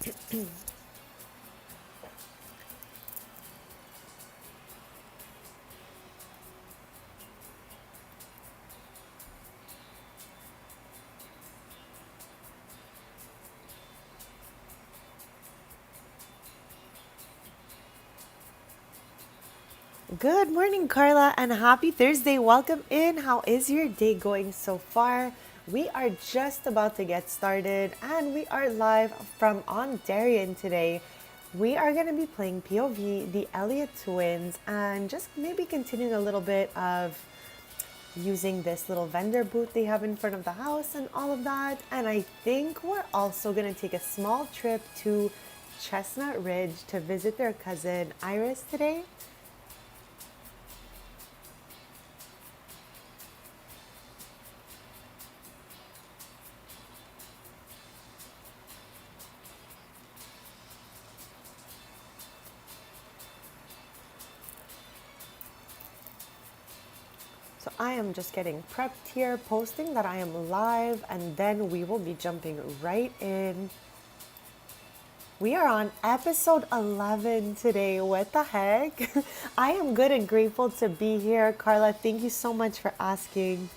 Good morning, Carla, and happy Thursday. Welcome in. How is your day going so far? We are just about to get started, and we are live from Ontario today. We are going to be playing POV, the Elliott twins, and just maybe continuing a little bit of using this little vendor booth they have in front of the house and all of that. And I think we're also going to take a small trip to Chestnut Ridge to visit their cousin Iris today. So I am just getting prepped here, posting that I am live, and then we will be jumping right in. We are on episode 11 today. What the heck? I am good and grateful to be here. Carla, thank you so much for asking.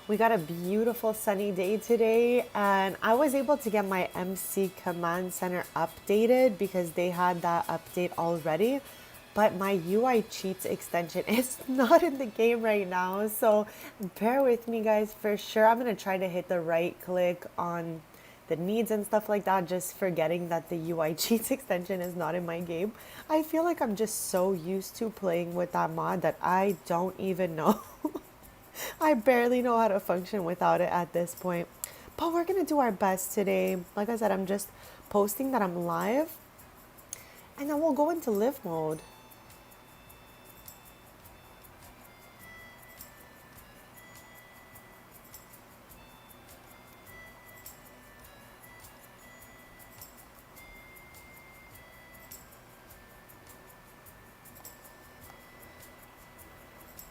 We got a beautiful sunny day today, and I was able to get my MC Command Center updated because they had that update already. But my UI Cheats extension is not in the game right now, so bear with me, guys, for sure. I'm gonna try to hit the right click on the needs and stuff like that, just forgetting that the UI Cheats extension is not in my game. I feel like I'm just so used to playing with that mod that I don't even know. I barely know how to function without it at this point. But we're gonna do our best today. Like I said, I'm just posting that I'm live, and then we'll go into live mode.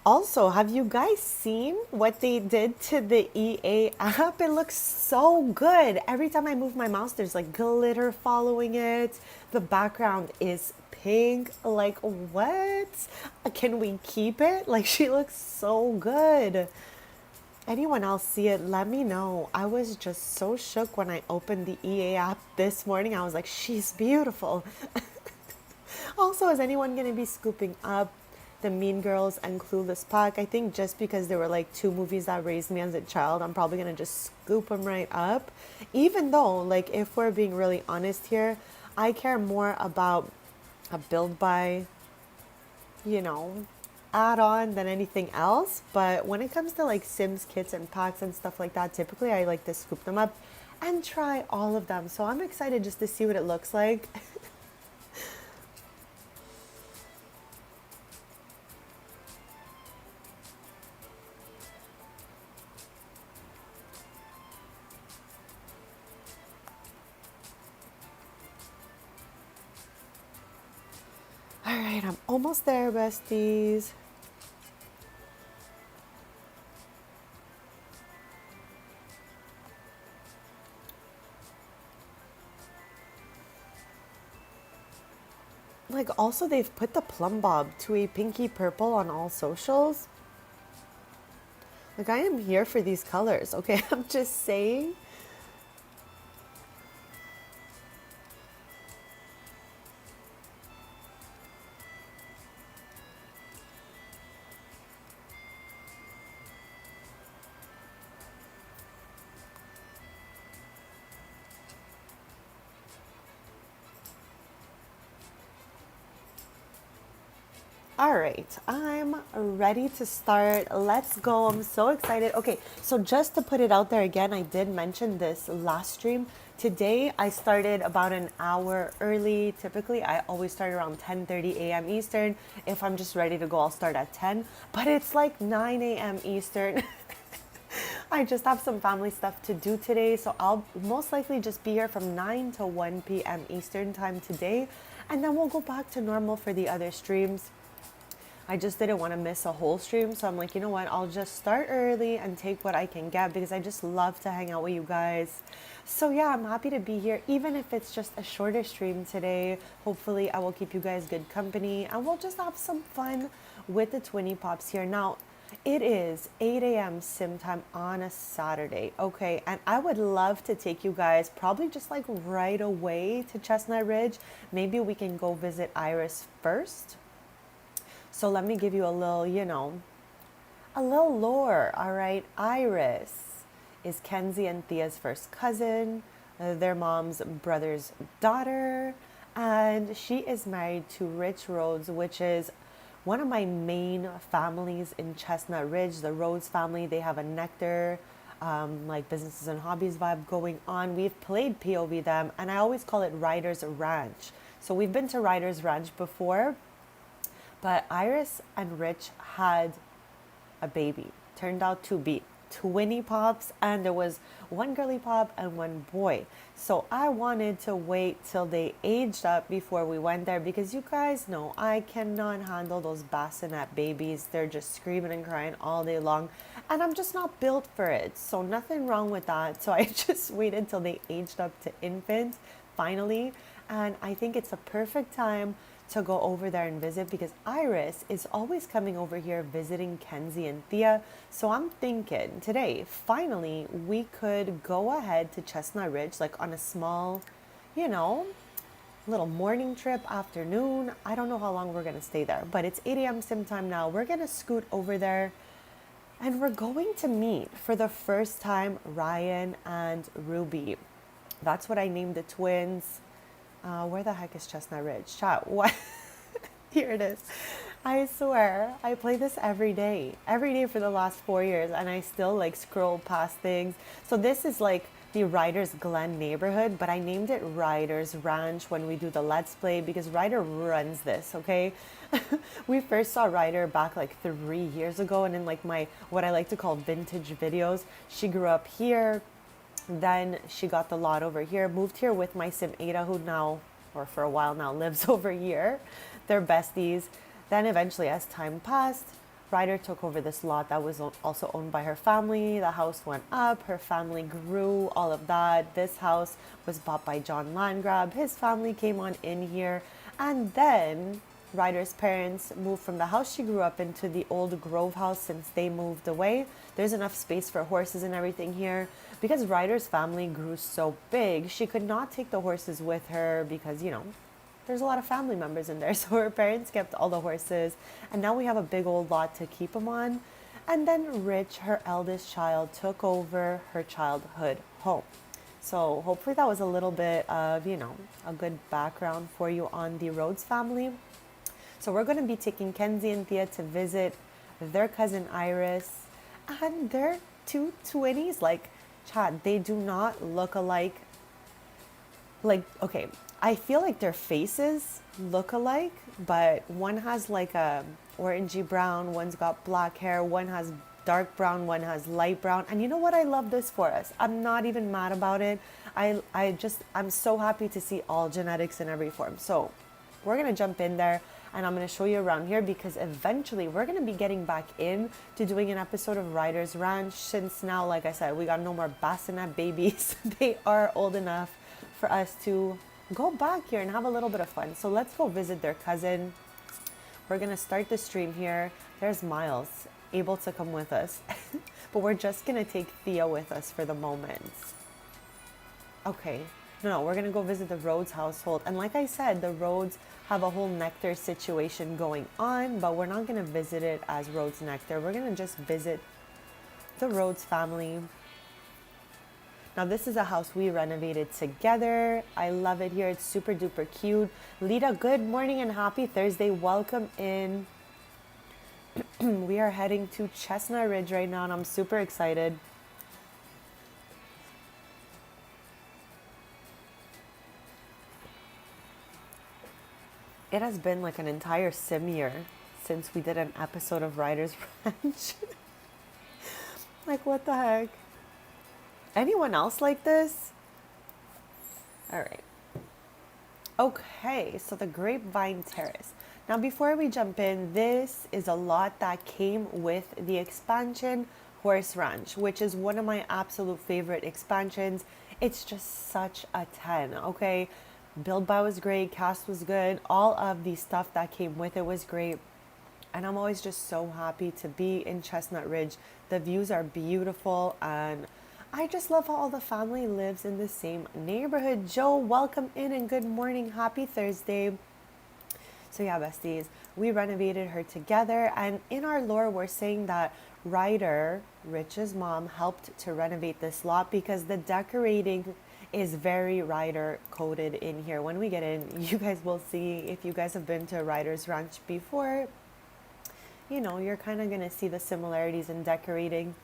Also, have you guys seen what they did to the EA app? It looks so good. Every time I move my mouse, there's like glitter following it. The background is pink. Like, what? Can we keep it? Like, she looks so good. Anyone else see it? Let me know. I was just so shook when I opened the EA app this morning. I was like, she's beautiful. Also, is anyone going to be scooping up the Mean Girls and Clueless pack? I think just because there were like two movies that raised me as a child, I'm probably going to just scoop them right up. Even though, like, if we're being really honest here, I care more about a build by, you know, add on than anything else. But when it comes to like Sims kits and packs and stuff like that, typically I like to scoop them up and try all of them. So I'm excited just to see what it looks like. All right, I'm almost there, besties. Like, also, they've put the plum bob to a pinky purple on all socials. Like, I am here for these colors, okay? I'm just saying. All right, I'm ready to start. Let's go. I'm so excited. Okay, so just to put it out there again, I did mention this last stream Today I started about an hour early. Typically I always start around 10:30 a.m. Eastern. If I'm just ready to go, I'll start at 10, but it's like 9 a.m. Eastern. I just have some family stuff to do today, so I'll most likely just be here from 9 to 1 p.m. Eastern time today, and then we'll go back to normal for the other streams. I just didn't want to miss a whole stream, so I'm like, you know what, I'll just start early and take what I can get because I just love to hang out with you guys. So yeah, I'm happy to be here, even if it's just a shorter stream today. Hopefully I will keep you guys good company and we'll just have some fun with the Twinny Pops here. Now, it is 8 a.m. sim time on a Saturday, okay? And I would love to take you guys probably just like right away to Chestnut Ridge. Maybe we can go visit Iris first. So let me give you a little, a little lore, all right? Iris is Kenzie and Thea's first cousin, their mom's brother's daughter, and she is married to Rich Rhodes, which is one of my main families in Chestnut Ridge. The Rhodes family, they have a nectar, like businesses and hobbies vibe going on. We've played POV them, and I always call it Ryder's Ranch. So we've been to Ryder's Ranch before, but Iris and Rich had a baby. Turned out to be Twinny Pops, and there was one girly pop and one boy. So I wanted to wait till they aged up before we went there because you guys know I cannot handle those bassinet babies. They're just screaming and crying all day long, and I'm just not built for it. So nothing wrong with that. So I just waited till they aged up to infant finally, and I think it's a perfect time to go over there and visit because Iris is always coming over here visiting Kenzie and Thea. So I'm thinking today, finally, we could go ahead to Chestnut Ridge, like on a small, little morning trip, afternoon. I don't know how long we're gonna stay there, but it's 8 a.m. sim time now. We're gonna scoot over there and we're going to meet for the first time Ryan and Ruby. That's what I named the twins. Where the heck is Chestnut Ridge? Chat, what? Here it is. I swear, I play this every day for the last 4 years, and I still like scroll past things. So this is like the Ryder's Glen neighborhood, but I named it Ryder's Ranch when we do the Let's Play because Ryder runs this, okay? We first saw Ryder back like 3 years ago, and in like my, what I like to call vintage videos, she grew up here. Then she got the lot over here, moved here with my sim Ada, who now, or for a while now, lives over here. They're besties. Then eventually, as time passed, Ryder took over this lot that was also owned by her family. The house went up, her family grew, all of that. This house was bought by John Landgrab. His family came on in here. And then Ryder's parents moved from the house she grew up into the old Grove house since they moved away. There's enough space for horses and everything here. Because Ryder's family grew so big, she could not take the horses with her because, there's a lot of family members in there. So her parents kept all the horses. And now we have a big old lot to keep them on. And then Rich, her eldest child, took over her childhood home. So hopefully that was a little bit of, a good background for you on the Rhodes family. So we're going to be taking Kenzie and Thea to visit their cousin Iris and their two twinnies. Like, chat, they do not look alike. Like, okay, I feel like their faces look alike, but one has like a orangey brown, one's got black hair, one has dark brown, one has light brown. And you know what? I love this for us. I'm not even mad about it. I'm so happy to see all genetics in every form. So we're going to jump in there and I'm going to show you around here because eventually we're going to be getting back in to doing an episode of Ryder's Ranch since now, like I said, we got no more bassinet babies. They are old enough for us to go back here and have a little bit of fun. So let's go visit their cousin. We're going to start the stream here. There's Miles able to come with us, but we're just going to take Thea with us for the moment. Okay. No, we're going to go visit the Rhodes household. And like I said, the Rhodes have a whole nectar situation going on, but we're not going to visit it as Rhodes Nectar. We're going to just visit the Rhodes family. Now, this is a house we renovated together. I love it here. It's super duper cute. Lita, good morning and happy Thursday. Welcome in. We are heading to Chestnut Ridge right now, and I'm super excited. It has been like an entire sim year since we did an episode of Writer's Ranch. Like, what the heck? Anyone else like this? All right. Okay, so the Grapevine Terrace. Now, before we jump in, this is a lot that came with the expansion Horse Ranch, which is one of my absolute favorite expansions. It's just such a 10, okay? Build by was great, cast was good, all of the stuff that came with it was great. And I'm always just so happy to be in Chestnut Ridge. The views are beautiful, and I just love how all the family lives in the same neighborhood. Joe, welcome in and good morning. Happy Thursday. So yeah, besties, we renovated her together, and in our lore, we're saying that Ryder, Rich's mom, helped to renovate this lot because the decorating is very Ryder coded in here. When we get in, you guys will see. If you guys have been to Ryder's Ranch before, you know, you're kind of going to see the similarities in decorating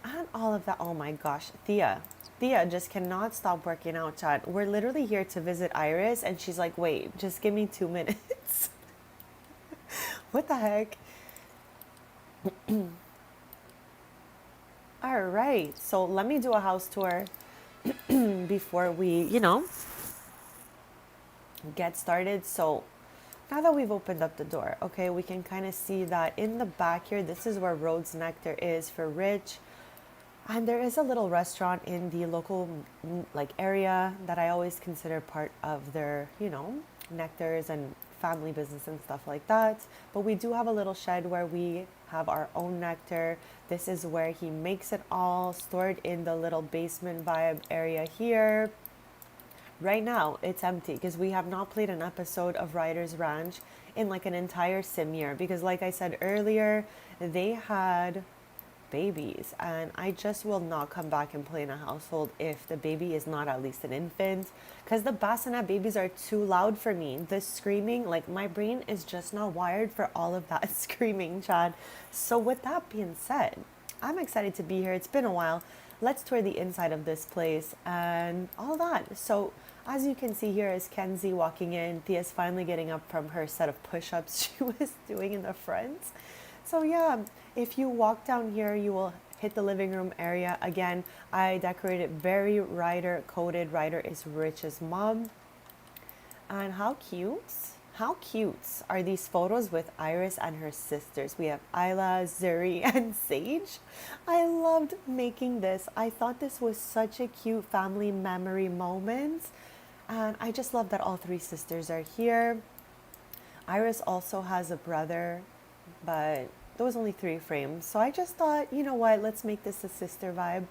and all of that. Oh my gosh, Thea just cannot stop working out, Chad. We're literally here to visit Iris, and she's like, wait, just give me 2 minutes. What the heck? All right, so let me do a house tour before we, get started. So now that we've opened up the door, okay, we can kind of see that in the back here, this is where Rhodes Nectar is for Rich. And there is a little restaurant in the local like area that I always consider part of their, nectars and family business and stuff like that. But we do have a little shed where we have our own nectar. This is where he makes it all stored in the little basement vibe area here. Right now, it's empty because we have not played an episode of Writer's Ranch in like an entire sim year. Because, like I said earlier, they had babies, and I just will not come back and play in a household if the baby is not at least an infant. Because the bassinet babies are too loud for me. The screaming, like my brain is just not wired for all of that screaming, Chad. So, with that being said, I'm excited to be here. It's been a while. Let's tour the inside of this place and all that. So, as you can see here is Kenzie walking in. Thea's finally getting up from her set of push-ups she was doing in the front. So yeah, if you walk down here, you will hit the living room area. Again, I decorated very Ryder coded. Ryder is Rich's mom. And how cute are these photos with Iris and her sisters? We have Isla, Zuri, and Sage. I loved making this. I thought this was such a cute family memory moment. And I just love that all three sisters are here. Iris also has a brother, but there was only 3 frames. So I just thought, you know what, let's make this a sister vibe.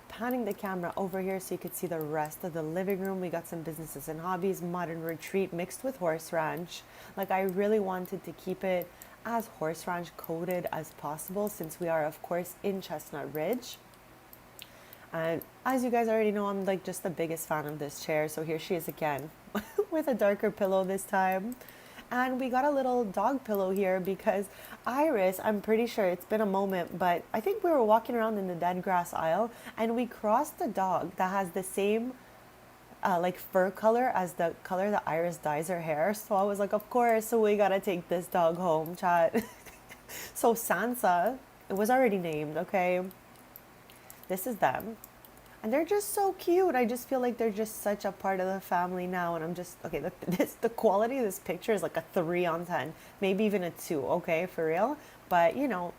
Panning the camera over here so you could see the rest of the living room. We got some businesses and hobbies, modern retreat mixed with horse ranch. Like, I really wanted to keep it as horse ranch coded as possible since we are, of course, in Chestnut Ridge. And as you guys already know, I'm like just the biggest fan of this chair. So here she is again with a darker pillow this time. And we got a little dog pillow here because Iris, I'm pretty sure it's been a moment, but I think we were walking around in the dead grass aisle and we crossed a dog that has the same like fur color as the color that Iris dyes her hair. So I was like, of course, so we gotta take this dog home, chat. So Sansa, it was already named, okay? This is them. And they're just so cute. I just feel like they're just such a part of the family now. And I'm just, okay, the quality of this picture is like a 3 on 10, maybe even a 2, okay, for real. But,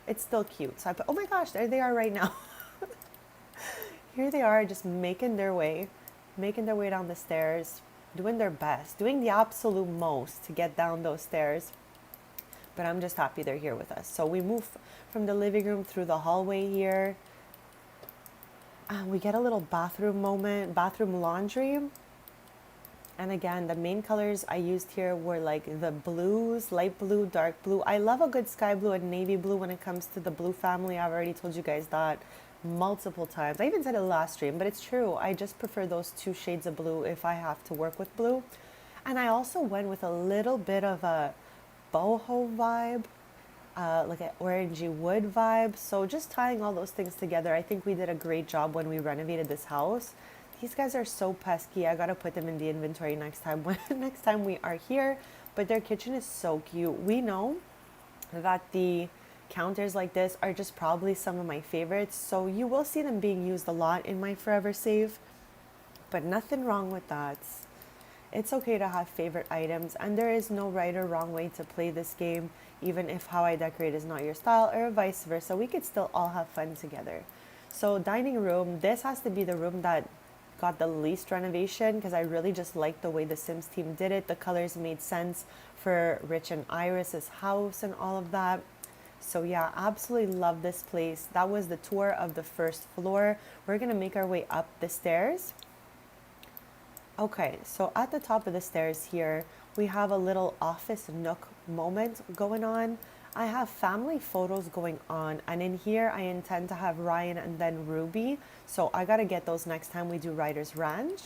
it's still cute. So I put, oh my gosh, there they are right now. Here they are just making their way down the stairs, doing their best, doing the absolute most to get down those stairs. But I'm just happy they're here with us. So we move from the living room through the hallway here. We get a little bathroom moment, bathroom laundry. And again, the main colors I used here were like the blues, light blue, dark blue. I love a good sky blue and navy blue when it comes to the blue family. I've already told you guys that multiple times. I even said it last stream, but it's true. I just prefer those 2 shades of blue if I have to work with blue. And I also went with a little bit of a boho vibe. Like an orangey wood vibe. So just tying all those things together, I think we did a great job when we renovated this house. These guys are so pesky. I gotta put them in the inventory next time we are here. but their kitchen is so cute. We know that the counters like this are just probably some of my favorites, so you will see them being used a lot in my forever save, but nothing wrong with that. It's okay to have favorite items, and there is no right or wrong way to play this game, even if how I decorate is not your style, or vice versa. We could still all have fun together. So, dining room, this has to be the room that got the least renovation because I really just liked the way the Sims team did it. The colors made sense for Rich and Iris's house and all of that. So yeah, absolutely love this place. That was the tour of the first floor. We're gonna make our way up the stairs. Okay, so at the top of the stairs here, we have a little office nook moment going on. I have family photos going on, and in here I intend to have Ryan and then Ruby. So I gotta get those next time we do Writer's Ranch.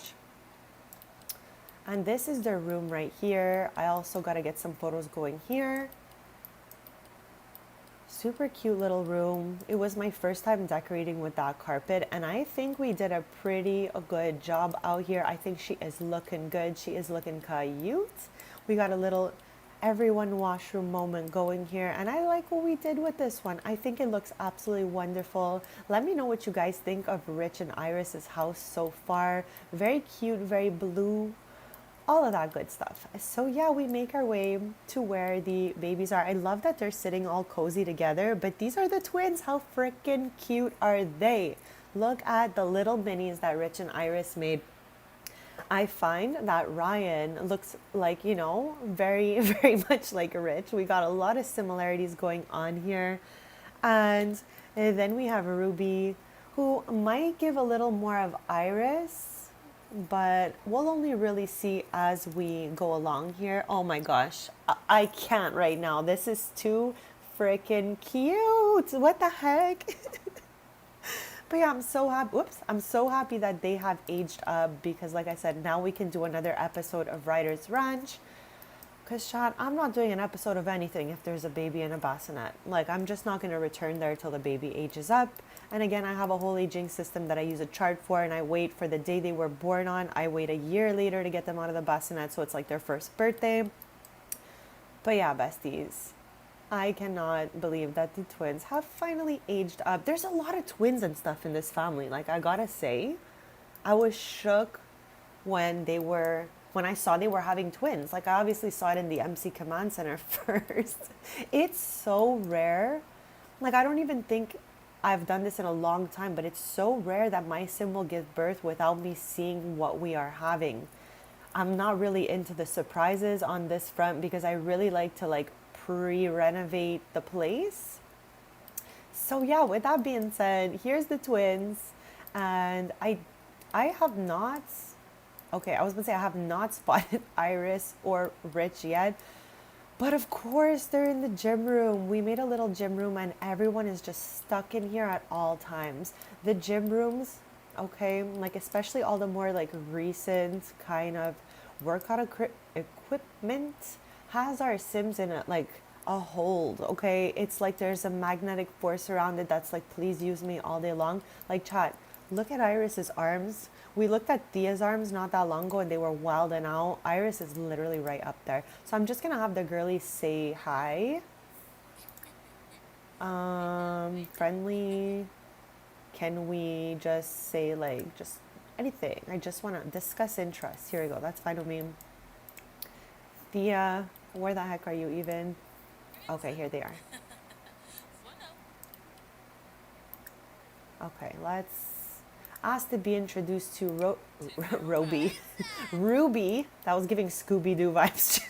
And this is their room right here. I also gotta get some photos going here. Super cute little room. It was my first time decorating with that carpet, and I think we did a pretty good job out here. I think she is looking good. She is looking cute. We got a little everyone washroom moment going here, and I like what we did with this one. I think it looks absolutely wonderful. Let me know what you guys think of Rich and Iris's house so far. Very cute, very blue, all of that good stuff. So yeah, we make our way to where the babies are. I love that they're sitting all cozy together, but these are the twins. How freaking cute are they? Look at the little minis that Rich and Iris made. I find that Ryan looks like, very, very much like Rich. We got a lot of similarities going on here. And then we have Ruby, who might give a little more of Iris, but we'll only really see as we go along here. Oh my gosh, I can't right now. This is too freaking cute. What the heck? But yeah, I'm so happy. Whoops, I'm so happy that they have aged up because, like I said, now we can do another episode of Writer's Ranch. Because, Chad, I'm not doing an episode of anything if there's a baby in a bassinet. Like, I'm just not going to return there till the baby ages up. And again, I have a whole aging system that I use a chart for, and I wait for the day they were born on. I wait a year later to get them out of the bassinet, so it's like their first birthday. But yeah, besties, I cannot believe that the twins have finally aged up. There's a lot of twins and stuff in this family. Like, I gotta say, I was shook when I saw they were having twins. Like, I obviously saw it in the MC Command Center first. It's so rare. Like, I don't even think I've done this in a long time, but it's so rare that my sim will give birth without me seeing what we are having. I'm not really into the surprises on this front because I really like to pre-renovate the place. So yeah, with that being said, here's the twins, and I have not, okay, I was gonna say I have not spotted Iris or Rich yet, but of course they're in the gym room. We made a little gym room and everyone is just stuck in here at all times. The gym rooms, okay, especially all the more recent kind of workout equipment has our Sims in it a hold, okay? It's like there's a magnetic force around it that's like, please use me all day long. Like, chat, look at Iris's arms. We looked at Thea's arms not that long ago and they were wild and out. Iris is literally right up there. So I'm just gonna have the girlies say hi. Friendly. Can we just say just anything? I just wanna discuss interests. Here we go, that's fine with me. Thea, where the heck are you even? Okay, here they are. Okay, let's ask to be introduced to Ruby. Ruby, that was giving Scooby-Doo vibes.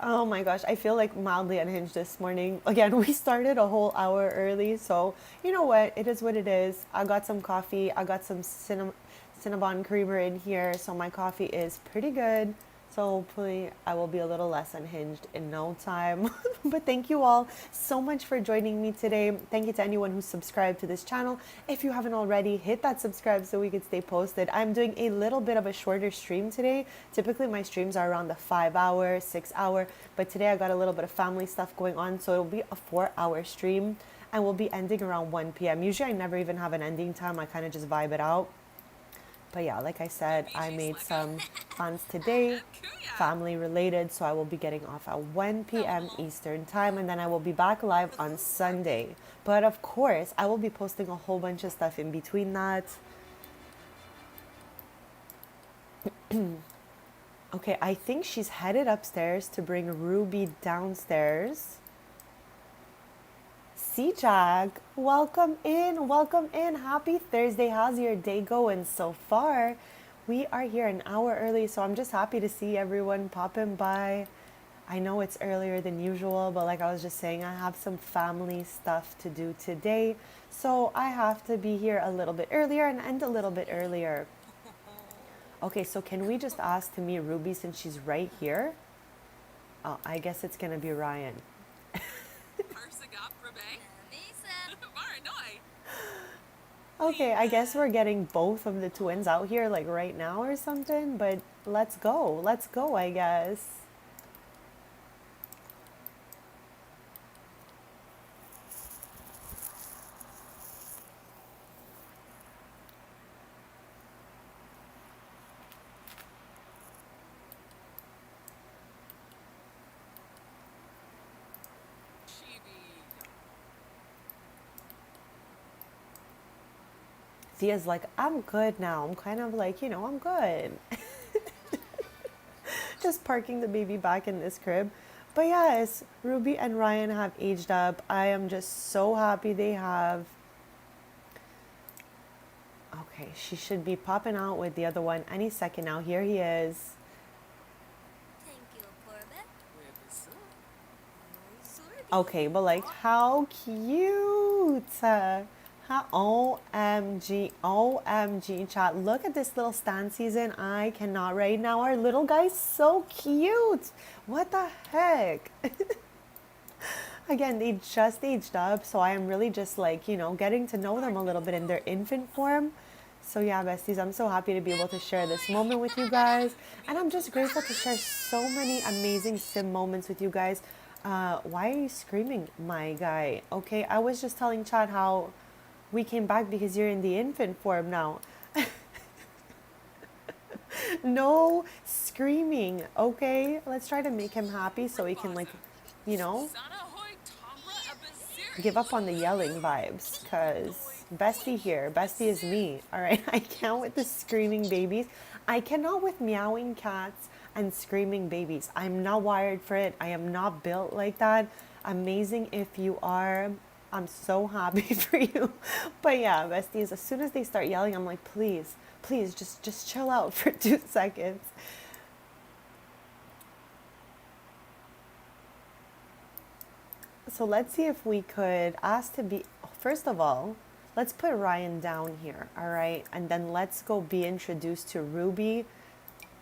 Oh my gosh, I feel mildly unhinged this morning. Again, we started a whole hour early, so you know what? It is what it is. I got some coffee. I got some Cinnabon creamer in here, so my coffee is pretty good. So hopefully I will be a little less unhinged in no time. But thank you all so much for joining me today. Thank you to anyone who subscribed to this channel. If you haven't already, hit that subscribe so we can stay posted. I'm doing a little bit of a shorter stream today. Typically my streams are around the 5 hour, 6 hour, but today I got a little bit of family stuff going on, so it'll be a 4-hour stream and we'll be ending around 1 p.m. Usually I never even have an ending time. I kind of just vibe it out. But yeah, like I said, I made some plans today, family related, so I will be getting off at 1 p.m. Eastern time, and then I will be back live on Sunday. But of course, I will be posting a whole bunch of stuff in between that. Okay, I think she's headed upstairs to bring Ruby downstairs. C-Jag, welcome in, welcome in. Happy Thursday. How's your day going so far? We are here an hour early, so I'm just happy to see everyone popping by. I know it's earlier than usual, but like I was just saying, I have some family stuff to do today, so I have to be here a little bit earlier and end a little bit earlier. Okay, so can we just ask to meet Ruby since she's right here? Oh, I guess it's gonna be Ryan. Okay, I guess we're getting both of the twins out here like right now or something, but let's go. Let's go, I guess. Thea's like, I'm good now. I'm kind of like, I'm good. Just parking the baby back in this crib. But yes, Ruby and Ryan have aged up. I am just so happy they have. Okay, she should be popping out with the other one any second now. Here he is. Okay, but like, how cute. OMG, OMG, chat. Look at this little stand season. I cannot right now. Our little guy's so cute. What the heck? Again, they just aged up, so I am really just like, getting to know them a little bit in their infant form. So yeah, besties, I'm so happy to be able to share this moment with you guys. And I'm just grateful to share so many amazing sim moments with you guys. Why are you screaming, my guy? Okay, I was just telling Chad how we came back because you're in the infant form now. No screaming, okay? Let's try to make him happy so he can, like, give up on the yelling vibes. Because bestie here, bestie is me, all right? I can't with the screaming babies. I cannot with meowing cats and screaming babies. I'm not wired for it. I am not built like that. Amazing if you are. I'm so happy for you. But yeah, besties, as soon as they start yelling, I'm like, please, please, just chill out for 2 seconds. So let's see if we could ask to be, first of all, let's put Ryan down here, all right? And then let's go be introduced to Ruby.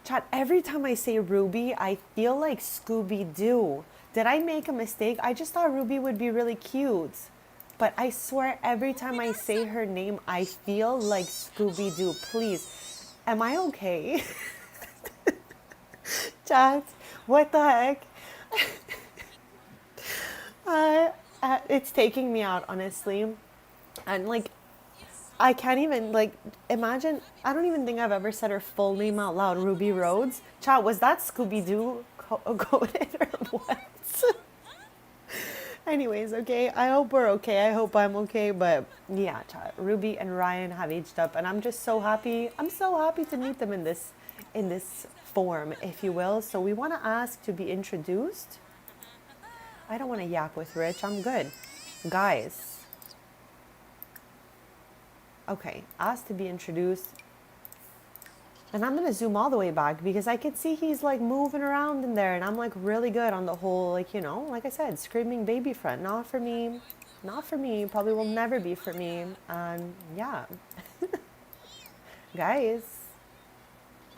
Chat, every time I say Ruby, I feel like Scooby-Doo. Did I make a mistake? I just thought Ruby would be really cute. But I swear every time I say her name, I feel like Scooby-Doo. Please, am I okay? Chat, what the heck? It's taking me out, honestly. And like, I can't even like imagine. I don't even think I've ever said her full name out loud. Ruby Rhodes. Chat, was that Scooby-Doo coded or what? Anyways, okay. I hope we're okay. I hope I'm okay. But yeah, chat. Ruby and Ryan have aged up, and I'm just so happy. I'm so happy to meet them in this form, if you will. So we want to ask to be introduced. I don't want to yak with Rich. I'm good, guys. Okay, asked to be introduced. And I'm going to zoom all the way back because I could see he's like moving around in there. And I'm like really good on the whole, like, like I said, screaming baby front. Not for me. Not for me. Probably will never be for me. And yeah. Guys,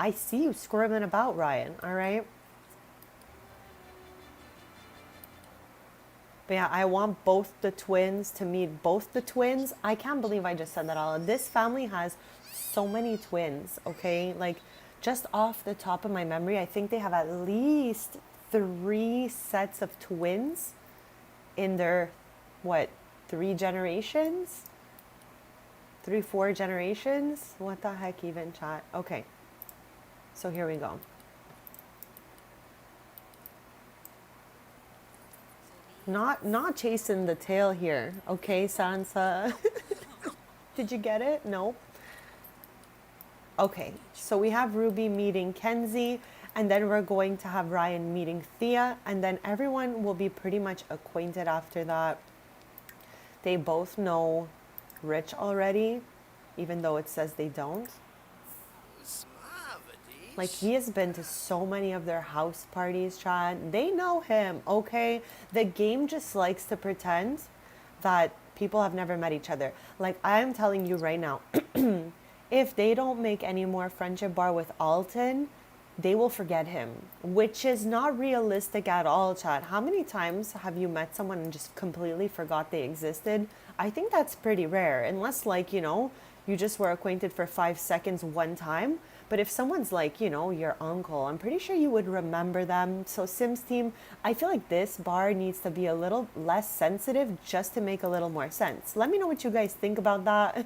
I see you squirming about, Ryan. All right. But yeah, I want both the twins to meet both the twins. I can't believe I just said that all. This family has so many twins, okay? Like, just off the top of my memory, I think they have at least 3 sets of twins in their, 3 generations? 3, 4 generations. What the heck even, chat? Okay. So here we go. Not chasing the tail here. Okay, Sansa. Did you get it? No. Okay, so we have Ruby meeting Kenzie, and then we're going to have Ryan meeting Thea, and then everyone will be pretty much acquainted after that. They both know Rich already, even though it says they don't. Like, he has been to so many of their house parties, Chad. They know him, okay? The game just likes to pretend that people have never met each other. Like, I'm telling you right now, if they don't make any more friendship bar with Alton, they will forget him, which is not realistic at all, Chad. How many times have you met someone and just completely forgot they existed? I think that's pretty rare, unless, like, you know, you just were acquainted for 5 seconds one time. But if someone's like, you know, your uncle, I'm pretty sure you would remember them. So Sims team, I feel like this bar needs to be a little less sensitive just to make a little more sense. Let me know what you guys think about that.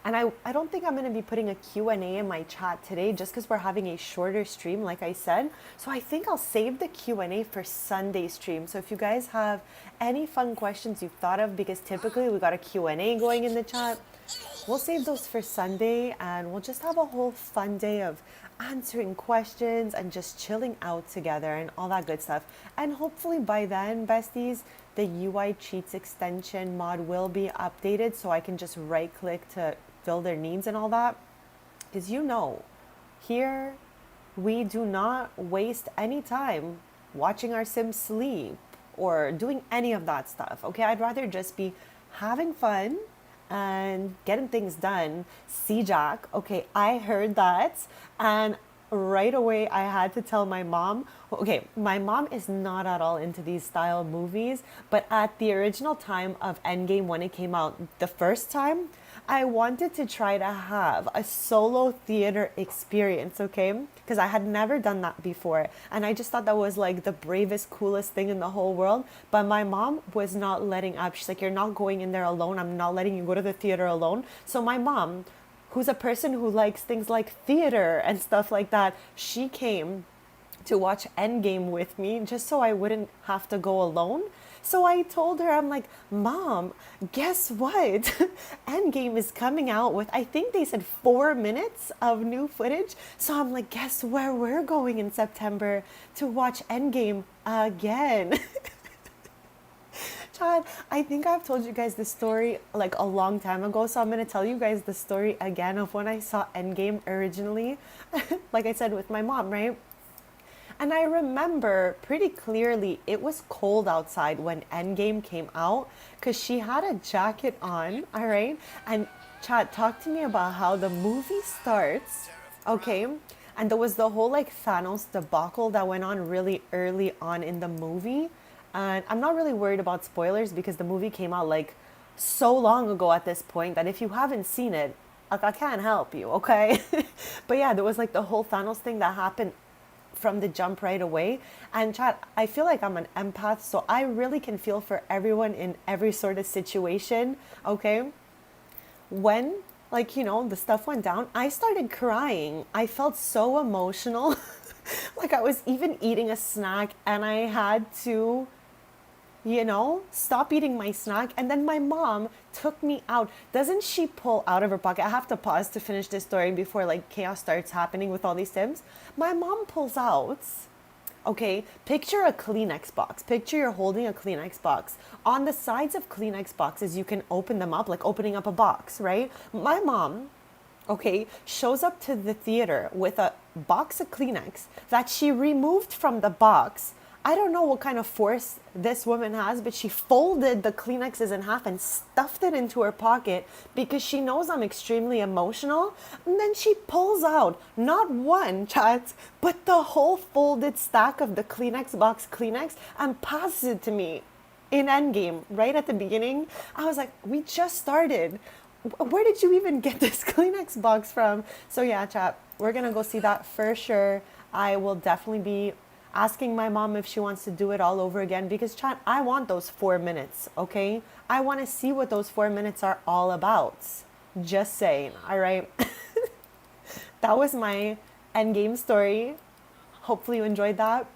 And I don't think I'm going to be putting a Q&A in my chat today just because we're having a shorter stream, like I said. So I think I'll save the Q&A for Sunday stream. So if you guys have any fun questions you've thought of, because typically we got a Q&A going in the chat, we'll save those for Sunday, and we'll just have a whole fun day of answering questions and just chilling out together and all that good stuff. And hopefully by then, besties, the UI cheats extension mod will be updated so I can just right click to fill their needs and all that. Because you know, here we do not waste any time watching our Sims sleep or doing any of that stuff. Okay, I'd rather just be having fun and getting things done. See, Jack, okay, I heard that, and right away I had to tell my mom. Okay, my mom is not at all into these style movies, but at the original time of Endgame, when it came out the first time, I wanted to try to have a solo theater experience, okay? Because I had never done that before. And I just thought that was like the bravest, coolest thing in the whole world. But my mom was not letting up. She's like, you're not going in there alone. I'm not letting you go to the theater alone. So my mom, who's a person who likes things like theater and stuff like that, she came to watch Endgame with me just so I wouldn't have to go alone. So I told her, I'm like, Mom, guess what? Endgame is coming out with, I think they said 4 minutes of new footage. So I'm like, guess where we're going in September to watch Endgame again? Chad, I think I've told you guys this story like a long time ago, so I'm going to tell you guys the story again of when I saw Endgame originally. Like I said, with my mom, right? And I remember pretty clearly it was cold outside when Endgame came out because she had a jacket on, all right? And Chad, talk to me about how the movie starts, okay? And there was the whole like Thanos debacle that went on really early on in the movie. And I'm not really worried about spoilers because the movie came out like so long ago at this point that if you haven't seen it, like I can't help you, okay? But yeah, there was like the whole Thanos thing that happened from the jump right away. And Chad, I feel like I'm an empath, so I really can feel for everyone in every sort of situation, okay? When, like, you know, the stuff went down, I started crying. I felt so emotional. Like I was even eating a snack and I had to, you know, stop eating my snack. And then my mom took me out. Doesn't she pull out of her pocket? I have to pause to finish this story before like chaos starts happening with all these Sims. My mom pulls out, okay, picture a Kleenex box. Picture you're holding a Kleenex box. On the sides of Kleenex boxes, you can open them up, like opening up a box, right? My mom, okay, shows up to the theater with a box of Kleenex that she removed from the box. I don't know what kind of force this woman has, but she folded the Kleenexes in half and stuffed it into her pocket because she knows I'm extremely emotional. And then she pulls out not one, chat, but the whole folded stack of the Kleenex box Kleenex and passes it to me in Endgame right at the beginning. I was like, we just started. Where did you even get this Kleenex box from? So yeah, chat, we're going to go see that for sure. I will definitely be asking my mom if she wants to do it all over again because, chat, I want those 4 minutes, okay? I want to see what those 4 minutes are all about. Just saying, all right? That was my endgame story. Hopefully you enjoyed that.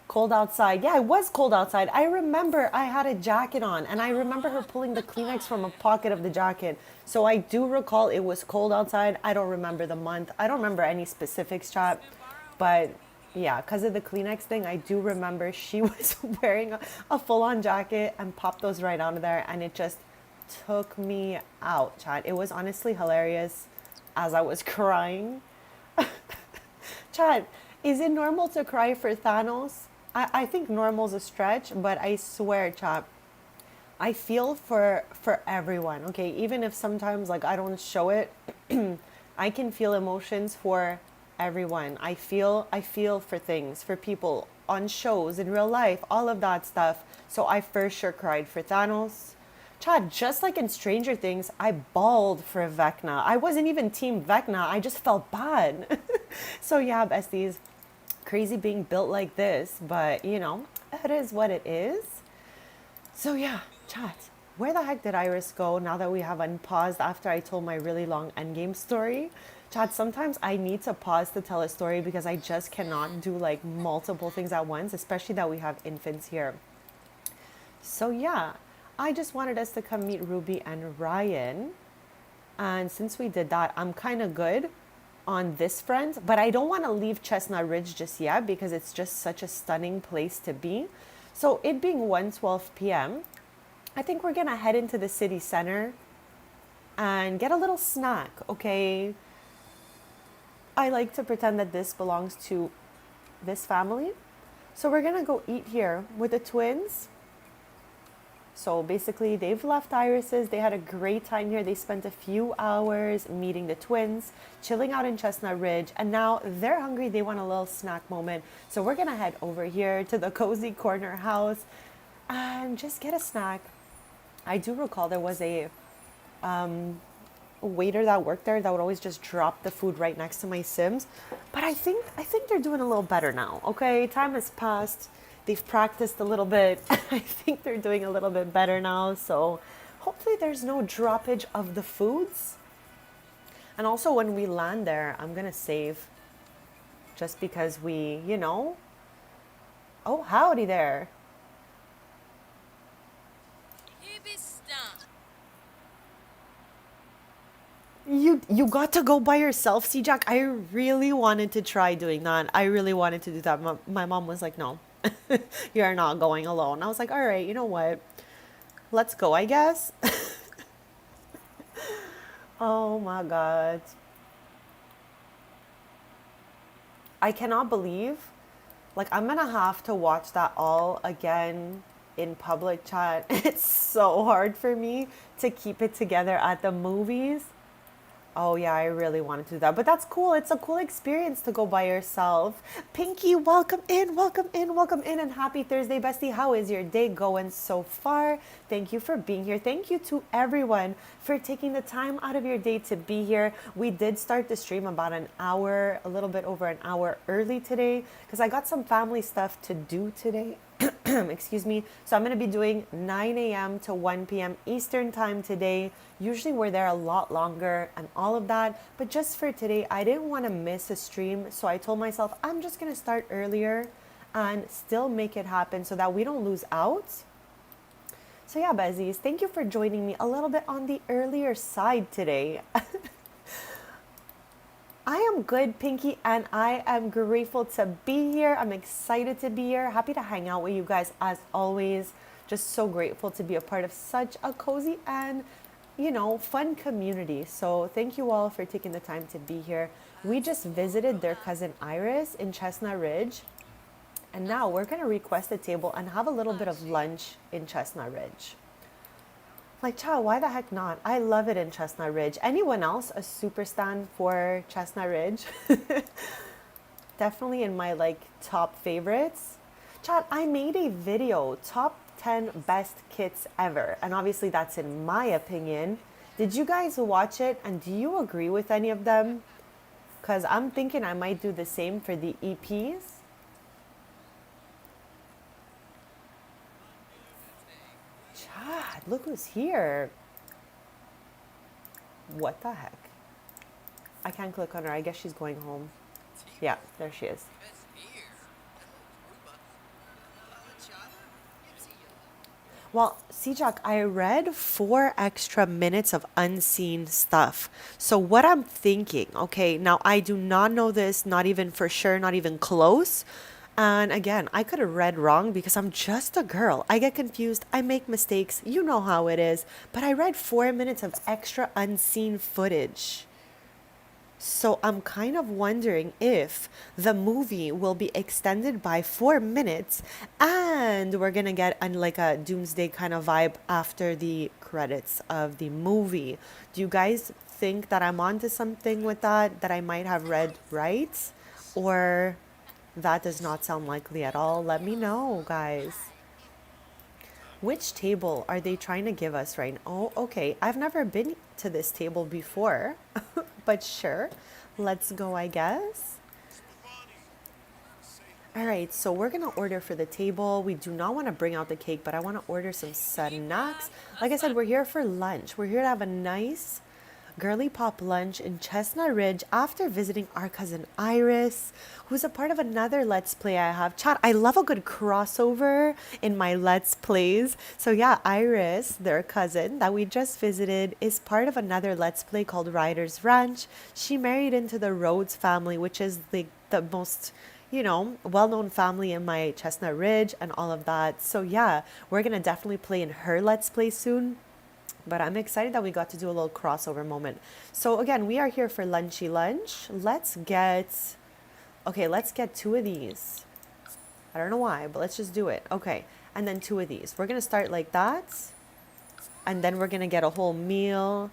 Cold outside. Yeah, it was cold outside. I remember I had a jacket on and I remember her pulling the Kleenex from a pocket of the jacket. So I do recall it was cold outside. I don't remember the month. I don't remember any specifics, chat. But yeah, because of the Kleenex thing, I do remember she was wearing a full on jacket and popped those right out of there. And it just took me out, chat. It was honestly hilarious as I was crying. Chat, is it normal to cry for Thanos? I think normal's a stretch, but I swear, chat, I feel for everyone. Okay, even if sometimes like I don't show it, I can feel emotions for everyone. I feel for things, for people on shows in real life, all of that stuff. So I for sure cried for Thanos. Chad, just like in Stranger Things, I bawled for Vecna. I wasn't even Team Vecna. I just felt bad. So yeah, besties, crazy being built like this, but you know, it is what it is. So yeah, chat. Where the heck did Iris go now that we have unpaused after I told my really long endgame story? Chat, sometimes I need to pause to tell a story because I just cannot do like multiple things at once, especially that we have infants here. So yeah, I just wanted us to come meet Ruby and Ryan. And since we did that, I'm kind of good on this front, but I don't want to leave Chestnut Ridge just yet because it's just such a stunning place to be. So it being 1:12 p.m., I think we're gonna head into the city center and get a little snack, okay? I like to pretend that this belongs to this family. So we're gonna go eat here with the twins. So basically, they've left Iris's. They had a great time here. They spent a few hours meeting the twins, chilling out in Chestnut Ridge, and now they're hungry. They want a little snack moment. So we're gonna head over here to the Cozy Corner house and just get a snack. I do recall there was a waiter that worked there that would always just drop the food right next to my Sims. But I think they're doing a little better now. Okay, time has passed. They've practiced a little bit. I think they're doing a little bit better now. So hopefully there's no droppage of the foods. And also when we land there, I'm gonna save just because we, you know. Oh, howdy there. You got to go by yourself, see, Jack. I really wanted to try doing that. I really wanted to do that. My mom was like, no, you're not going alone. I was like, all right, you know what? Let's go, I guess. Oh my God. I cannot believe, like, I'm gonna have to watch that all again in public, chat. It's so hard for me to keep it together at the movies. Oh yeah, I really wanted to do that. But that's cool. It's a cool experience to go by yourself. Pinky, welcome in, welcome in, welcome in, and happy Thursday, bestie. How is your day going so far? Thank you for being here. Thank you to everyone for taking the time out of your day to be here. We did start the stream about an hour, a little bit over an hour early today, because I got some family stuff to do today. Excuse me. So I'm going to be doing 9 a.m. to 1 p.m. Eastern time today. Usually we're there a lot longer and all of that. But just for today, I didn't want to miss a stream. So I told myself I'm just going to start earlier and still make it happen so that we don't lose out. So yeah, Bezzies, thank you for joining me a little bit on the earlier side today. I am good, Pinky, and I am grateful to be here. I'm excited to be here. Happy to hang out with you guys as always. Just so grateful to be a part of such a cozy and, you know, fun community. So thank you all for taking the time to be here. We just visited their cousin Iris in Chestnut Ridge. And now we're going to request a table and have a little bit of lunch in Chestnut Ridge. Like, child, why the heck not? I love it in Chestnut Ridge. Anyone else a super stan for Chestnut Ridge? Definitely in my, like, top favorites. Child, I made a video, top 10 best kits ever. And obviously that's in my opinion. Did you guys watch it? And do you agree with any of them? Because I'm thinking I might do the same for the EPs. God, look who's here. What the heck? I can't click on her. I guess she's going home. Yeah, there she is. Well, Sijak, I read 4 extra minutes of unseen stuff. So what I'm thinking, okay, now I do not know this, not even for sure, not even close. And again, I could have read wrong because I'm just a girl. I get confused. I make mistakes. You know how it is. But I read 4 minutes of extra unseen footage. So I'm kind of wondering if the movie will be extended by 4 minutes and we're gonna get like a doomsday kind of vibe after the credits of the movie. Do you guys think that I'm onto something with that I might have read right? Or that does not sound likely at all? Let me know, guys. Which table are they trying to give us right now? Oh, okay. I've never been to this table before, but sure. Let's go, I guess. All right, so we're gonna order for the table. We do not want to bring out the cake, but I want to order some snacks. Like I said, we're here for lunch. We're here to have a nice girly pop lunch in Chestnut Ridge after visiting our cousin Iris, who's a part of another Let's Play I have. Chat, I love a good crossover in my Let's Plays. So yeah, Iris, their cousin that we just visited, is part of another Let's Play called Ryder's Ranch. She married into the Rhodes family, which is the most, well-known family in my Chestnut Ridge and all of that. So yeah, we're gonna definitely play in her Let's Play soon. But I'm excited that we got to do a little crossover moment. So again, we are here for lunchy lunch. Let's get 2 of these. I don't know why, but let's just do it. Okay, and then 2 of these. We're gonna start like that. And then we're gonna get a whole meal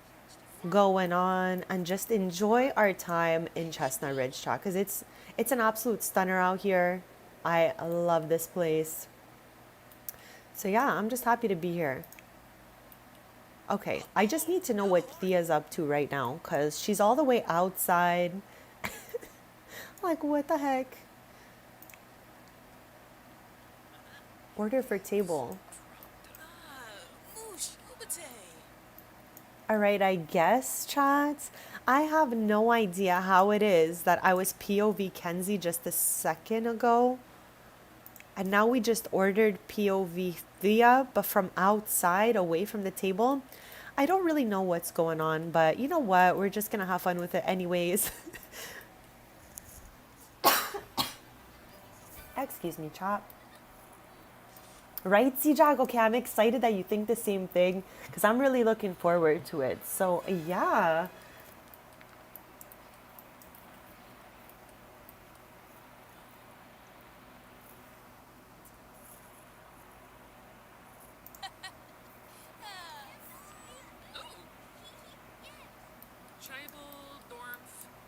going on and just enjoy our time in Chestnut Ridge Chalk. Because it's an absolute stunner out here. I love this place. So yeah, I'm just happy to be here. Okay, I just need to know what Thea's up to right now because she's all the way outside. Like, what the heck? Order for table. All right, I guess, chat. I have no idea how it is that I was POV Kenzie just a second ago. And now we just ordered POV Thea, but from outside, away from the table. I don't really know what's going on, but you know what? We're just going to have fun with it anyways. Excuse me, Chop. Right, Sijag? Okay, I'm excited that you think the same thing because I'm really looking forward to it. So, yeah.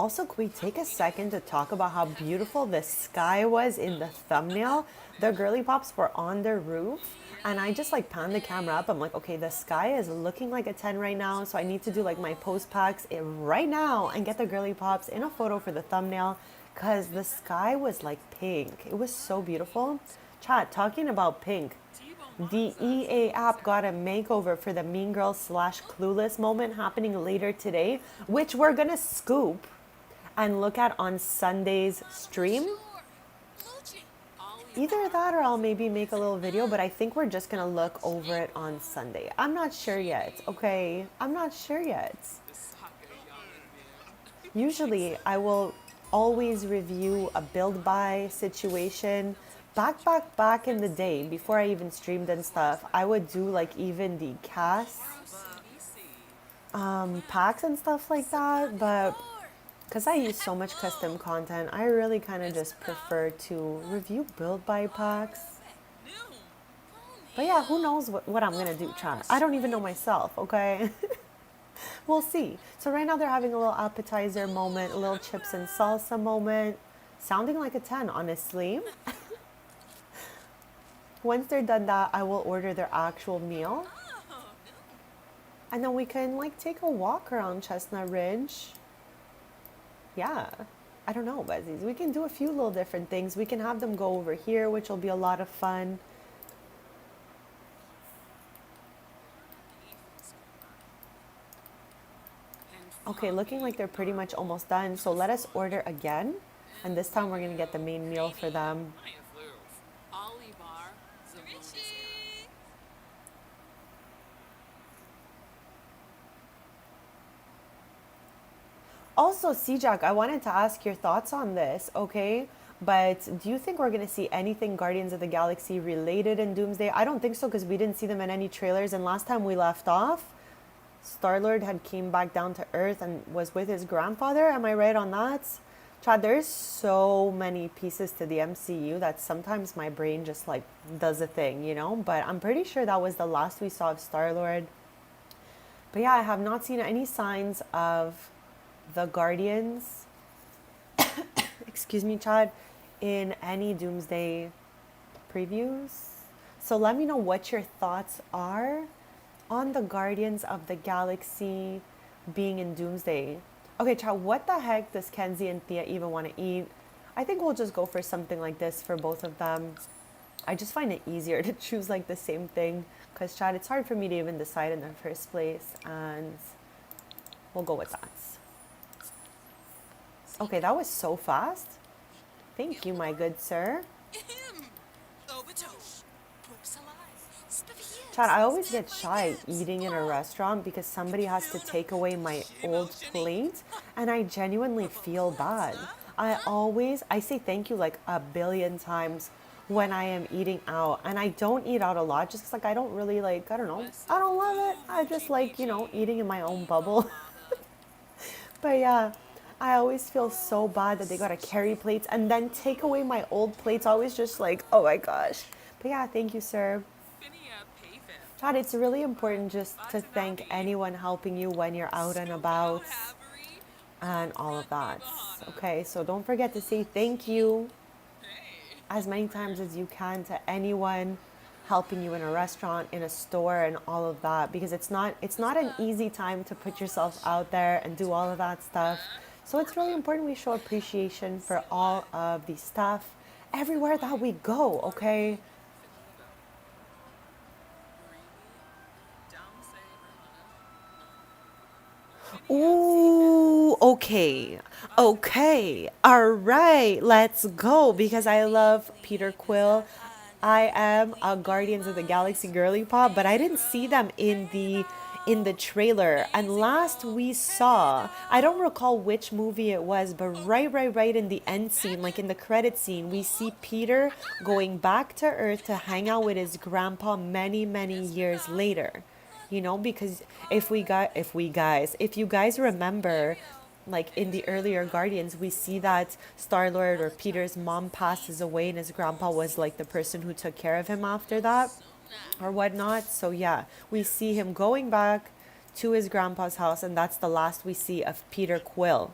Also, could we take a second to talk about how beautiful the sky was in the thumbnail? The girly pops were on their roof, and I just like panned the camera up. I'm like, okay, the sky is looking like a 10 right now, so I need to do like my post packs right now and get the girly pops in a photo for the thumbnail because the sky was like pink. It was so beautiful. Chat, talking about pink. The EA app got a makeover for the Mean Girls / Clueless moment happening later today, which we're gonna scoop and look at on Sunday's stream. Either that or I'll maybe make a little video, but I think we're just gonna look over it on Sunday. I'm not sure yet, okay? I'm not sure yet. Usually I will always review a build buy situation. Back in the day, before I even streamed and stuff, I would do like even the cast packs and stuff like that, but because I use so much custom content, I really kind of just prefer to review build buy packs. But yeah, who knows what I'm going to do, chat. I don't even know myself, okay? We'll see. So right now they're having a little appetizer moment, a little chips and salsa moment. Sounding like a 10, honestly. Once they're done that, I will order their actual meal. And then we can like take a walk around Chestnut Ridge. Yeah, I don't know, Besties. We can do a few little different things. We can have them go over here, which will be a lot of fun. Okay, looking like they're pretty much almost done. So let us order again. And this time we're going to get the main meal for them. Also, Jack, I wanted to ask your thoughts on this, okay? But do you think we're going to see anything Guardians of the Galaxy related in Doomsday? I don't think so because we didn't see them in any trailers. And last time we left off, Star-Lord had came back down to Earth and was with his grandfather. Am I right on that? Chad, there's so many pieces to the MCU that sometimes my brain just like does a thing, you know? But I'm pretty sure that was the last we saw of Star-Lord. But yeah, I have not seen any signs of the Guardians, excuse me, Chad, in any Doomsday previews. So let me know what your thoughts are on the Guardians of the Galaxy being in Doomsday. Okay, Chad, what the heck does Kenzie and Thea even want to eat? I think we'll just go for something like this for both of them. I just find it easier to choose like the same thing because, Chad, it's hard for me to even decide in the first place, and we'll go with that. Okay, that was so fast. Thank you, my good sir. Chad, I always get shy eating in a restaurant because somebody has to take away my old plate and I genuinely feel bad. I say thank you like a billion times when I am eating out, and I don't eat out a lot just 'cause like I don't really like, I don't know, I don't love it. I just like, eating in my own bubble. But yeah, I always feel so bad that they gotta carry plates and then take away my old plates. Always just like, oh my gosh. But yeah, thank you, sir. Chad, it's really important just to thank anyone helping you when you're out and about and all of that. Okay, so don't forget to say thank you as many times as you can to anyone helping you in a restaurant, in a store, and all of that, because it's not an easy time to put yourself out there and do all of that stuff. So it's really important we show appreciation for all of the stuff everywhere that we go, okay? Ooh, okay. Okay. All right. Let's go because I love Peter Quill. I am a Guardians of the Galaxy girly pop, but I didn't see them in the trailer. And last we saw, I don't recall which movie it was, but right in the end scene, like in the credit scene, we see Peter going back to Earth to hang out with his grandpa many years later, because if you guys remember, like in the earlier Guardians, we see that Star-Lord or Peter's mom passes away and his grandpa was like the person who took care of him after that or whatnot. So yeah, we see him going back to his grandpa's house, and that's the last we see of Peter Quill.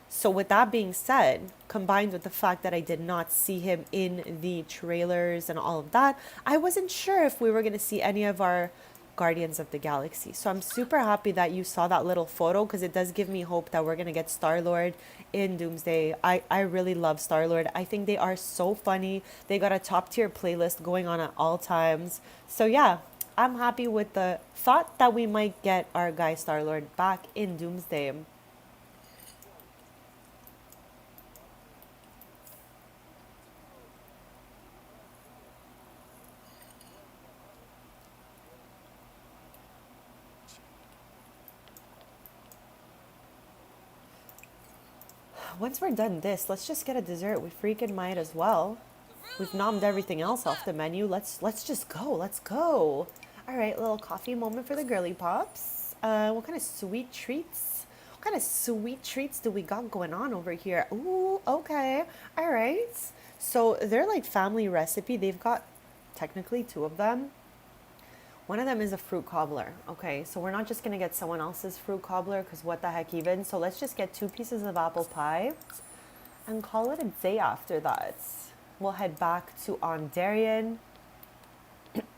So with that being said, combined with the fact that I did not see him in the trailers and all of that, I wasn't sure if we were going to see any of our Guardians of the Galaxy. So I'm super happy that you saw that little photo because it does give me hope that we're going to get Star-Lord in Doomsday. I really love Star-Lord. I think they are so funny. They got a top tier playlist going on at all times. So yeah, I'm happy with the thought that we might get our guy Star-Lord back in Doomsday. Once we're done this, let's just get a dessert. We freaking might as well. We've nommed everything else off the menu. Let's just go. Let's go. All right, little coffee moment for the girly pops. What kind of sweet treats? What kind of sweet treats do we got going on over here? Ooh, okay. All right. So they're like family recipe. They've got technically two of them. One of them is a fruit cobbler. Okay, so we're not just gonna get someone else's fruit cobbler because what the heck even. So let's just get two pieces of apple pie and call it a day after that. We'll head back to Ondarian.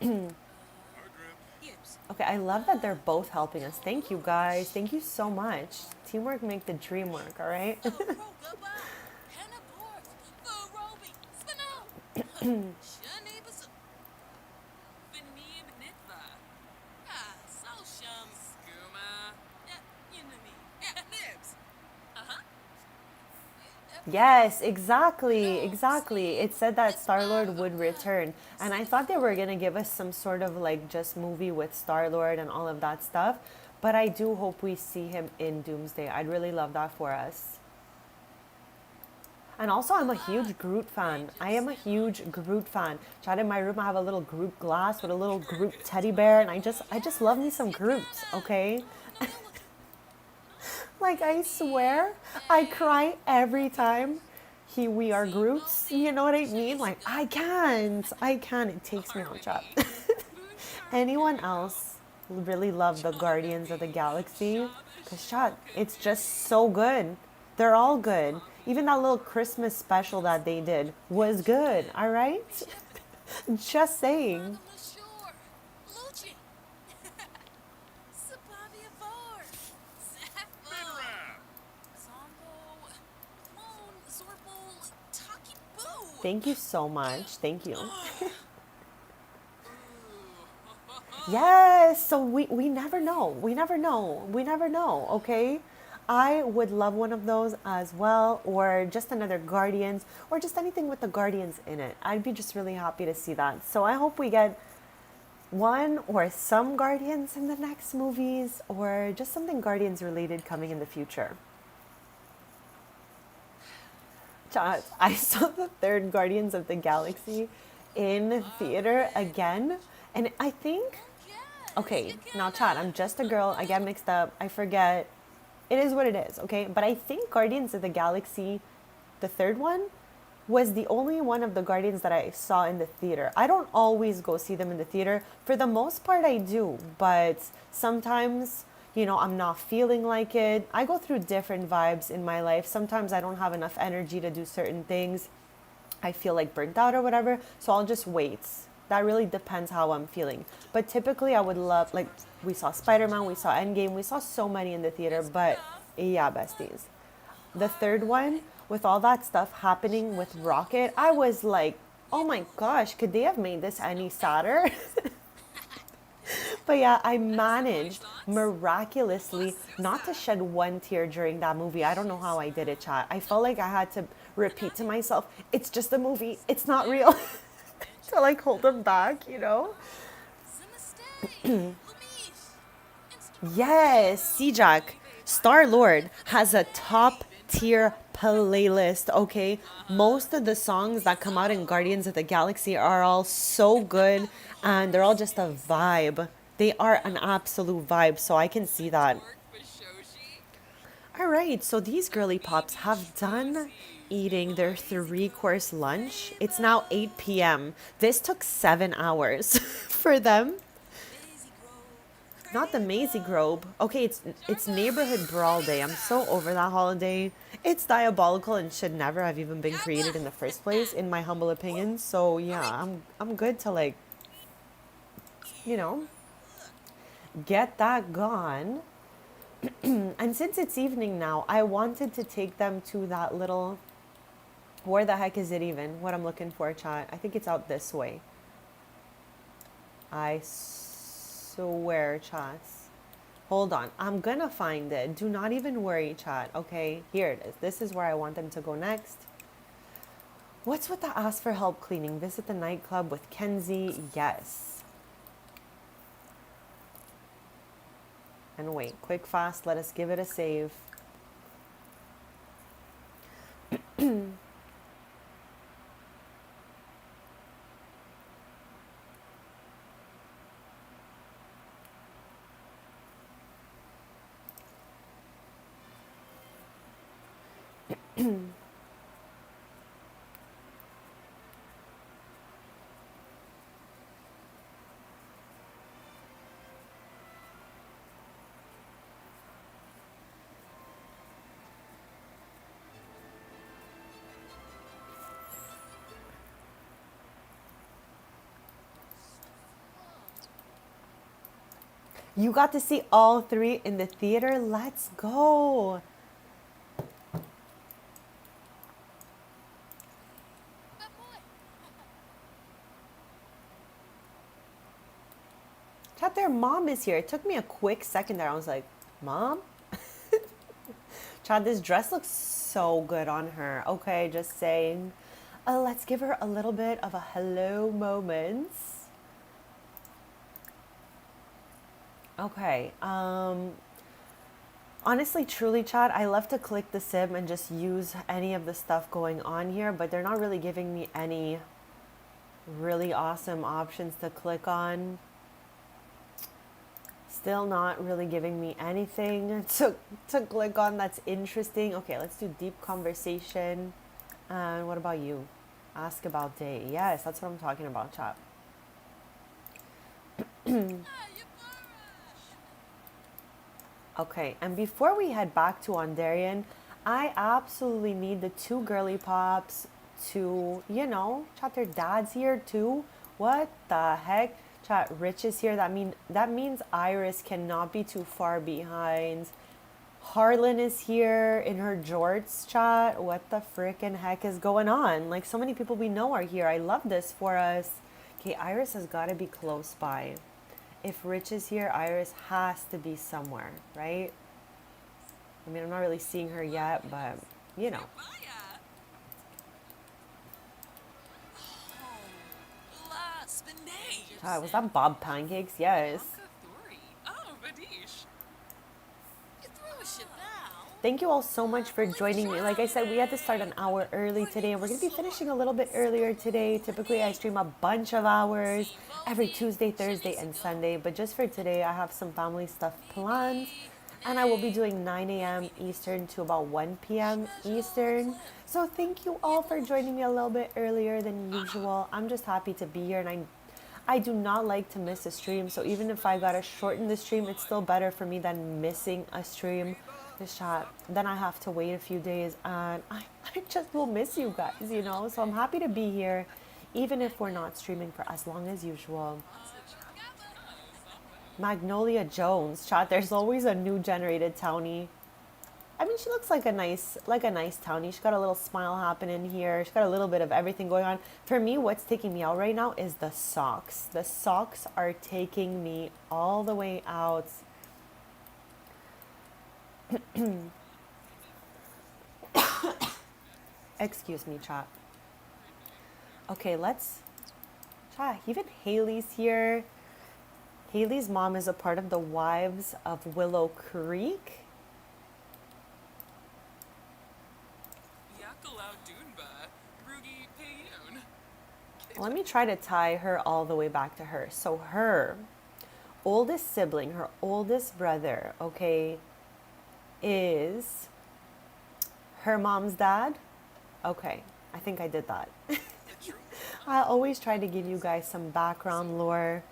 Okay, I love that they're both helping us. Thank you guys. Thank you so much. Teamwork make the dream work, all right? Yes, exactly, exactly. It said that Star-Lord would return, and I thought they were gonna give us some sort of like just movie with Star-Lord and all of that stuff, but I do hope we see him in Doomsday. I'd really love that for us. And also, I'm a huge Groot fan. I am a huge Groot fan. Chat in my room, I have a little Groot glass with a little Groot teddy bear, and I just love me some Groot. Okay, like I swear, I cry every time we are Groots. You know what I mean? Like I can't. It takes me out, chat. Anyone else really love the Guardians of the Galaxy? Cause chat, it's just so good. They're all good. Even that little Christmas special that they did was good. All right, just saying. Thank you so much. Thank you. Yes. So we never know. We never know. We never know. Okay. I would love one of those as well, or just another Guardians, or just anything with the Guardians in it. I'd be just really happy to see that. So I hope we get one or some Guardians in the next movies, or just something Guardians related coming in the future. Chat, I saw the third Guardians of the Galaxy in theater again, and I think, okay, now chat, I'm just a girl. I get mixed up. I forget. It is what it is, okay? But I think Guardians of the Galaxy, the third one, was the only one of the Guardians that I saw in the theater. I don't always go see them in the theater. For the most part, I do, but sometimes, I'm not feeling like it. I go through different vibes in my life. Sometimes I don't have enough energy to do certain things. I feel like burnt out or whatever, so I'll just wait. That really depends how I'm feeling. But typically, I would love, like, we saw Spider Man, we saw Endgame, we saw so many in the theater, but yeah, besties. The third one, with all that stuff happening with Rocket, I was like, oh my gosh, could they have made this any sadder? But yeah, I managed miraculously not to shed one tear during that movie. I don't know how I did it, chat. I felt like I had to repeat to myself, it's just a movie, it's not real. To like hold them back. Yes, Jack, Star Lord has a top tier playlist, okay? Most of the songs that come out in Guardians of the Galaxy are all so good, and they're all just a vibe. They are an absolute vibe, so I can see that. All right, so these girly pops have done eating their three-course lunch. It's now 8 p.m. This took 7 hours for them. Not the Maisie Grove. Okay, it's neighborhood brawl day. I'm so over that holiday. It's diabolical and should never have even been created in the first place, in my humble opinion. So yeah, I'm good to like, you know, get that gone. And since it's evening now, I wanted to take them to that little. Where the heck is it even? What I'm looking for, chat. I think it's out this way. I swear, chats. Hold on. I'm gonna find it. Do not even worry, chat. Okay, here it is. This is where I want them to go next. What's with the ask for help cleaning? Visit the nightclub with Kenzie. Yes. And wait, quick, fast. Let us give it a save. You got to see all three in the theater. Let's go. Chat, their mom is here. It took me a quick second there. I was like, Mom? Chad, this dress looks so good on her. Okay, just saying. Let's give her a little bit of a hello moment. Okay. Honestly, truly, Chad, I love to click the sim and just use any of the stuff going on here, but they're not really giving me any really awesome options to click on. Still not really giving me anything to click on that's interesting. Okay, let's do deep conversation. And what about you? Ask about day. Yes, that's what I'm talking about, chat. Okay, and before we head back to Ondarian, I absolutely need the two girly pops to, chat, their dad's here too. What the heck? Chat, Rich is here. That means Iris cannot be too far behind. Harlan is here in her jorts, chat. What the frickin' heck is going on? Like, so many people we know are here. I love this for us. Okay, Iris has got to be close by. If Rich is here, Iris has to be somewhere, right? I mean, I'm not really seeing her yet, but, was that Bob Pancakes? Yes. Thank you all so much for joining me. Like I said, we had to start an hour early today, and we're going to be finishing a little bit earlier today. Typically, I stream a bunch of hours every Tuesday, Thursday, and Sunday. But just for today, I have some family stuff planned, and I will be doing 9 a.m. Eastern to about 1 p.m. Eastern. So thank you all for joining me a little bit earlier than usual. I'm just happy to be here, and I do not like to miss a stream. So even if I got to shorten the stream, it's still better for me than missing a stream. Shot, then I have to wait a few days, and I just will miss you guys, so I'm happy to be here, even if we're not streaming for as long as usual. Magnolia Jones, chat, there's always a new generated townie. I mean, she looks like a nice townie. She's got a little smile happening here. She's got a little bit of everything going on. For me, what's taking me out right now is the socks. The socks are taking me all the way out. Excuse me, chat. Okay, chat, even Haley's here. Haley's mom is a part of the Wives of Willow Creek. Let me try to tie her all the way back to her. So her oldest sibling, her oldest brother, okay, is her mom's dad. Okay, I think I did that. I always try to give you guys some background lore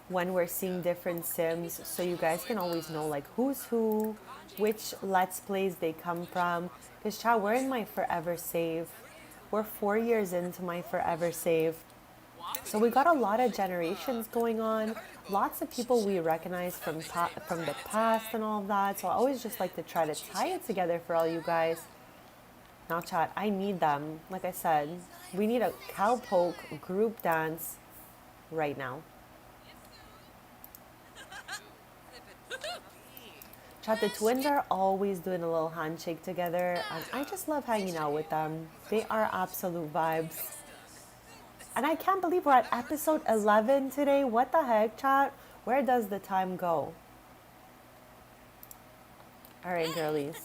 when we're seeing different sims, so you guys can always know like who's who, which let's plays they come from. Because chat, we're in my forever save. We're 4 years into my forever save. So we got a lot of generations going on. Lots of people we recognize from the past and all of that. So I always just like to try to tie it together for all you guys. Now chat, I need them. Like I said, we need a cowpoke group dance right now. Chat, the twins are always doing a little handshake together, and I just love hanging out with them. They are absolute vibes. And I can't believe we're at episode 11 today. What the heck, chat? Where does the time go? All right, girlies.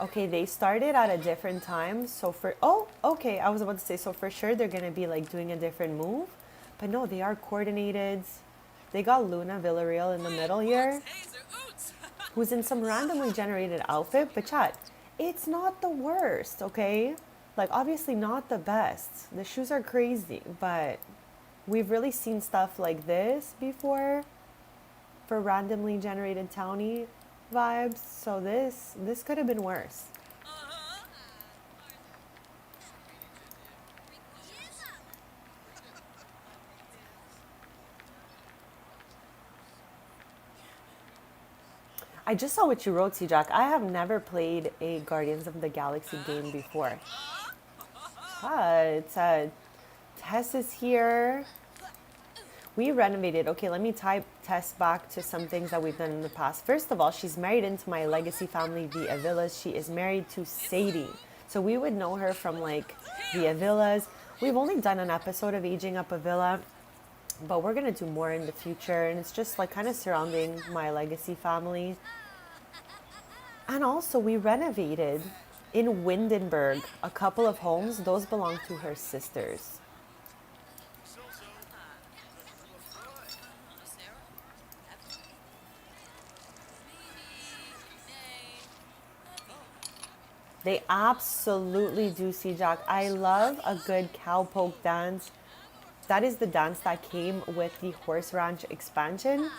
Okay, they started at a different time. So okay, I was about to say, so for sure they're going to be like doing a different move. But no, they are coordinated. They got Luna Villarreal in the middle here, who's in some randomly generated outfit. But chat, it's not the worst, okay? Like, obviously not the best. The shoes are crazy, but we've really seen stuff like this before for randomly generated townie vibes. So this could have been worse. I just saw what you wrote, C-Jack. I have never played a Guardians of the Galaxy game before. But Tess is here. We renovated. Okay, let me test back to some things that we've done in the past. First of all, she's married into my legacy family via villas. She is married to Sadie. So we would know her from like via villas. We've only done an episode of Aging Up a Villa, but we're going to do more in the future. And it's just like kind of surrounding my legacy family. And also, we renovated in Windenburg a couple of homes. Those belong to her sisters. They absolutely do, see Jack. I love a good cowpoke dance. That is the dance that came with the Horse Ranch expansion.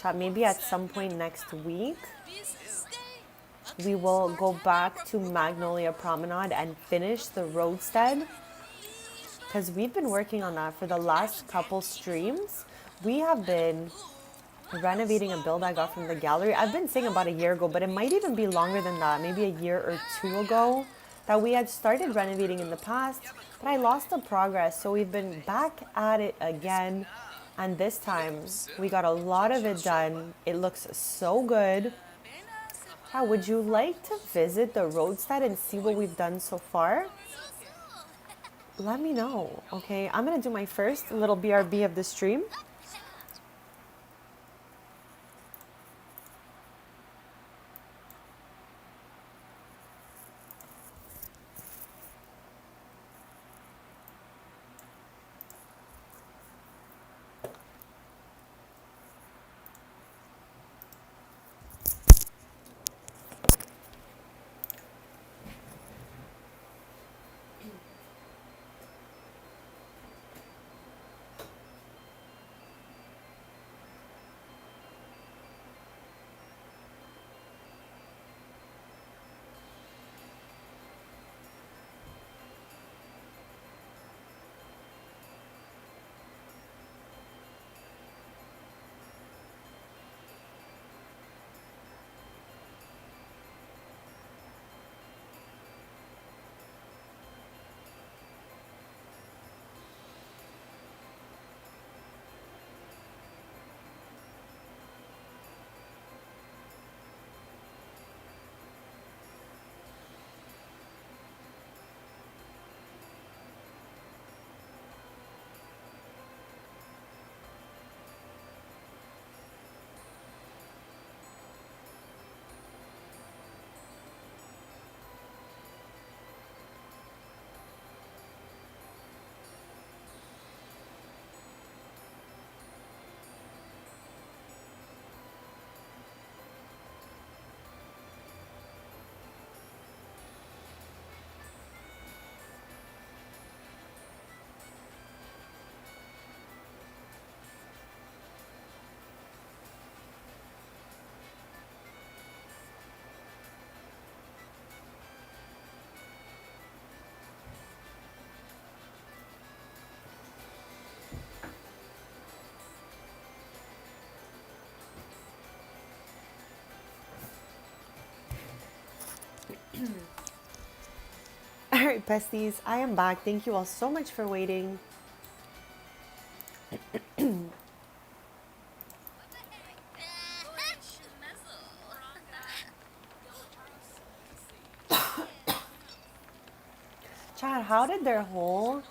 Chat, maybe at some point next week, we will go back to Magnolia Promenade and finish the roadstead, because we've been working on that for the last couple streams. We have been renovating a build I got from the gallery. I've been saying about a year ago, but it might even be longer than that, maybe a year or two ago, that we had started renovating in the past, but I lost the progress. So we've been back at it again. And this time we got a lot of it done. It looks so good. How would you like to visit the roadstead and see what we've done so far? Let me know, okay? I'm gonna do my first little BRB of the stream. All right, besties, I am back. Thank you all so much for waiting. Chad, how did their whole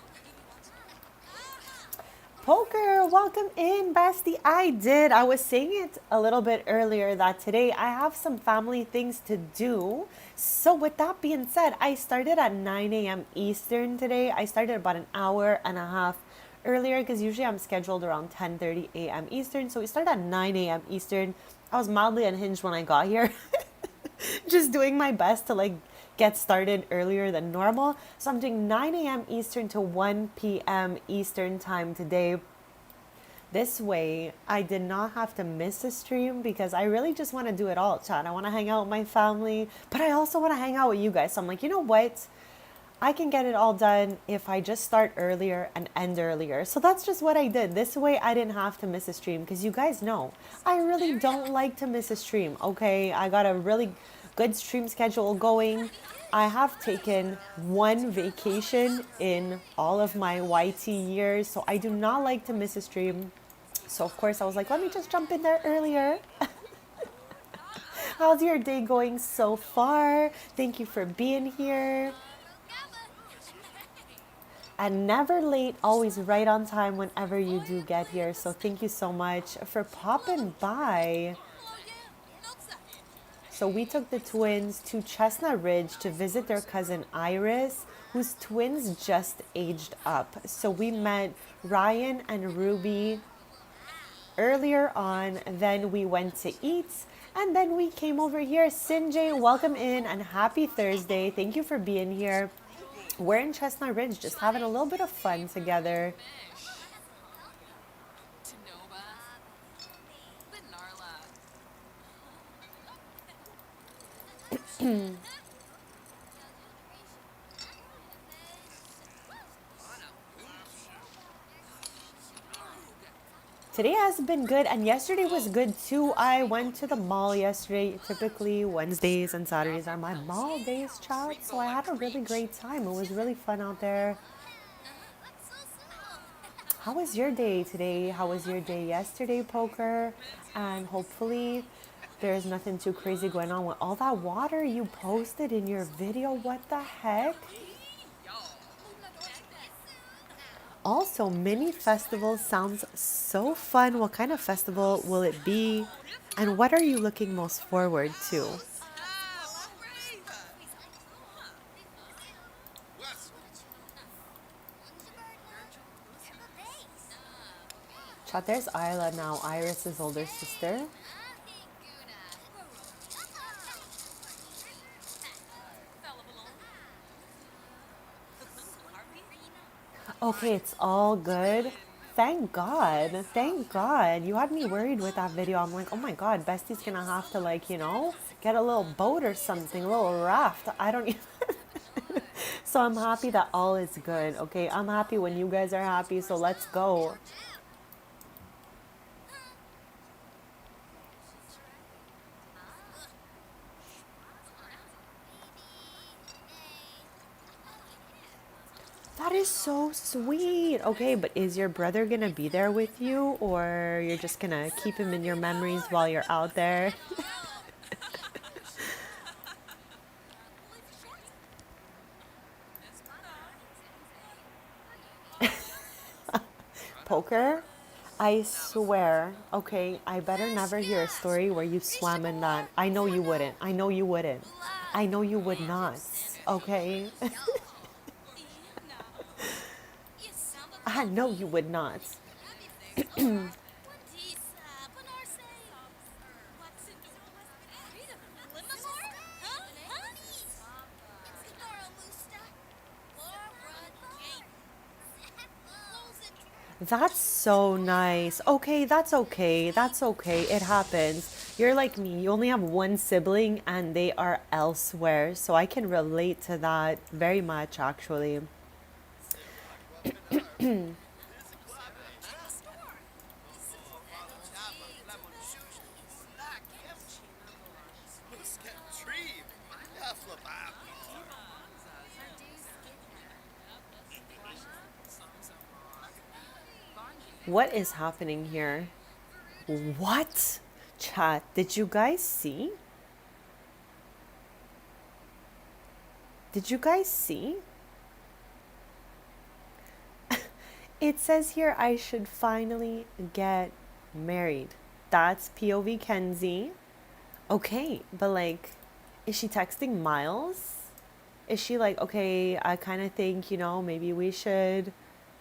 poker, welcome in, bestie. I did. I was saying it a little bit earlier that today I have some family things to do. So with that being said, I started at 9 a.m. Eastern today. I started about an hour and a half earlier because usually I'm scheduled around 10:30 a.m. Eastern. So we started at 9 a.m. Eastern. I was mildly unhinged when I got here. Just doing my best to like get started earlier than normal. So I'm doing 9 a.m. Eastern to 1 p.m. Eastern time today. This way, I did not have to miss a stream because I really just want to do it all, chat. I want to hang out with my family, but I also want to hang out with you guys. So I'm like, you know what? I can get it all done if I just start earlier and end earlier. So that's just what I did. This way I didn't have to miss a stream because you guys know I really don't like to miss a stream. Okay, I got a really good stream schedule going. I have taken one vacation in all of my YT years, so I do not like to miss a stream. So of course I was like, let me just jump in there earlier. How's your day going so far? Thank you for being here. And never late, always right on time whenever you do get here. So thank you so much for popping by. So we took the twins to Chestnut Ridge to visit their cousin Iris, whose twins just aged up. So we met Ryan and Ruby earlier on, then we went to eat, and then we came over here. Sinjay, welcome in and happy Thursday. Thank you for being here. We're in Chestnut Ridge, just having a little bit of fun together. Today has been good, and yesterday was good too. I went to the mall yesterday. Typically, Wednesdays and Saturdays are my mall days, child. So I had a really great time. It was really fun out there. How was your day today? How was your day yesterday, Poker? And hopefully there's nothing too crazy going on with all that water you posted in your video. What the heck? Also, mini festival sounds so fun. What kind of festival will it be? And what are you looking most forward to? Chat, there's Isla now, Iris's older sister. Okay, it's all good. Thank God. Thank God. You had me worried with that video. I'm like, oh my God, Bestie's gonna have to, like, you know, get a little boat or something, a little raft. I don't even. So I'm happy that all is good. Okay, I'm happy when you guys are happy. So let's go. That is so sweet. Okay, but is your brother gonna be there with you, or you're just gonna keep him in your memories while you're out there? Poker? I swear, okay, I better never hear a story where you swam in that. I know you wouldn't. I know you wouldn't. I know you would not. Okay? I know you would not. That's so nice. Okay, that's okay. That's okay. It happens. You're like me. You only have one sibling and they are elsewhere. So I can relate to that very much, actually. What is happening here? What? Chat, did you guys see? Did you guys see? It says here I should finally get married. That's POV Kenzie. Okay, but like, is she texting Miles? Is she like, okay, I kind of think, you know, maybe we should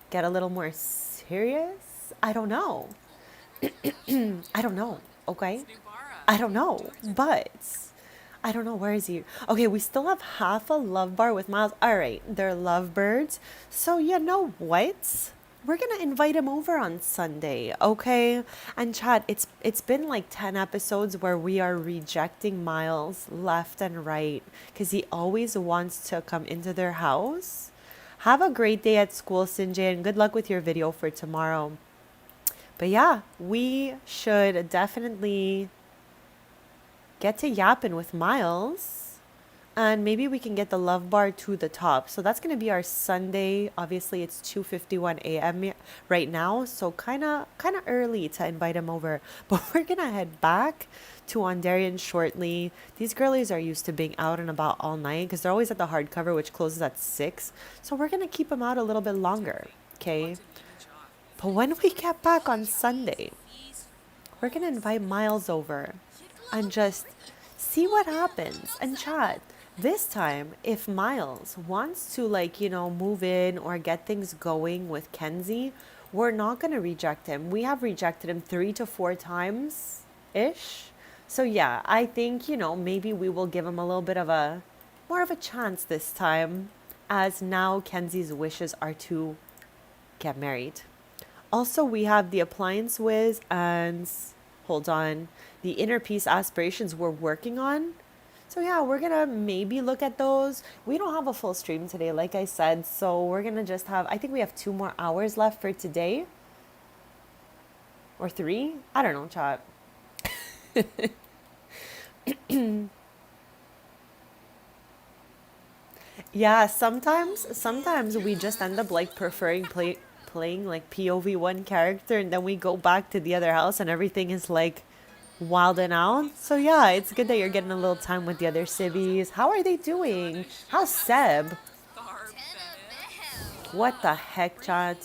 get a little more serious? I don't know. I don't know, okay? I don't know, but I don't know. Where is he? Okay, we still have half a love bar with Miles. All right, they're lovebirds. So you know what? we're gonna invite him over on Sunday, okay? And chat, it's been like 10 episodes where we are rejecting Miles left and right because he always wants to come into their house. Have a great day at school, Sinjay, and good luck with your video for tomorrow. But yeah, we should definitely get to yapping with Miles. And maybe we can get the love bar to the top. So that's going to be our Sunday. Obviously, it's 2:51 a.m. right now, so kind of early to invite him over. But we're going to head back to Ondarian shortly. These girlies are used to being out and about all night because they're always at the hardcover, which closes at 6. So we're going to keep them out a little bit longer, okay? But when we get back on Sunday, we're going to invite Miles over and just see what happens and chat. This time, if Miles wants to, like, move in or get things going with Kenzie, we're not going to reject him. We have rejected him 3 to 4 times ish. So yeah, I think, maybe we will give him a little bit of more of a chance this time, as now Kenzie's wishes are to get married. Also, we have the appliance whiz and hold on, the inner peace aspirations we're working on. So yeah, we're gonna maybe look at those. We don't have a full stream today, like I said, so we're gonna just have, I think we have 2 more hours left for today. Or 3? I don't know, chat. Yeah, sometimes we just end up like preferring playing like POV one character, and then we go back to the other house and everything is like wild and out. So yeah, it's good that you're getting a little time with the other civvies. How are they doing? How's Seb? What the heck, chat?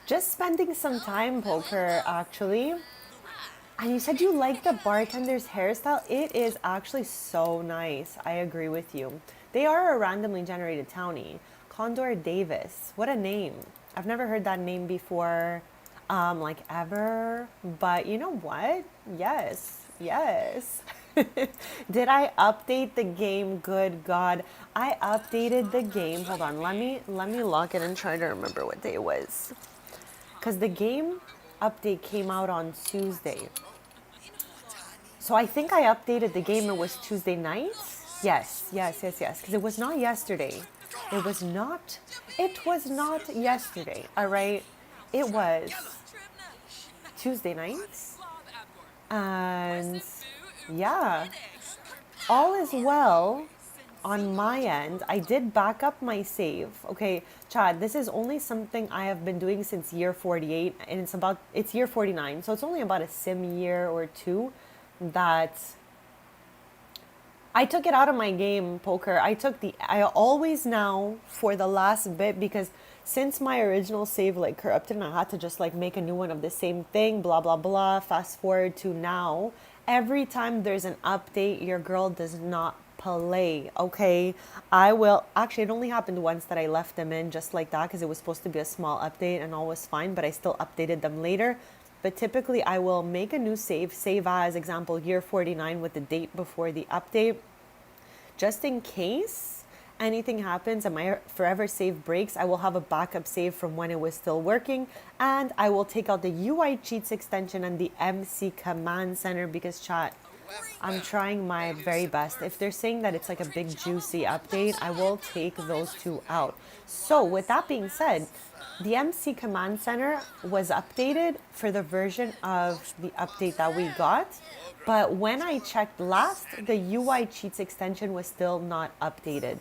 Just spending some time, Poker, actually. And you said you like the bartender's hairstyle. It is actually so nice. I agree with you. They are a randomly generated townie. Condor Davis. What a name. I've never heard that name before, like ever. But you know what? Yes. Yes. Did I update the game? Good God. I updated the game. Hold on. Let me log in and try to remember what day it was. Because the game update came out on Tuesday. So I think I updated the game. It was Tuesday night. Yes. Because it was not yesterday. It was not yesterday. All right. It was Tuesday night. And yeah, all is well on my end. I did back up my save. Okay, Chad, this is only something I have been doing since year 48, and it's year 49. So it's only about a sim year or 2 that I took it out of my game, Poker. I always now, for the last bit, because since my original save like corrupted and I had to just like make a new one of the same thing, blah, blah, blah, fast forward to now, every time there's an update, your girl does not play, okay? It only happened once that I left them in just like that because it was supposed to be a small update and all was fine, but I still updated them later. But typically I will make a new save as example year 49 with the date before the update, just in case anything happens and my forever save breaks. I will have a backup save from when it was still working, and I will take out the UI cheats extension and the MC command center because chat, I'm trying my very best. If they're saying that it's like a big juicy update, I will take those two out. So with that being said, the MC Command Center was updated for the version of the update that we got. But when I checked last, the UI cheats extension was still not updated.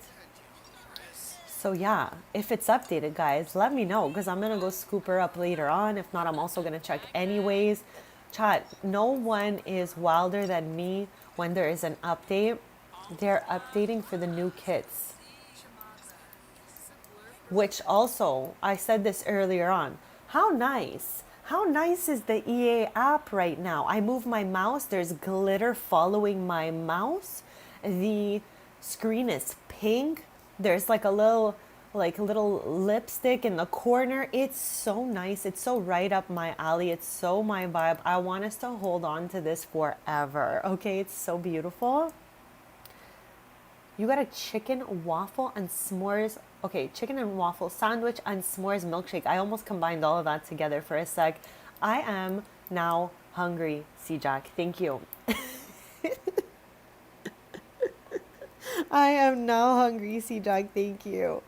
So yeah, if it's updated, guys, let me know because I'm gonna go scoop her up later on. If not, I'm also gonna check anyways. Chat, no one is wilder than me when there is an update. They're updating for the new kits, which also, I said this earlier on. How nice. How nice is the EA app right now? I move my mouse, there's glitter following my mouse. The screen is pink. There's like a little lipstick in the corner. It's so nice. It's so right up my alley. It's so my vibe. I want us to hold on to this forever. Okay, it's so beautiful. You got a chicken waffle and s'mores. Okay, chicken and waffle sandwich and s'mores milkshake. I almost combined all of that together for a sec. I am now hungry, C-Jack. Thank you. I am now hungry, C-Jack. Thank you.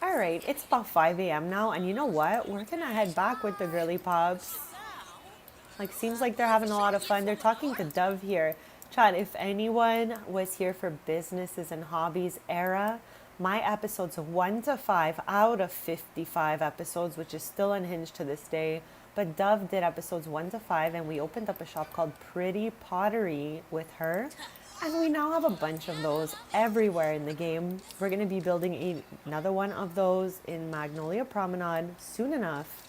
All right, it's about 5 a.m. now, and you know what? We're gonna head back with the girly pops. Like, seems like they're having a lot of fun. They're talking to Dove here. Chad, if anyone was here for businesses and hobbies era, my episodes 1 to 5 out of 55 episodes, which is still unhinged to this day. But Dove did episodes 1 to 5, and we opened up a shop called Pretty Pottery with her. And we now have a bunch of those everywhere in the game. We're going to be building another one of those in Magnolia Promenade soon enough.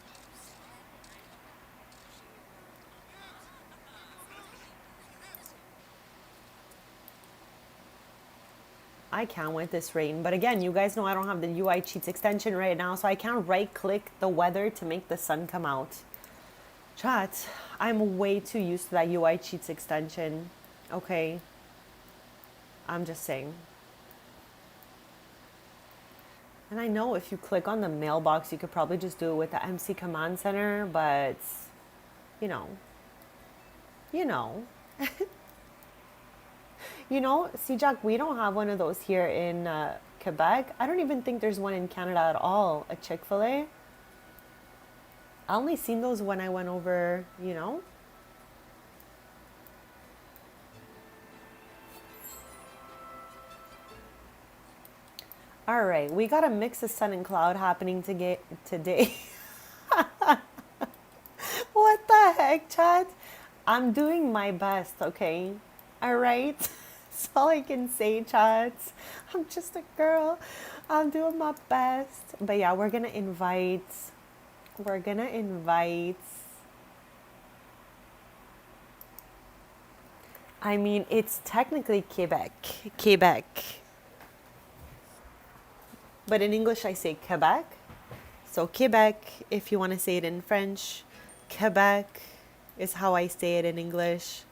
I can't with this rain. But again, you guys know I don't have the UI Cheats extension right now, so I can't right-click the weather to make the sun come out. Chat, I'm way too used to that UI Cheats extension. Okay. I'm just saying. And I know if you click on the mailbox, you could probably just do it with the MC Command Center, but, you know. You know. You know, C-Jack, we don't have one of those here in Quebec. I don't even think there's one in Canada at all, a Chick-fil-A. I only seen those when I went over, you know. All right, we got a mix of sun and cloud happening today. What the heck, chat? I'm doing my best, okay? All right? That's all I can say, chat. I'm just a girl. I'm doing my best. But yeah, we're going to invite. I mean, it's technically Quebec. But in English, I say Quebec. So Quebec, if you want to say it in French, Quebec is how I say it in English.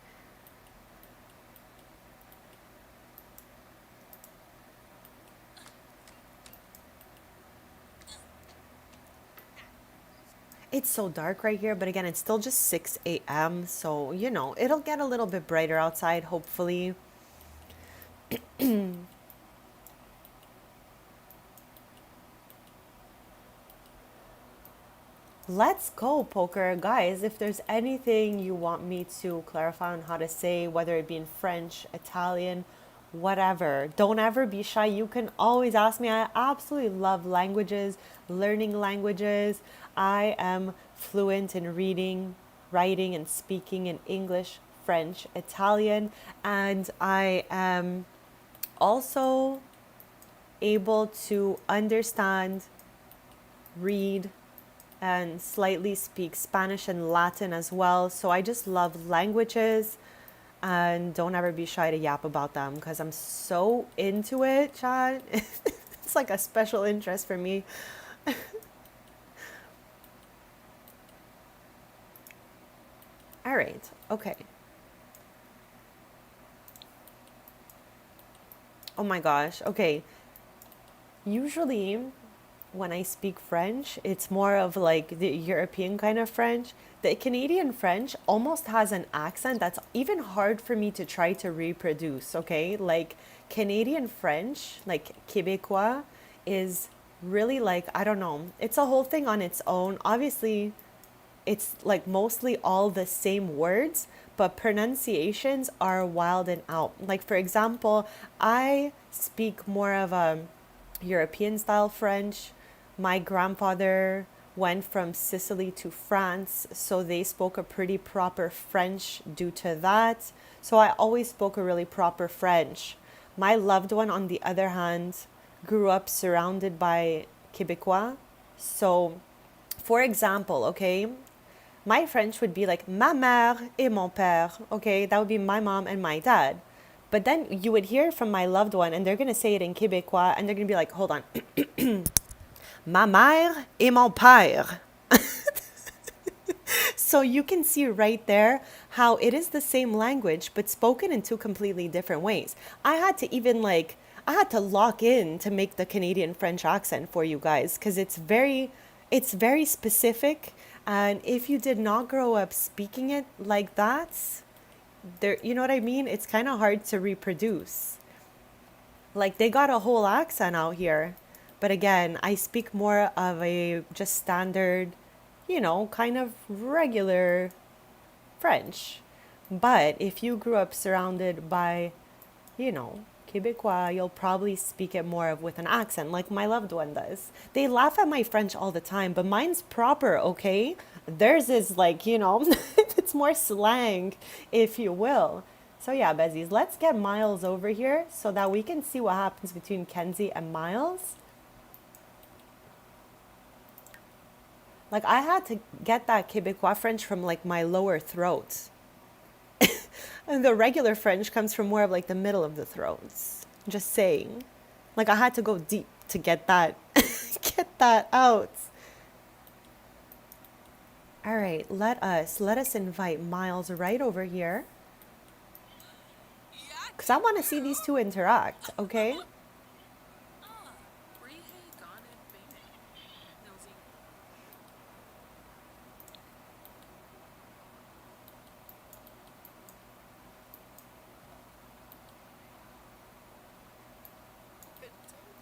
It's so dark right here, but again, it's still just 6 a.m. So, you know, it'll get a little bit brighter outside, hopefully. Let's go, poker. Guys, if there's anything you want me to clarify on how to say, whether it be in French, Italian, whatever, don't ever be shy. You can always ask me. I absolutely love languages, learning languages. I am fluent in reading, writing, and speaking in English, French, Italian, and I am also able to understand, read, and slightly speak Spanish and Latin as well. So I just love languages, and don't ever be shy to yap about them because I'm so into it, Chad. It's like a special interest for me. All right. Okay. Oh my gosh. Okay. Usually, when I speak French, it's more of like the European kind of French. The Canadian French almost has an accent that's even hard for me to try to reproduce, okay? Like Canadian French, like Québécois, is really like, I don't know, it's a whole thing on its own. Obviously, it's like mostly all the same words, but pronunciations are wild and out. Like, for example, I speak more of a European style French. My grandfather went from Sicily to France, so they spoke a pretty proper French due to that. So I always spoke a really proper French. My loved one, on the other hand, grew up surrounded by Québécois. So, for example, okay, my French would be like ma mère et mon père. Okay, that would be my mom and my dad. But then you would hear from my loved one, and they're gonna say it in Québécois, and they're gonna be like, hold on, ma mère et mon père. So you can see right there how it is the same language, but spoken in two completely different ways. I had to lock in to make the Canadian French accent for you guys because it's very specific. And if you did not grow up speaking it like that, there, you know what I mean? It's kind of hard to reproduce. Like they got a whole accent out here. But again, I speak more of a just standard, kind of regular French. But if you grew up surrounded by, you know, Québécois, you'll probably speak it more of with an accent, like my loved one does. They laugh at my French all the time, but mine's proper, okay? Theirs is like, it's more slang, if you will. So yeah, Bezies, let's get Miles over here so that we can see what happens between Kenzie and Miles. Like I had to get that Québécois French from like my lower throat. And the regular French comes from more of like the middle of the throats. Just saying. Like I had to go deep to get that get that out. All right, let us invite Miles right over here. Cuz I want to see these two interact, okay?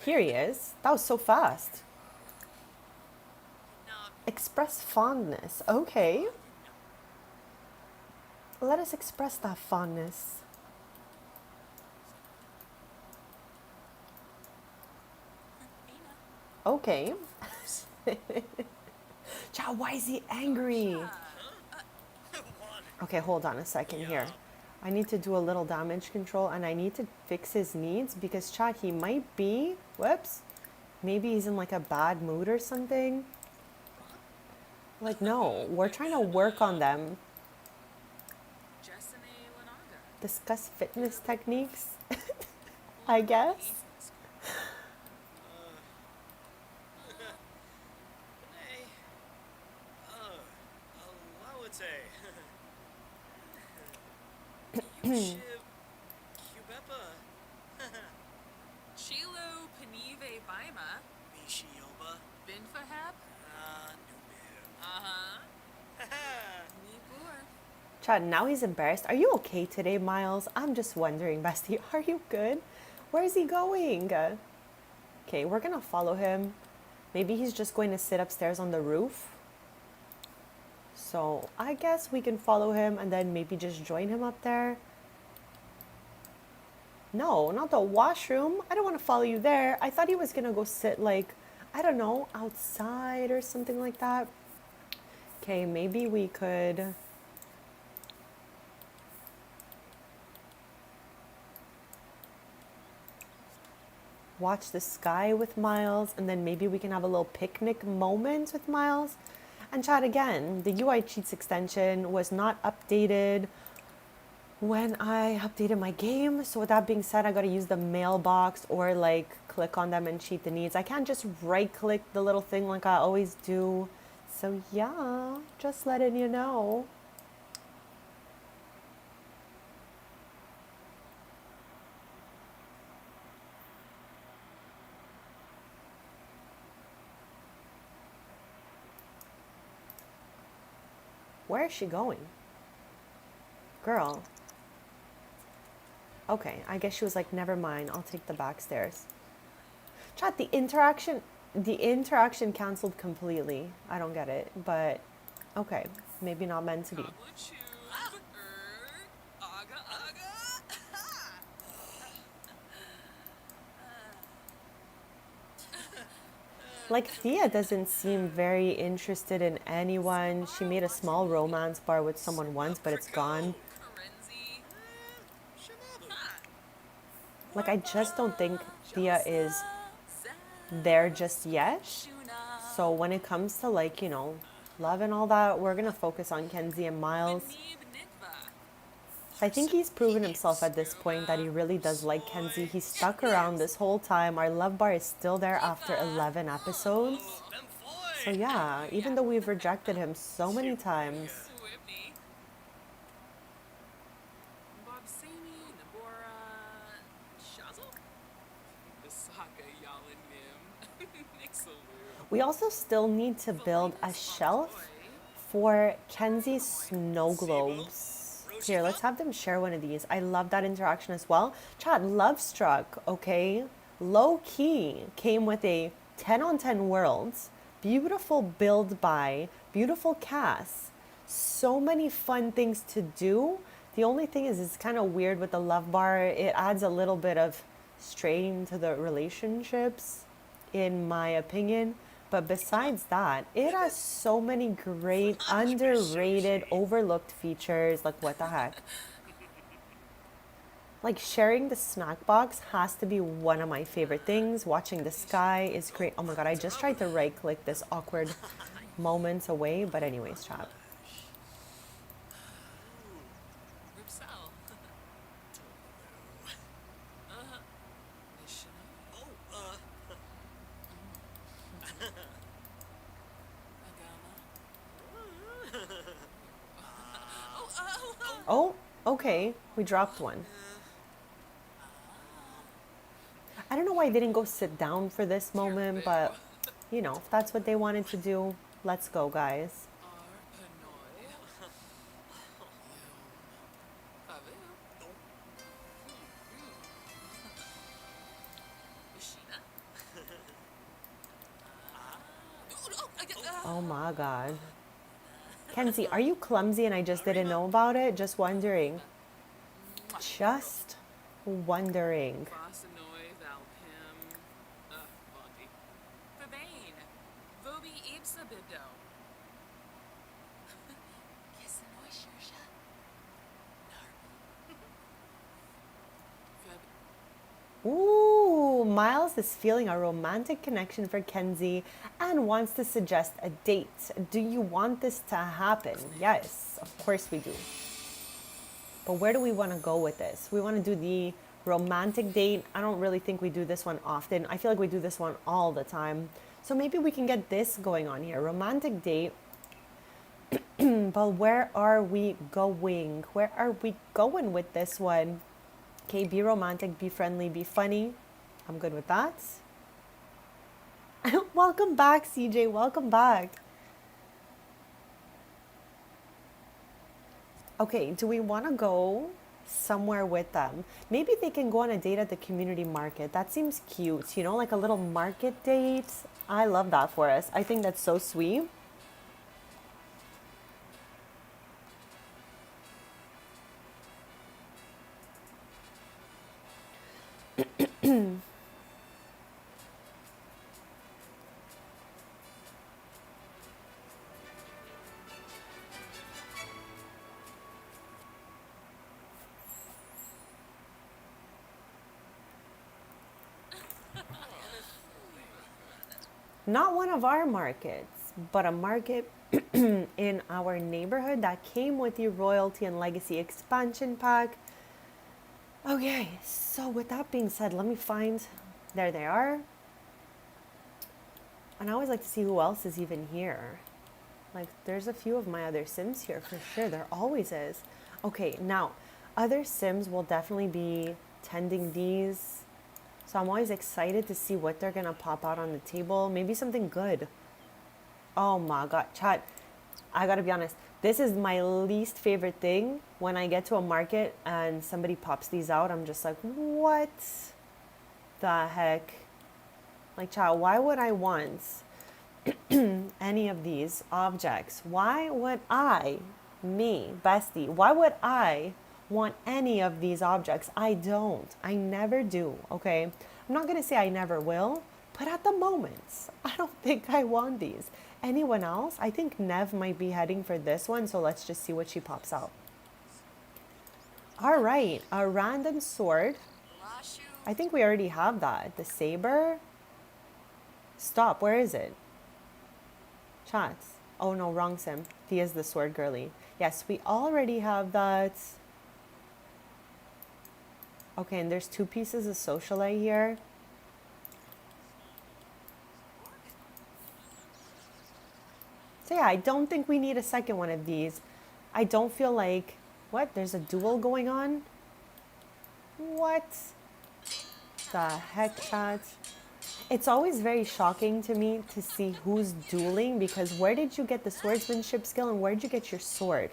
Here he is. That was so fast. Express fondness. Okay. Let us express that fondness. Okay. Chad, why is he angry? Okay, hold on a second here. I need to do a little damage control and I need to fix his needs because Chad, he might be, whoops, maybe he's in like a bad mood or something. Like, no, we're trying to work on them. Discuss fitness techniques, I guess. Chad, now he's embarrassed. Are you okay today, Miles? I'm just wondering, bestie, are you good? Where is he going? Okay, we're gonna follow him. Maybe he's just going to sit upstairs on the roof. So I guess we can follow him and then maybe just join him up there. No, not the washroom. I don't want to follow you there. I thought he was gonna go sit like, I don't know, outside or something like that. Okay, maybe we could... watch the sky with Miles, and then maybe we can have a little picnic moment with Miles. And chat again, the UI cheats extension was not updated when I updated my game. So with that being said, I gotta use the mailbox or like click on them and cheat the needs. I can't just right click the little thing like I always do. So yeah, just letting you know. Where is she going? Girl. Okay, I guess she was like, never mind, I'll take the back stairs. Chat, the interaction canceled completely. I don't get it, but okay, maybe not meant to be. Like, Thea doesn't seem very interested in anyone. She made a small romance bar with someone once, but it's gone. Like, I just don't think Thea is there just yet. So when it comes to, like, love and all that, we're gonna focus on Kenzie and Miles. I think he's proven himself at this point that he really does like Kenzie. He stuck around this whole time. Our love bar is still there after 11 episodes. So yeah, even though we've rejected him so many times. We also still need to build a shelf for Kenzie's snow globes. Here, let's have them share one of these. I love that interaction as well. Chat, Love Struck, okay? Low key came with a 10 on 10 worlds, beautiful build by, beautiful cast, so many fun things to do. The only thing is, it's kind of weird with the love bar. It adds a little bit of strain to the relationships, in my opinion. But besides that, it has so many great, underrated, overlooked features. Like, what the heck? Like, sharing the snack box has to be one of my favorite things. Watching the sky is great. Oh my god, I just tried to right click this awkward moments away. But anyways, chat. Oh, okay. We dropped one. I don't know why I didn't go sit down for this moment, but if that's what they wanted to do, let's go, guys. Oh my god. Kenzie, are you clumsy and I just didn't know about it? Just wondering. Just wondering. Ooh, Miles is feeling a romantic connection for Kenzie and wants to suggest a date. Do you want this to happen? Yes, of course we do. But where do we want to go with this? We want to do the romantic date. I don't really think we do this one often. I feel like we do this one all the time. So maybe we can get this going on here. Romantic date. But where are we going? Where are we going with this one? Okay, be romantic, be friendly, be funny. I'm good with that. Welcome back, CJ. Welcome back. Okay, do we want to go somewhere with them? Maybe they can go on a date at the community market. That seems cute, like a little market date. I love that for us. I think that's so sweet. Not one of our markets, but a market in our neighborhood that came with the Royalty and Legacy expansion pack. Okay, so with that being said, let me find, there they are. And I always like to see who else is even here. Like, there's a few of my other Sims here for sure. There always is. Okay, now, other Sims will definitely be tending these. So I'm always excited to see what they're going to pop out on the table. Maybe something good. Oh my god, chat. I got to be honest. This is my least favorite thing. When I get to a market and somebody pops these out, I'm just like, what the heck? Like, child, why would I want any of these objects? Why would I, me, bestie, why would I want any of these objects? I don't. I never do, okay? I'm not going to say I never will, but at the moment, I don't think I want these. Anyone else? I think Nev might be heading for this one, so let's just see what she pops out. All right, a random sword. I think we already have that. The saber. Stop, where is it? Chats. Oh no, wrong sim. He is the sword girly. Yes, we already have that. Okay, and there's 2 pieces of socialite here. So yeah, I don't think we need a second one of these. I don't feel like... What? There's a duel going on? What the heck, chat? It's always very shocking to me to see who's dueling, because where did you get the swordsmanship skill and where did you get your sword?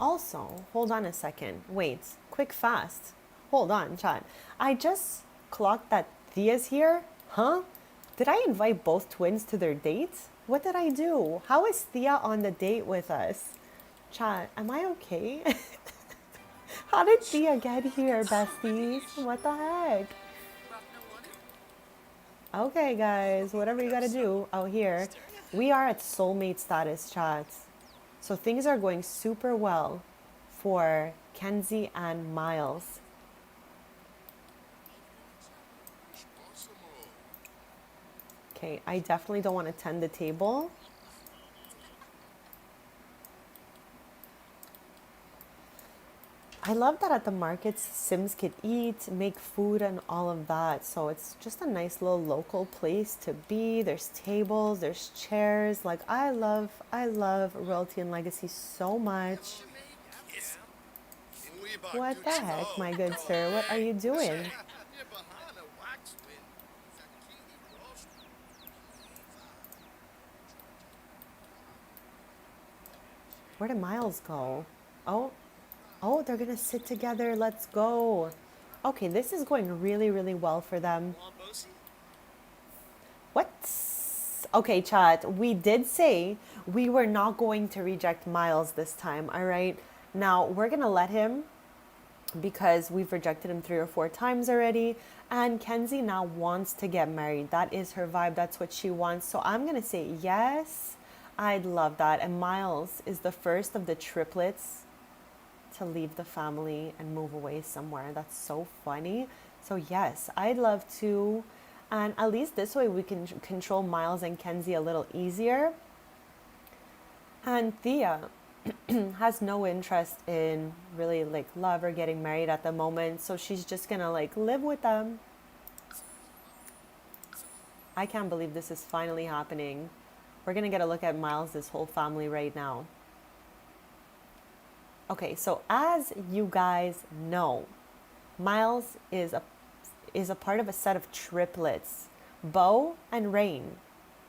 Also, hold on a second. Wait, quick fast. Hold on, chat. I just clocked that Thea's here. Huh? Did I invite both twins to their dates? What did I do? How is Thea on the date with us? Chat, am I okay? How did Thea get here, besties? What the heck? Okay, guys, whatever you gotta do out here. We are at soulmate status, chat. So things are going super well for Kenzie and Miles. Okay, I definitely don't want to tend the table. I love that at the markets, Sims could eat, make food and all of that. So it's just a nice little local place to be. There's tables, there's chairs. Like I love Royalty and Legacy so much. What the heck, my good sir? What are you doing? Where did Miles go? Oh, they're gonna sit together. Let's go. Okay, this is going really, really well for them. What? Okay, chat. We did say we were not going to reject Miles this time, all right? Now, we're gonna let him because we've rejected him 3 or 4 times already. And Kenzie now wants to get married. That is her vibe. That's what she wants. So I'm gonna say yes. I'd love that. And Miles is the first of the triplets to leave the family and move away somewhere. That's so funny. So yes, I'd love to. And at least this way we can control Miles and Kenzie a little easier. And Thea has no interest in really like love or getting married at the moment. So she's just gonna like live with them. I can't believe this is finally happening. We're gonna get a look at Miles' whole family right now. Okay, so as you guys know, Miles is a part of a set of triplets. Bo and Rain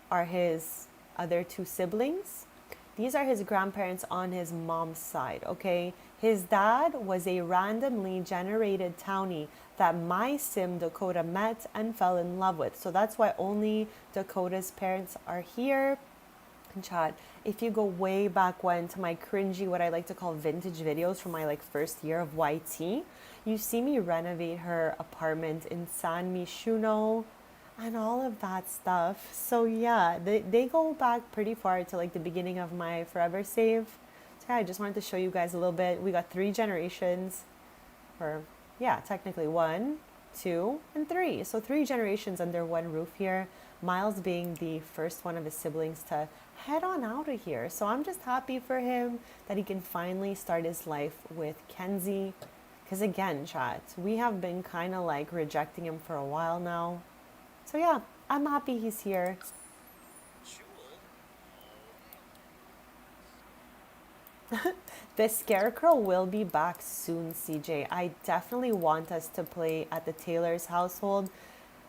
are his other 2 siblings. These are his grandparents on his mom's side, okay? His dad was a randomly generated townie that my sim Dakota met and fell in love with. So that's why only Dakota's parents are here. Chat, if you go way back when to my cringy, what I like to call vintage videos from my like first year of YT, you see me renovate her apartment in San Mishuno and all of that stuff. So yeah, they go back pretty far to like the beginning of my forever save. So yeah, I just wanted to show you guys a little bit. We got 3 generations, or yeah, technically 1, 2, and 3. So 3 generations under one roof here. Miles being the first one of his siblings to head on out of here. So I'm just happy for him that he can finally start his life with Kenzie. Because again, chat, we have been kind of like rejecting him for a while now. So yeah, I'm happy he's here. The Scarecrow will be back soon, CJ. I definitely want us to play at the Taylor's household.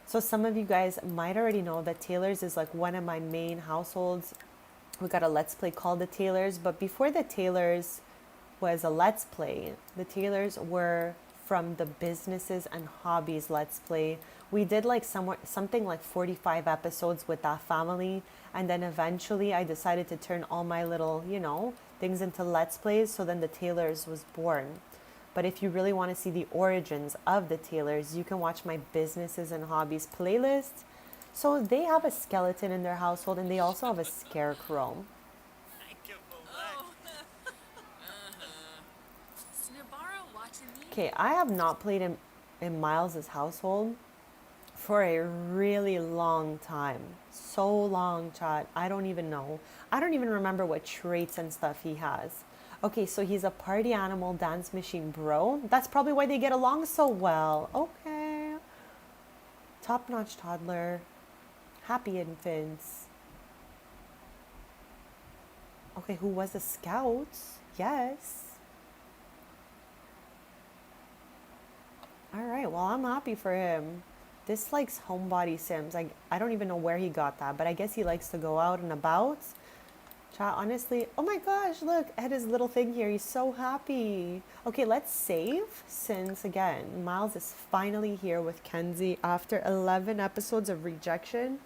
So some of you guys might already know that Taylor's is like one of my main households. We got a Let's Play called the Taylors, but before the Taylors was a Let's Play, the Taylors were from the Businesses and Hobbies Let's Play. We did like something like 45 episodes with that family, and then eventually I decided to turn all my little, things into Let's Plays, so then the Taylors was born. But if you really want to see the origins of the Taylors, you can watch my Businesses and Hobbies playlist. So they have a skeleton in their household and they also have a scarecrow. Okay, I have not played in Miles's household for a really long time. So long, chat. I don't even know. I don't even remember what traits and stuff he has. Okay, so he's a party animal dance machine bro. That's probably why they get along so well. Okay. Top-notch toddler. Happy infants. Okay, who was a scout? Yes. All right, well, I'm happy for him. This likes homebody Sims. I don't even know where he got that, but I guess he likes to go out and about. Chat, honestly, oh my gosh, look at his little thing here. He's so happy. Okay, let's save since, again, Miles is finally here with Kenzie after 11 episodes of rejection.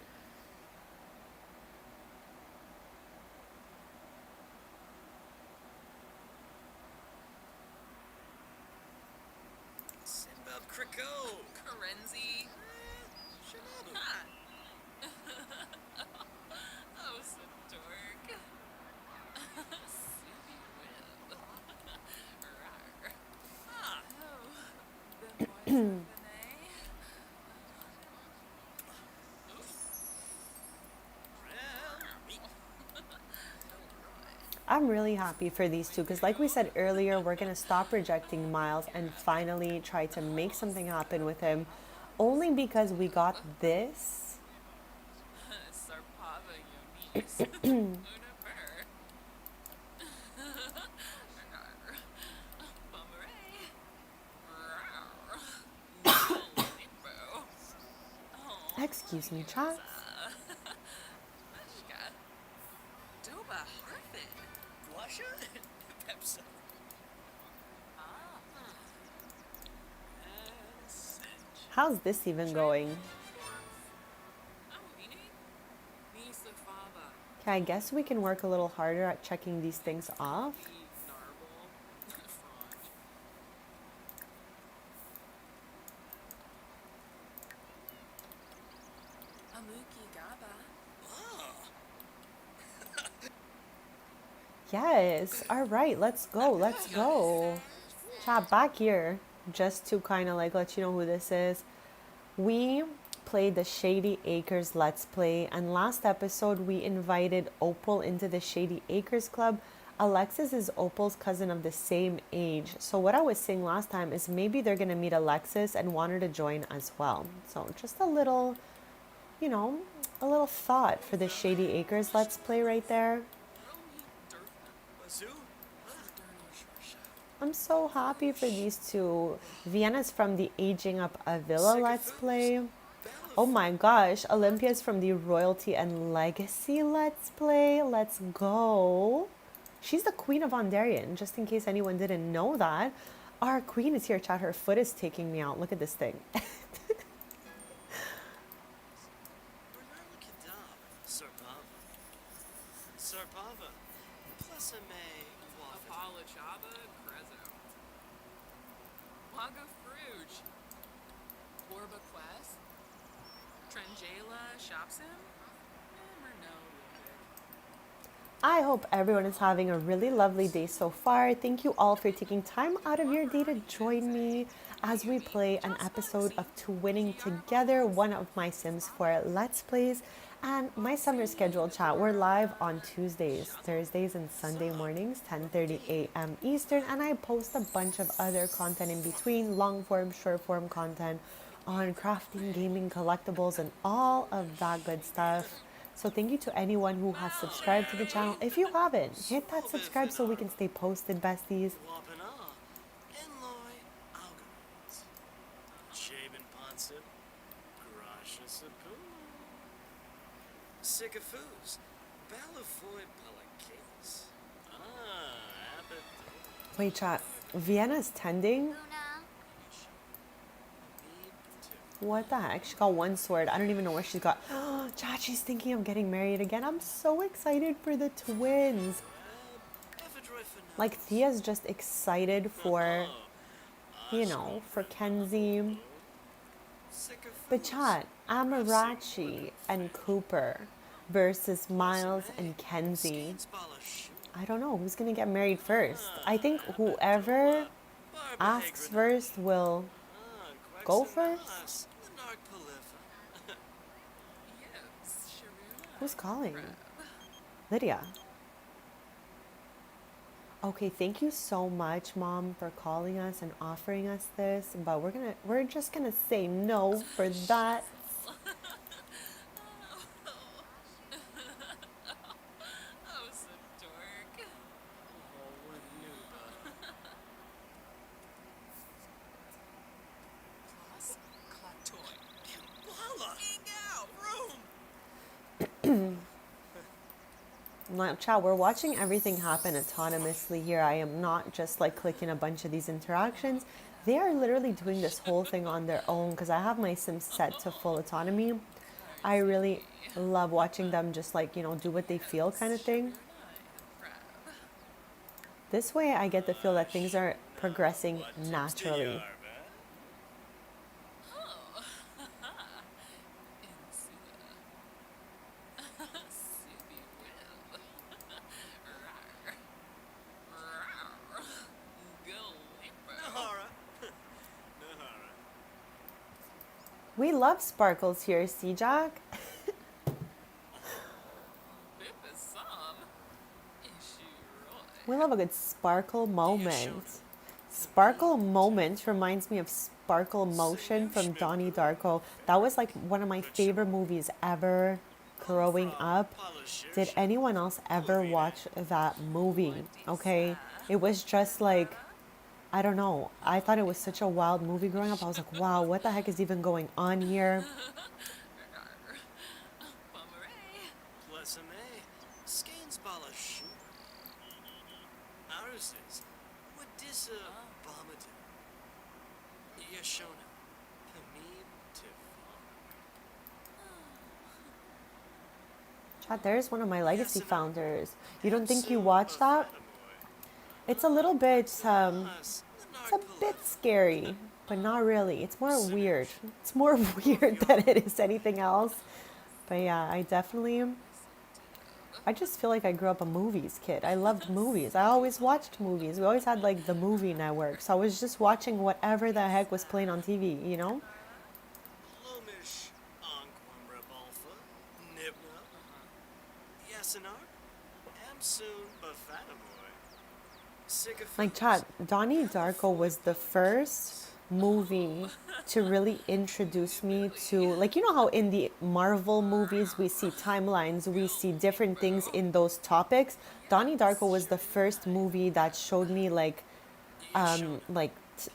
I'm really happy for these two because like we said earlier, we're going to stop rejecting Miles and finally try to make something happen with him only because we got this. Excuse me, chat. How's this even going? Okay, I guess we can work a little harder at checking these things off. Yes. All right, let's go. Let's go. Chat, back here, just to kind of like let you know who this is. We played the Shady Acres Let's Play, and last episode we invited Opal into the Shady Acres Club. Alexis is Opal's cousin of the same age. So what I was saying last time is maybe they're going to meet Alexis and want her to join as well. So just a little, a little thought for the Shady Acres Let's Play right there. I'm so happy for these two. Vienna's from the Aging Up a Villa Let's Play. Oh my gosh, Olympia's from the Royalty and Legacy Let's Play. Let's go. She's the Queen of Ondarian, just in case anyone didn't know that. Our queen is here, chat. Her foot is taking me out. Look at this thing. I hope everyone is having a really lovely day so far. Thank you all for taking time out of your day to join me as we play an episode of Twinning Together, one of my Sims 4 Let's Plays. And my summer schedule, chat, we're live on Tuesdays, Thursdays, and Sunday mornings, 10:30 a.m. Eastern. And I post a bunch of other content in between, long form, short form content on crafting, gaming, collectibles, and all of that good stuff. So thank you to anyone who has subscribed to the channel. If you haven't, hit that subscribe so we can stay posted, besties. Wait, chat. Vienna's tending? What the heck? She got one sword. I don't even know where she's got. Chat, she's thinking of getting married again. I'm so excited for the twins. Like, Thea's just excited for, you know, for Kenzie. But chat, Amarachi and Cooper versus Miles and Kenzie. I don't know who's gonna get married first. I think whoever asks first will go first. Who's calling? Lydia. Okay, thank you so much, Mom, for calling us and offering us this, but we're just gonna say no for that. Now, chat, we're watching everything happen autonomously here. I am not just like clicking a bunch of these interactions. They are literally doing this whole thing on their own because I have my Sims set to full autonomy. I really love watching them just like, you know, do what they feel kind of thing. This way I get the feel that things are progressing naturally. We love sparkles here, Jack. We love a good sparkle moment. Sparkle moment reminds me of Sparkle Motion from Donnie Darko. That was like one of my favorite movies ever growing up. Did anyone else ever watch that movie? Okay, it was just like, I don't know. I thought it was such a wild movie growing up. I was like, wow, what the heck is even going on here? Chat, there's one of my legacy founders. You don't think you watched that? It's a little bit, it's a bit scary, but not really. It's more weird. It's more weird than it is anything else. But yeah, I just feel like I grew up a movies kid. I loved movies. I always watched movies. We always had like the movie network. So I was just watching whatever the heck was playing on TV, you know? Like, chat, Donnie Darko was the first movie to really introduce me to, like, you know how in the Marvel movies we see timelines, we see different things in those topics. Donnie Darko was the first movie that showed me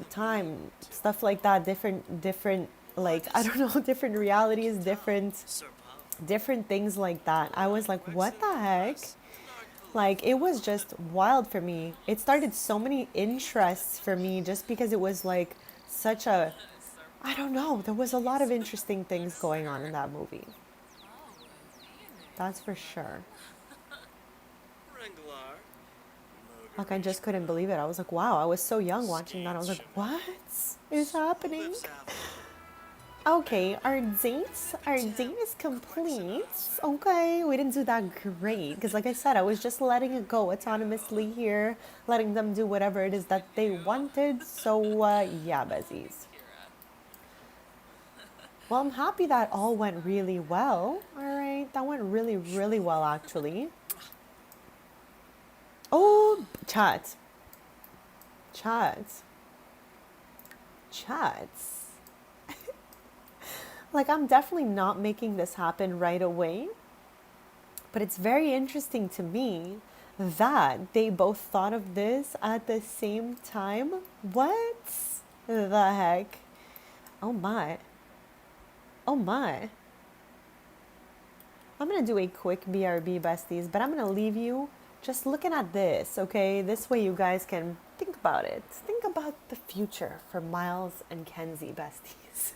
time, stuff like that, different like, I don't know, different realities, different things like that. I was like, what the heck? Like, it was just wild for me. It started so many interests for me just because it was like such a, I don't know, there was a lot of interesting things going on in that movie. That's for sure. Like, I just couldn't believe it. I was like, wow, I was so young watching that. I was like, what is happening? Okay, our date is complete. Okay, we didn't do that great because, like I said, I was just letting it go autonomously here, letting them do whatever it is that they wanted. So yeah, Besties. Well, I'm happy that all went really well. All right, that went really, really well actually. Oh, chat. Like, I'm definitely not making this happen right away. But it's very interesting to me that they both thought of this at the same time. What the heck? Oh my. Oh my. I'm going to do a quick BRB, besties, but I'm going to leave you just looking at this, okay? This way you guys can think about it. Think about the future for Miles and Kenzie, besties.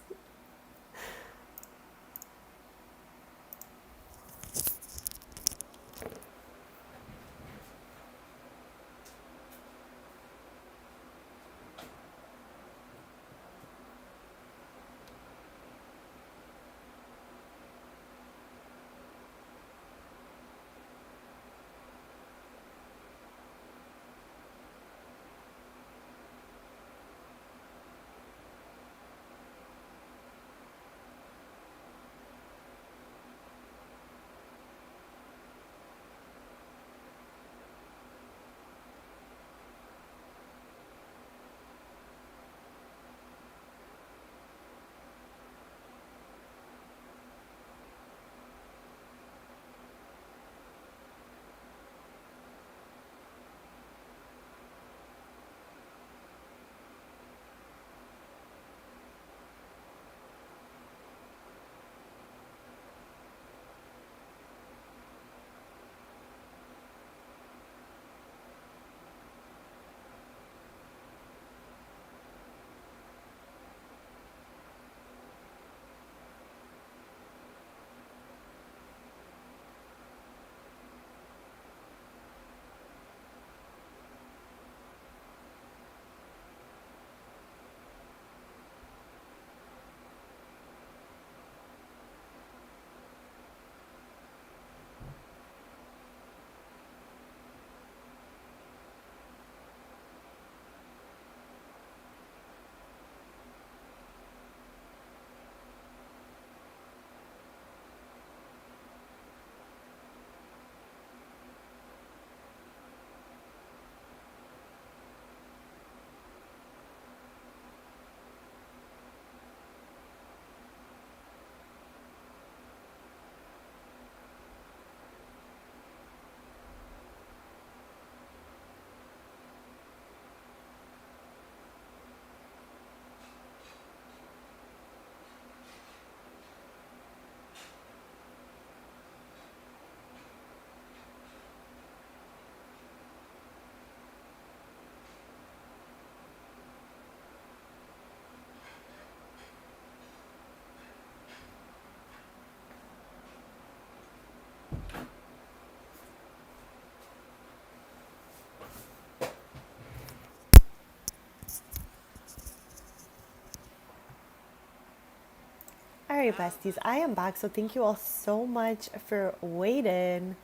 All right, besties, I am back. So thank you all so much for waiting.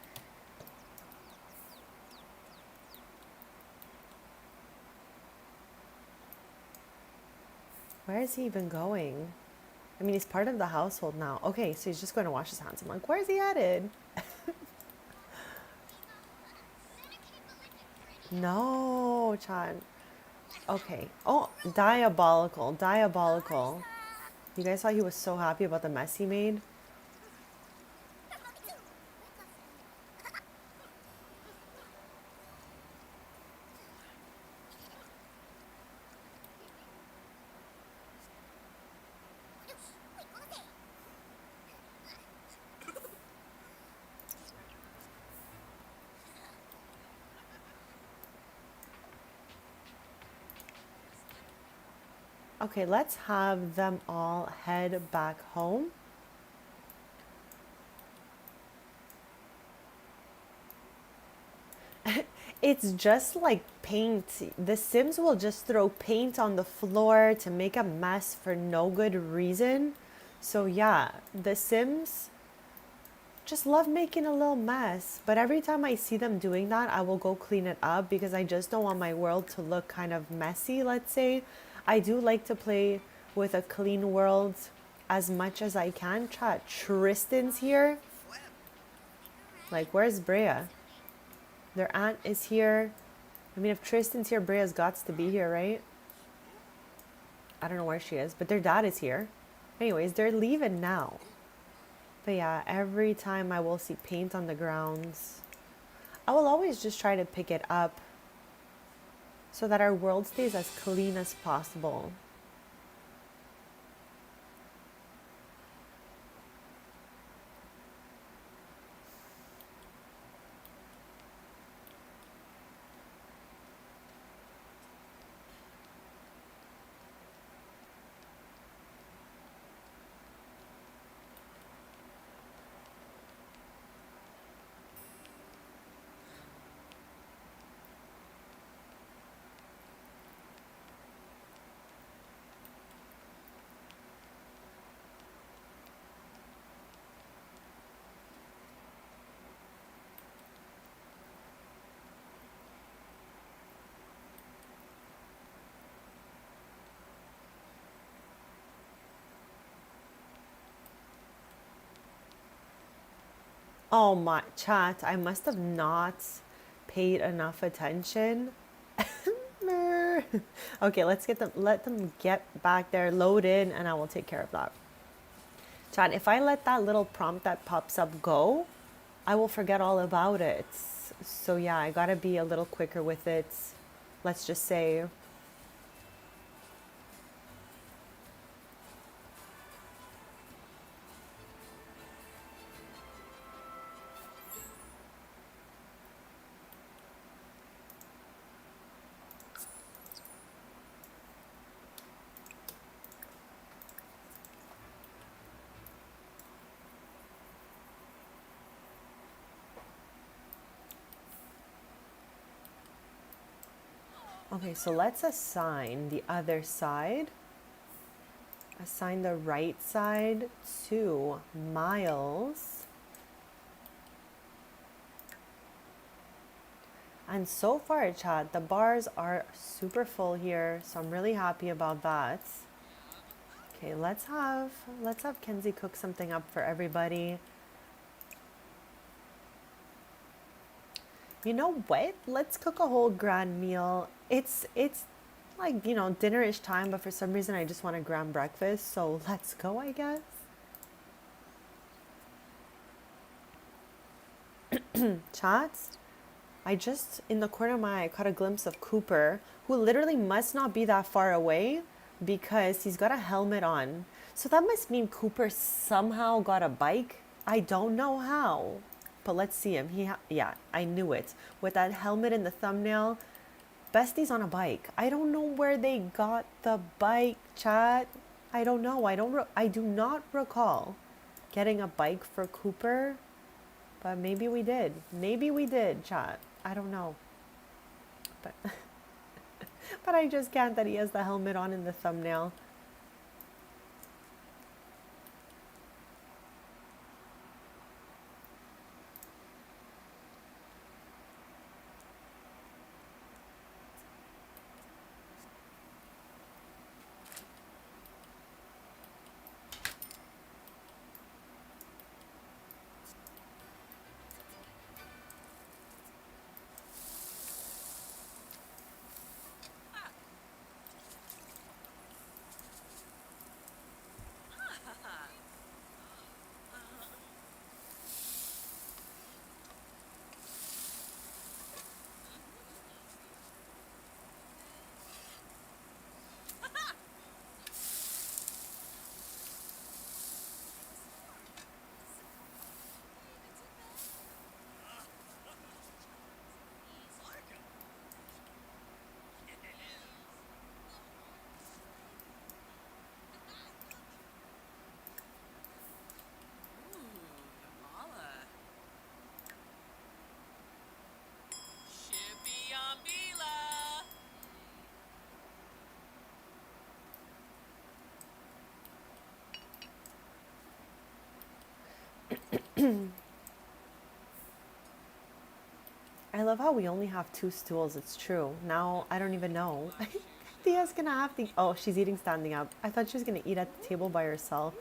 Where is he even going? I mean, he's part of the household now. Okay, so he's just going to wash his hands. I'm like, where's he headed? No, Chan. Okay. Oh, diabolical. Diabolical. You guys saw he was so happy about the mess he made? Okay, let's have them all head back home. It's just like paint. The Sims will just throw paint on the floor to make a mess for no good reason. So yeah, The Sims just love making a little mess. But every time I see them doing that, I will go clean it up because I just don't want my world to look kind of messy, let's say. I do like to play with a clean world as much as I can. Chat, Tristan's here. Like, where's Brea? Their aunt is here. I mean, if Tristan's here, Brea's got to be here, right? I don't know where she is, but their dad is here. Anyways, they're leaving now. But yeah, every time I will see paint on the grounds, I will always just try to pick it up so that our world stays as clean as possible. Oh my chat, I must have not paid enough attention. Okay, let them get back there, load in, and I will take care of that. Chat, if I let that little prompt that pops up go, I will forget all about it. So yeah, I gotta be a little quicker with it. Let's just say. Okay, so let's assign the other side. Assign the right side to Miles. And so far, chat, the bars are super full here, so I'm really happy about that. Okay, let's have Kenzie cook something up for everybody. You know what? Let's cook a whole grand meal. It's like, dinner-ish time, but for some reason I just want a grand breakfast, so let's go, I guess. Chats, I just, in the corner of my eye, caught a glimpse of Cooper, who literally must not be that far away because he's got a helmet on. So that must mean Cooper somehow got a bike. I don't know how, but let's see him. Yeah, I knew it. With that helmet in the thumbnail, Besties on a bike. I don't know where they got the bike, chat. I don't know. I do not recall getting a bike for Cooper, but maybe we did. Maybe we did, chat. I don't know. But but I just can't that he has the helmet on in the thumbnail. I love how we only have two stools. It's true. Now I don't even know. Thea's gonna have to. Oh, she's eating standing up. I thought she was gonna eat at the table by herself.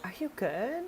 Are you good?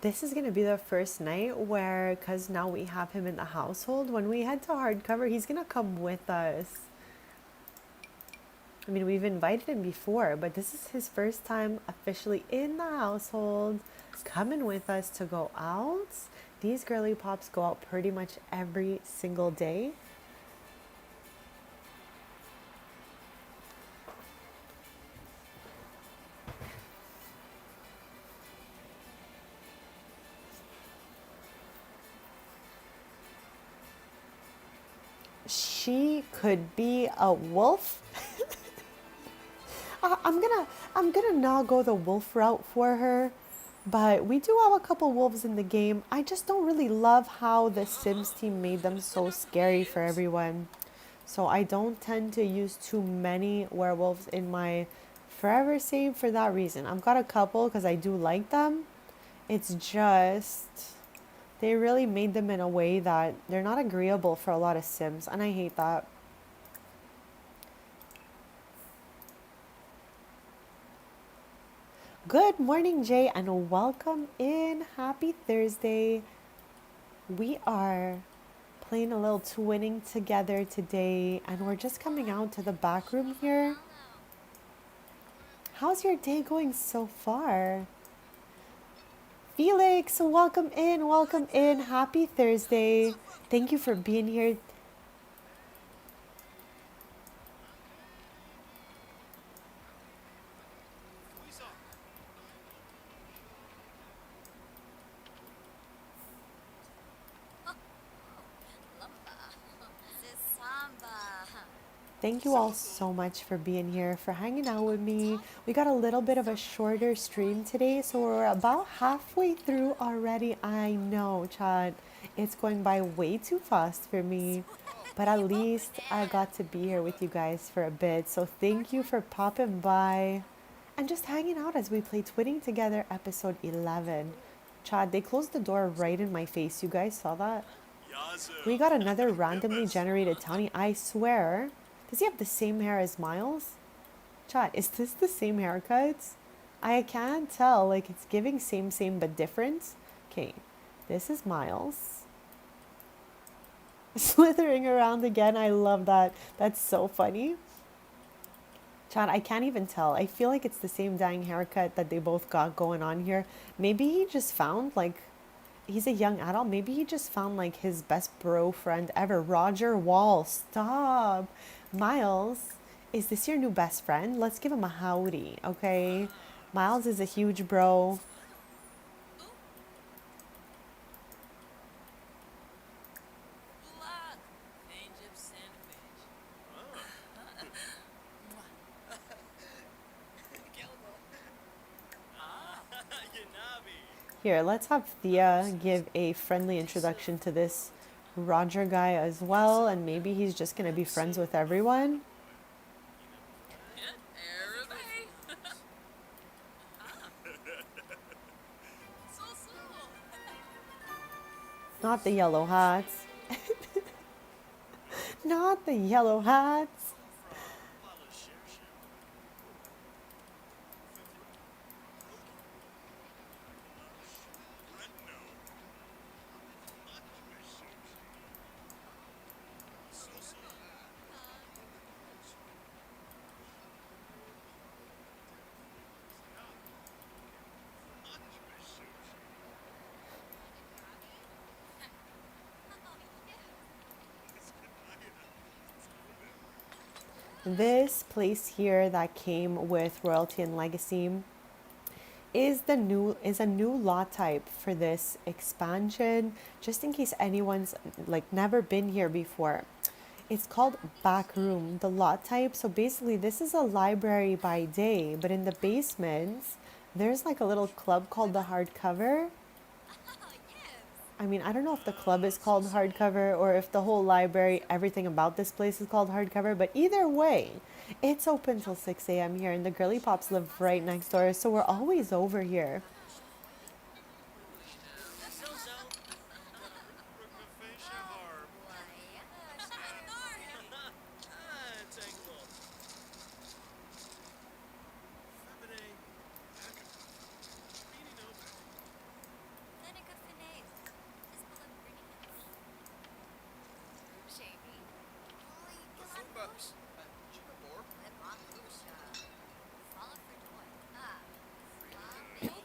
This is going to be the first night where, because now we have him in the household, when we head to hardcover, he's going to come with us. I mean, we've invited him before, but this is his first time officially in the household. He's coming with us to go out. These girly pops go out pretty much every single day. She could be a wolf. I'm gonna not go the wolf route for her, but we do have a couple wolves in the game. I just don't really love how the Sims team made them so scary for everyone. So I don't tend to use too many werewolves in my forever save for that reason. I've got a couple because I do like them. It's just they really made them in a way that they're not agreeable for a lot of Sims, and I hate that. Good morning, Jay, and welcome in. Happy Thursday. We are playing a little twinning together today, and we're just coming out to the back room here. How's your day going so far? Felix, welcome in, welcome in. Happy Thursday. Thank you for being here. Thank you all so much for being here, for hanging out with me. We got a little bit of a shorter stream today, so we're about halfway through already. I know, Chad. It's going by way too fast for me, but at least I got to be here with you guys for a bit. So thank you for popping by and just hanging out as we play Twinning Together episode 11. Chad, they closed the door right in my face. You guys saw that? We got another randomly generated townie. I swear. Does he have the same hair as Miles? Chat, is this the same haircut? I can't tell. Like, it's giving same, but different. Okay, this is Miles. Slithering around again. I love that. That's so funny. Chat, I can't even tell. I feel like it's the same dang haircut that they both got going on here. Maybe he just found, like, he's a young adult. Maybe he just found, like, his best bro friend ever. Roger Wall. Stop. Miles, is this your new best friend? Let's give him a howdy, okay? Miles is a huge bro. Here, let's have Thea give a friendly introduction to this Roger guy as well, and maybe he's just gonna be friends with everyone. Not the yellow hats. Not the yellow hats. This place here that came with Royalty and Legacy is a new lot type for this expansion, just in case anyone's like never been here before. It's called Back Room, the lot type. So basically this is a library by day, but in the basement there's like a little club called the Hardcover. I mean, I don't know if the club is called Hardcover or if the whole library, everything about this place is called Hardcover, but either way, it's open till 6 a.m. here, and the girly pops live right next door, so we're always over here.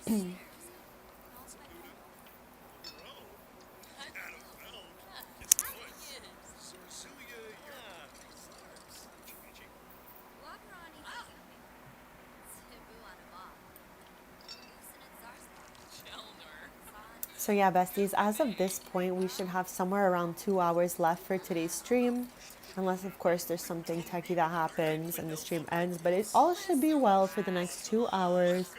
So yeah, besties, as of this point, we should have somewhere around 2 hours left for today's stream. Unless, of course, there's something techie that happens and the stream ends. But it all should be well for the next 2 hours.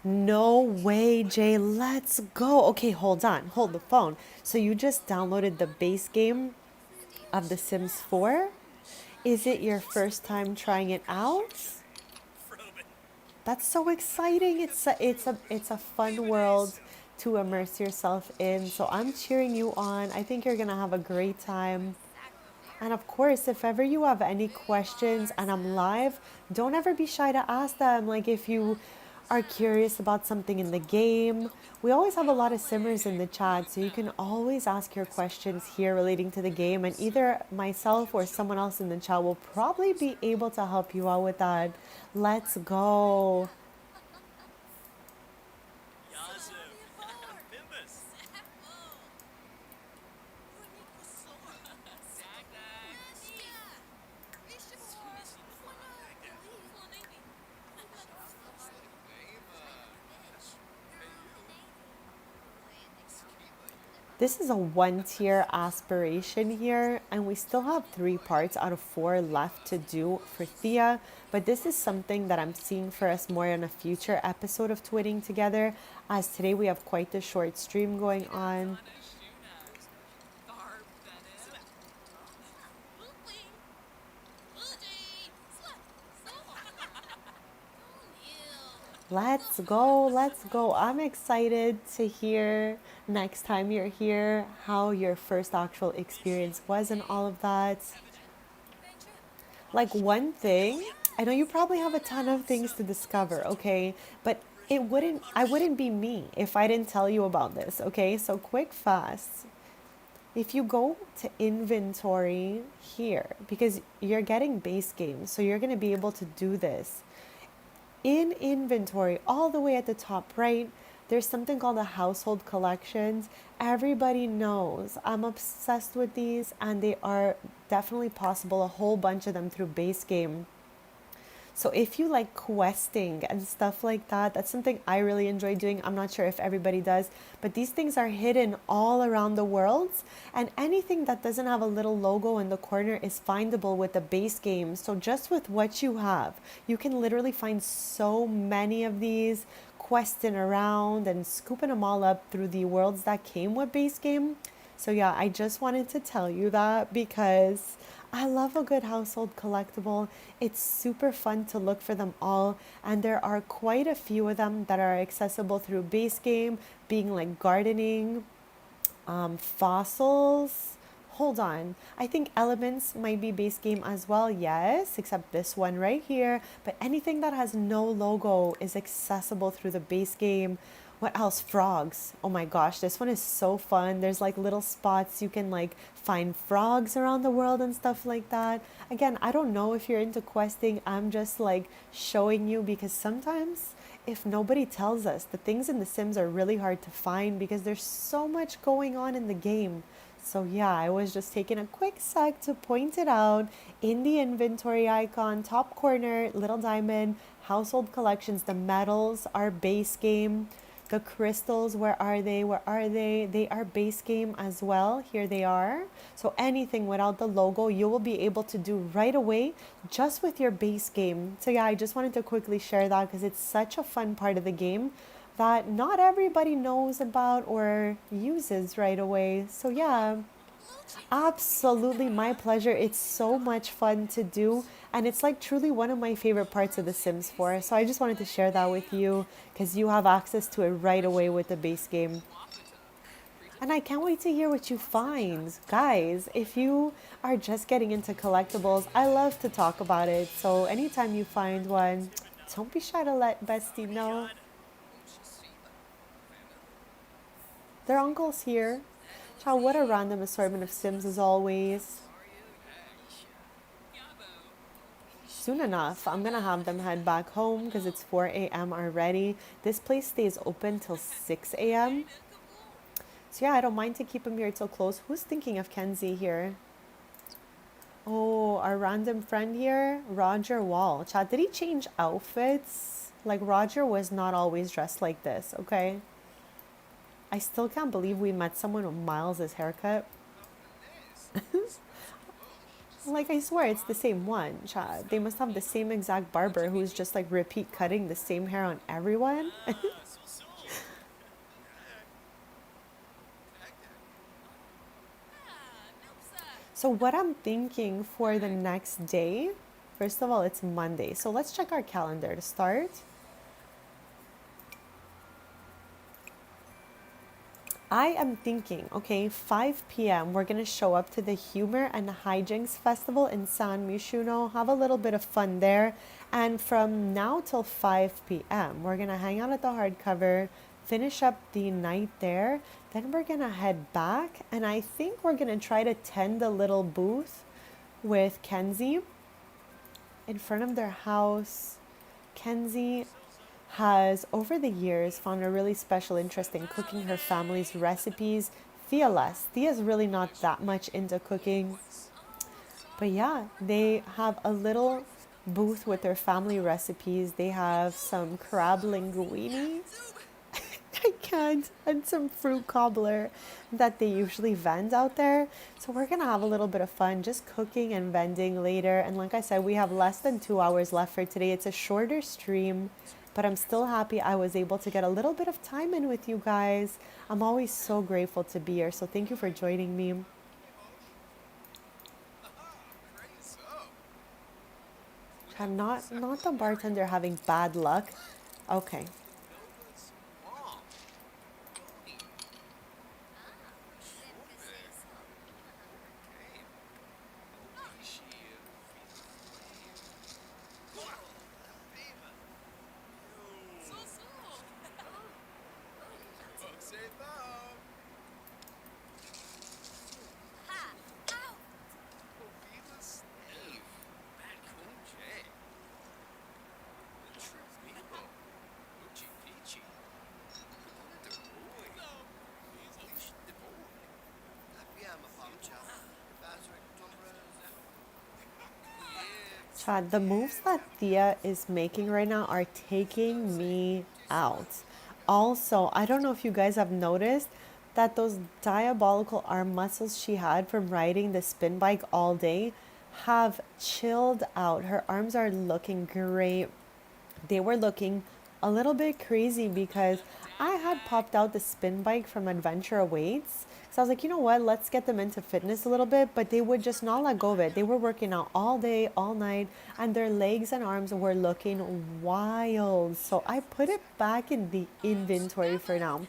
No way, Jay. Let's go. Okay, hold on. Hold the phone. So you just downloaded the base game of The Sims 4? Is it your first time trying it out? That's so exciting. It's a fun world to immerse yourself in. So I'm cheering you on. I think you're going to have a great time. And of course, if ever you have any questions and I'm live, don't ever be shy to ask them. Like if you are curious about something in the game, we always have a lot of simmers in the chat, so you can always ask your questions here relating to the game, and either myself or someone else in the chat will probably be able to help you out with that. Let's go. This is a 1 tier aspiration here, and we still have 3 parts out of 4 left to do for Thea. But this is something that I'm seeing for us more in a future episode of Twitting Together, as today we have quite the short stream going on. Let's go, let's go. I'm excited to hear next time you're here how your first actual experience was and all of that. Like one thing, I know you probably have a ton of things to discover, okay? But I wouldn't be me if I didn't tell you about this, okay? So quick fast. If you go to inventory here, because you're getting base game, so you're going to be able to do this. In inventory, all the way at the top right, there's something called the household collections. Everybody knows I'm obsessed with these, and they are definitely possible, a whole bunch of them through base game. So if you like questing and stuff like that, that's something I really enjoy doing. I'm not sure if everybody does, but these things are hidden all around the worlds, and anything that doesn't have a little logo in the corner is findable with the base game. So just with what you have, you can literally find so many of these, questing around and scooping them all up through the worlds that came with base game. So yeah, I just wanted to tell you that because I love a good household collectible. It's super fun to look for them all, and there are quite a few of them that are accessible through base game, being like gardening, fossils. Hold on. I think elements might be base game as well, yes, except this one right here. But anything that has no logo is accessible through the base game. What else? Frogs. Oh my gosh, this one is so fun. There's like little spots you can like find frogs around the world and stuff like that. Again, I don't know if you're into questing. I'm just like showing you because sometimes if nobody tells us, the things in The Sims are really hard to find because there's so much going on in the game. So yeah, I was just taking a quick sec to point it out in the inventory icon, top corner, little diamond, household collections, the metals are base game. The crystals, where are they? Where are they? They are base game as well. Here they are. So anything without the logo, you will be able to do right away just with your base game. So yeah, I just wanted to quickly share that because it's such a fun part of the game that not everybody knows about or uses right away. So yeah. Absolutely, my pleasure. It's so much fun to do, and it's like truly one of my favorite parts of The Sims 4. So I just wanted to share that with you because you have access to it right away with the base game. And I can't wait to hear what you find. Guys, if you are just getting into collectibles, I love to talk about it. So anytime you find one, don't be shy to let Bestie know. Their uncle's here. Child, what a random assortment of Sims as always. Soon enough, I'm gonna have them head back home because it's 4 a.m. already. This place stays open till 6 a.m. So yeah, I don't mind to keep him here till close. Who's thinking of Kenzie here? Oh, our random friend here, Roger Wall. Chat, did he change outfits? Like Roger was not always dressed like this, okay? I still can't believe we met someone with Miles' haircut. Like, I swear it's the same one, Chad. They must have the same exact barber who's just like repeat cutting the same hair on everyone. So, what I'm thinking for the next day, first of all, it's Monday. So, let's check our calendar to start. I am thinking, okay, 5 p.m. we're gonna show up to the Humor and Hijinks Festival in San Mishuno, have a little bit of fun there, and from now till 5 p.m. we're gonna hang out at the hardcover, finish up the night there, then we're gonna head back, and I think we're gonna try to tend a little booth with Kenzie in front of their house. Kenzie has, over the years, found a really special interest in cooking her family's recipes. Thea less. Thea's really not that much into cooking. But yeah, they have a little booth with their family recipes. They have some crab linguine. I can't. And some fruit cobbler that they usually vend out there. So we're gonna have a little bit of fun just cooking and vending later. And like I said, we have less than 2 hours left for today. It's a shorter stream, but I'm still happy I was able to get a little bit of time in with you guys. I'm always so grateful to be here. So thank you for joining me. I'm not the bartender having bad luck. Okay. Chad, the moves that Thea is making right now are taking me out. Also, I don't know if you guys have noticed that those diabolical arm muscles she had from riding the spin bike all day have chilled out. Her arms are looking great. They were looking a little bit crazy because I had popped out the spin bike from Adventure Awaits. So I was like, you know what, let's get them into fitness a little bit, but they would just not let go of it. They were working out all day, all night, and their legs and arms were looking wild. So I put it back in the inventory for now.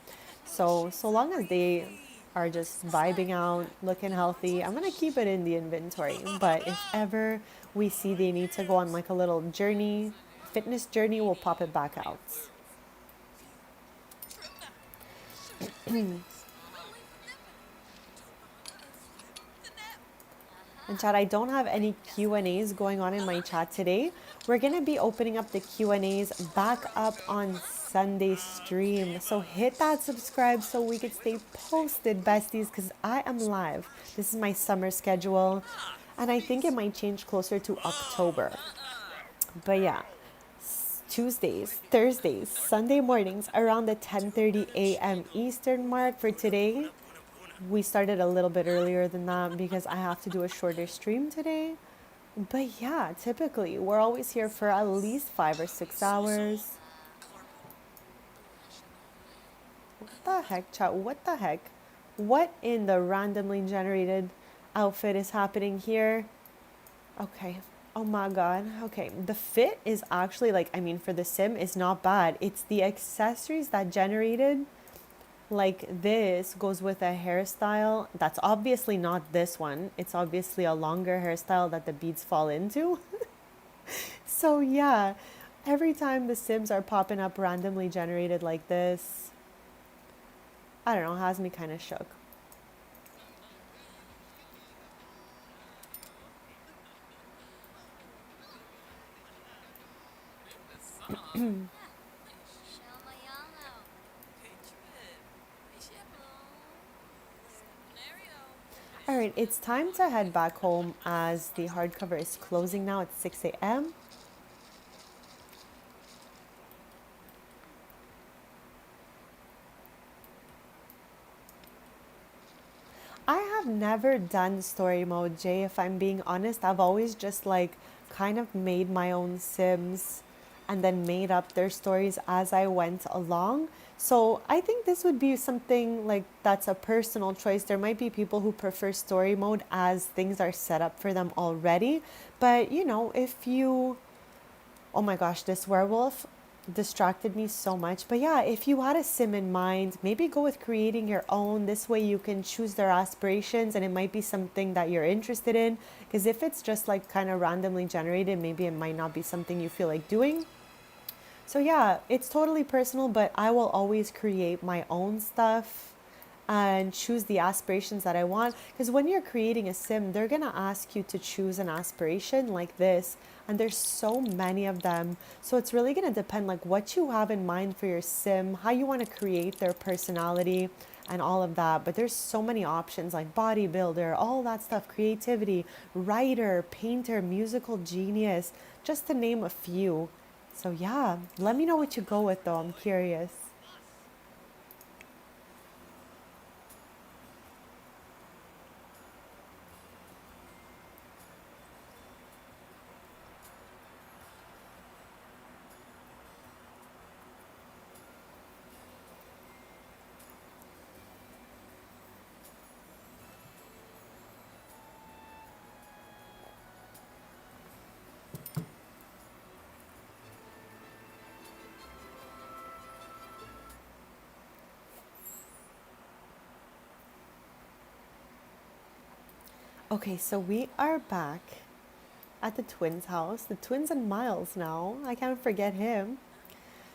So long as they are just vibing out, looking healthy, I'm gonna keep it in the inventory. But if ever we see they need to go on like a little journey, fitness journey, we'll pop it back out. And chat, I don't have any Q&As going on in my chat today. We're going to be opening up the Q&As back up on Sunday stream. So hit that subscribe so we can stay posted, besties, because I am live. This is my summer schedule, and I think it might change closer to October. But yeah, Tuesdays, Thursdays, Sunday mornings around the 10:30 a.m. Eastern mark for today. We started a little bit earlier than that because I have to do a shorter stream today. But yeah, typically we're always here for at least 5 or 6 hours. What the heck, chat? What the heck? What in the randomly generated outfit is happening here? Okay. Oh my god. Okay. The fit is actually like, I mean, for the sim is not bad. It's the accessories that generated like this goes with a hairstyle that's obviously not this one. It's obviously a longer hairstyle that the beads fall into. So yeah, every time the sims are popping up randomly generated like this, I don't know, has me kind of shook. All right, it's time to head back home as the hardcover is closing now at 6 a.m. I have never done story mode, Jay, if I'm being honest. I've always just like kind of made my own Sims and then made up their stories as I went along. So I think this would be something like that's a personal choice. There might be people who prefer story mode as things are set up for them already. But you know, if you oh my gosh, this werewolf distracted me so much. But yeah, if you had a sim in mind, maybe go with creating your own. This way you can choose their aspirations and it might be something that you're interested in. Because if it's just like kind of randomly generated, maybe it might not be something you feel like doing. So yeah, it's totally personal, but I will always create my own stuff and choose the aspirations that I want. Because when you're creating a sim, they're gonna ask you to choose an aspiration like this, and there's so many of them. So it's really gonna depend like what you have in mind for your sim, how you want to create their personality and all of that. But there's so many options like bodybuilder, all that stuff, creativity, writer, painter, musical genius, just to name a few. So yeah, let me know what you go with though. I'm curious. Okay, so we are back at the twins' house. The twins and Miles now. I can't forget him.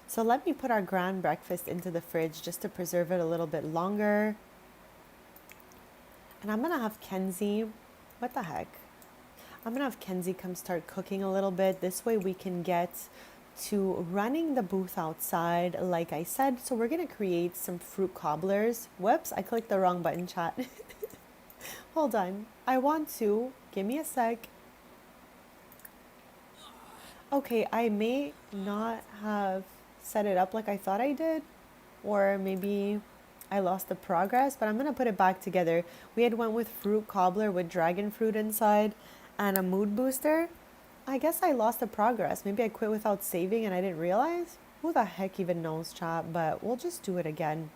So let me put our grand breakfast into the fridge just to preserve it a little bit longer. And I'm gonna have Kenzie. What the heck? I'm gonna have Kenzie come start cooking a little bit. This way we can get to running the booth outside, like I said. So we're gonna create some fruit cobblers. Whoops, I clicked the wrong button, chat. Hold on. I want to. Give me a sec. Okay, I may not have set it up like I thought I did, or maybe I lost the progress, but I'm gonna put it back together. We had went with fruit cobbler with dragon fruit inside and a mood booster. I guess I lost the progress. Maybe I quit without saving and I didn't realize. Who the heck even knows, chat? But we'll just do it again.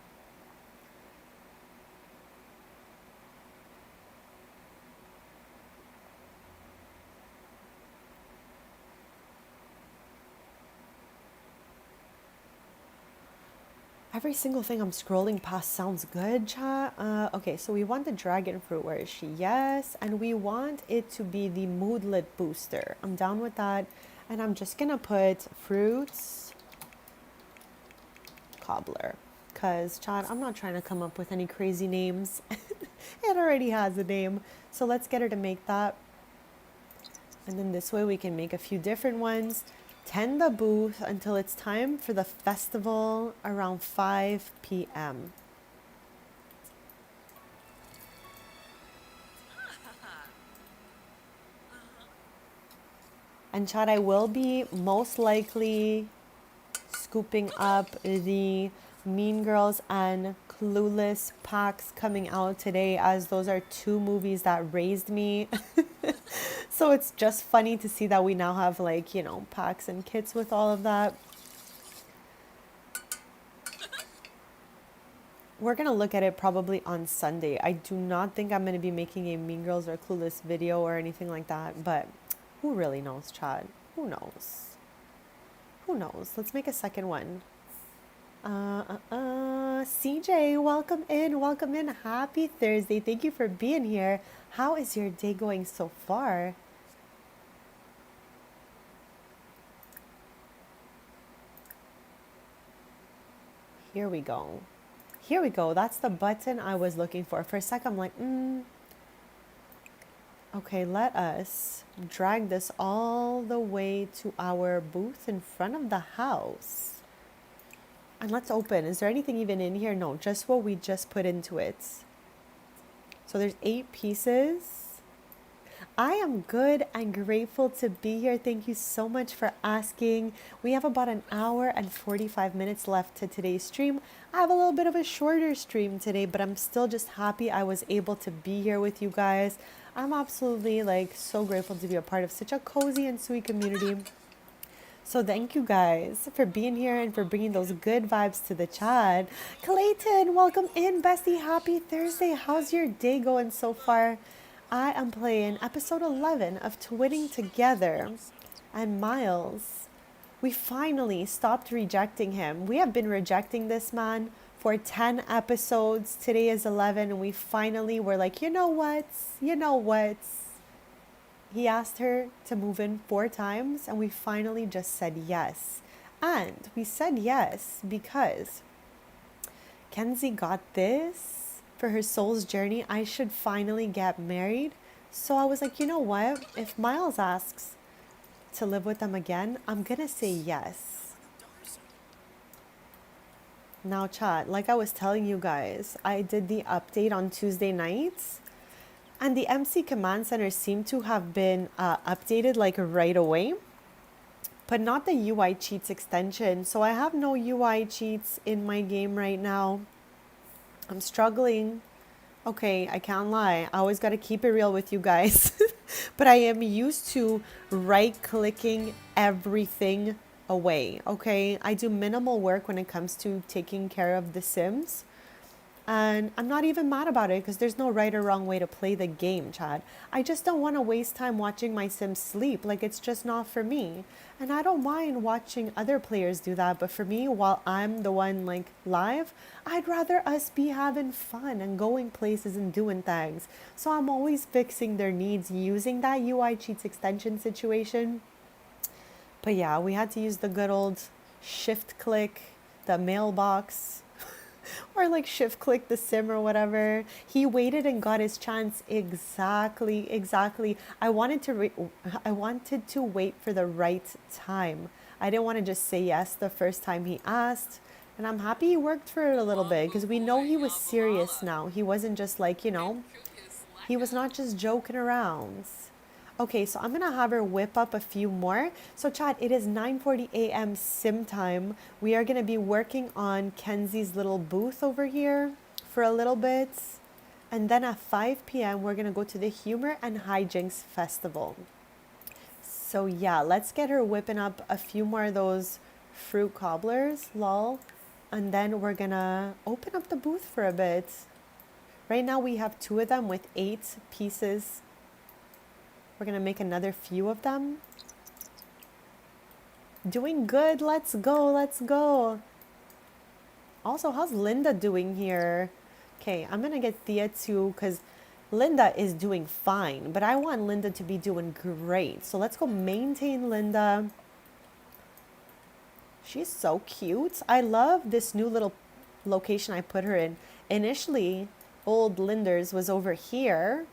Every single thing I'm scrolling past sounds good, chat. Okay, so we want the dragon fruit. Where is she? Yes. And we want it to be the moodlet booster. I'm down with that. And I'm just gonna put fruits cobbler. Because, chat, I'm not trying to come up with any crazy names. It already has a name. So let's get her to make that. And then this way we can make a few different ones. Tend the booth until it's time for the festival around 5 p.m. And chat, I will be most likely scooping up the Mean Girls and Clueless packs coming out today, as those are two movies that raised me. So it's just funny to see that we now have like, you know, packs and kits with all of that. We're gonna look at it probably on Sunday. I do not think I'm gonna be making a Mean Girls or Clueless video or anything like that, but who really knows, Chad? Who knows? Who knows? Let's make a second one. CJ, welcome in, welcome in. Happy Thursday. Thank you for being here. How is your day going so far? Here we go. Here we go. That's the button I was looking for. For a sec, I'm like, Okay, let us drag this all the way to our booth in front of the house. And let's open. Is there anything even in here? No, just what we just put into it. So there's 8 pieces. I am good and grateful to be here. Thank you so much for asking. We have about an hour and 45 minutes left to today's stream. I have a little bit of a shorter stream today, but I'm still just happy I was able to be here with you guys. I'm absolutely like so grateful to be a part of such a cozy and sweet community. So thank you guys for being here and for bringing those good vibes to the chat. Clayton, welcome in, bestie. Happy Thursday. How's your day going so far? I am playing episode 11 of Twinning Together. And Miles, we finally stopped rejecting him. We have been rejecting this man for 10 episodes. Today is 11 and we finally were like, you know what? He asked her to move in 4 times and we finally just said yes. And we said yes because Kenzie got this for her soul's journey. I should finally get married. So I was like, you know what? If Miles asks to live with them again, I'm gonna say yes. Now chat, like I was telling you guys, I did the update on Tuesday nights. And the MC Command Center seemed to have been updated like right away, but not the UI cheats extension. So I have no UI cheats in my game right now. I'm struggling. Okay, I can't lie. I always got to keep it real with you guys. But I am used to right-clicking everything away, okay? I do minimal work when it comes to taking care of the Sims. And I'm not even mad about it because there's no right or wrong way to play the game, Chad. I just don't want to waste time watching my Sims sleep. Like, it's just not for me. And I don't mind watching other players do that. But for me, while I'm the one, like, live, I'd rather us be having fun and going places and doing things. So I'm always fixing their needs using that UI cheats extension situation. But yeah, we had to use the good old shift click, the mailbox, or like shift click the sim or whatever. He waited and got his chance. Exactly. I wanted to wait for the right time. I didn't want to just say yes the first time he asked. And I'm happy he worked for it a little bit because we know he was serious now. He wasn't just like, he was not just joking around. Okay, so I'm going to have her whip up a few more. So chat, it is 9:40 a.m. sim time. We are going to be working on Kenzie's little booth over here for a little bit. And then at 5 p.m., we're going to go to the Humor and Hijinks Festival. So yeah, let's get her whipping up a few more of those fruit cobblers, lol. And then we're going to open up the booth for a bit. Right now we have 2 of them with 8 pieces. We're going to make another few of them. Doing good. Let's go. Also, how's Linda doing here? Okay, I'm going to get Thea too because Linda is doing fine. But I want Linda to be doing great. So let's go maintain Linda. She's so cute. I love this new little location I put her in. Initially, old Linda's was over here.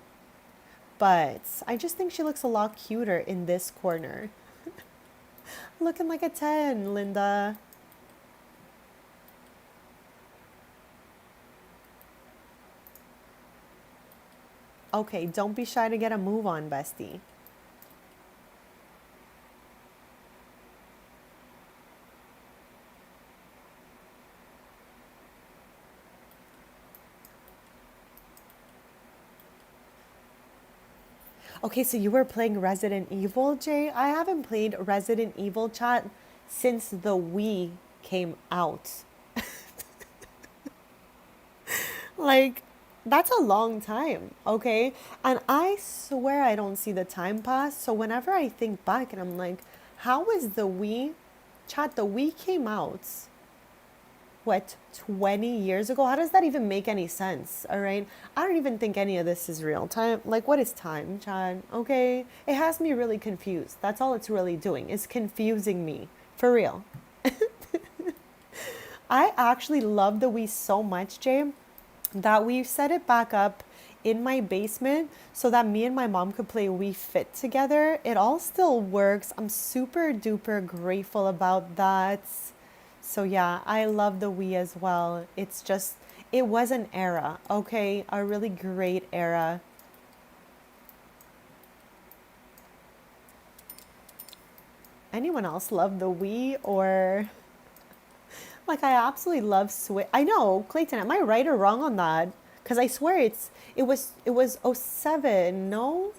But I just think she looks a lot cuter in this corner. Looking like a 10, Linda. Okay, don't be shy to get a move on, bestie. Okay, so you were playing Resident Evil, Jay? I haven't played Resident Evil, chat, since the Wii came out. Like, that's a long time, okay? And I swear I don't see the time pass. So whenever I think back and I'm like, how is the Wii? Chat, the Wii came out, what, 20 years ago? How does that even make any sense? All right. I don't even think any of this is real time. Like, what is time, Chad? Okay. It has me really confused. That's all it's really doing, is confusing me. For real. I actually love the Wii so much, Jay, that we set it back up in my basement so that me and my mom could play Wii Fit together. It all still works. I'm super duper grateful about that. So yeah, I love the Wii as well. It's just, it was an era, okay? A really great era. Anyone else love the Wii or like I absolutely love Switch. I know, Clayton, am I right or wrong on that? Cuz I swear it was '07, no?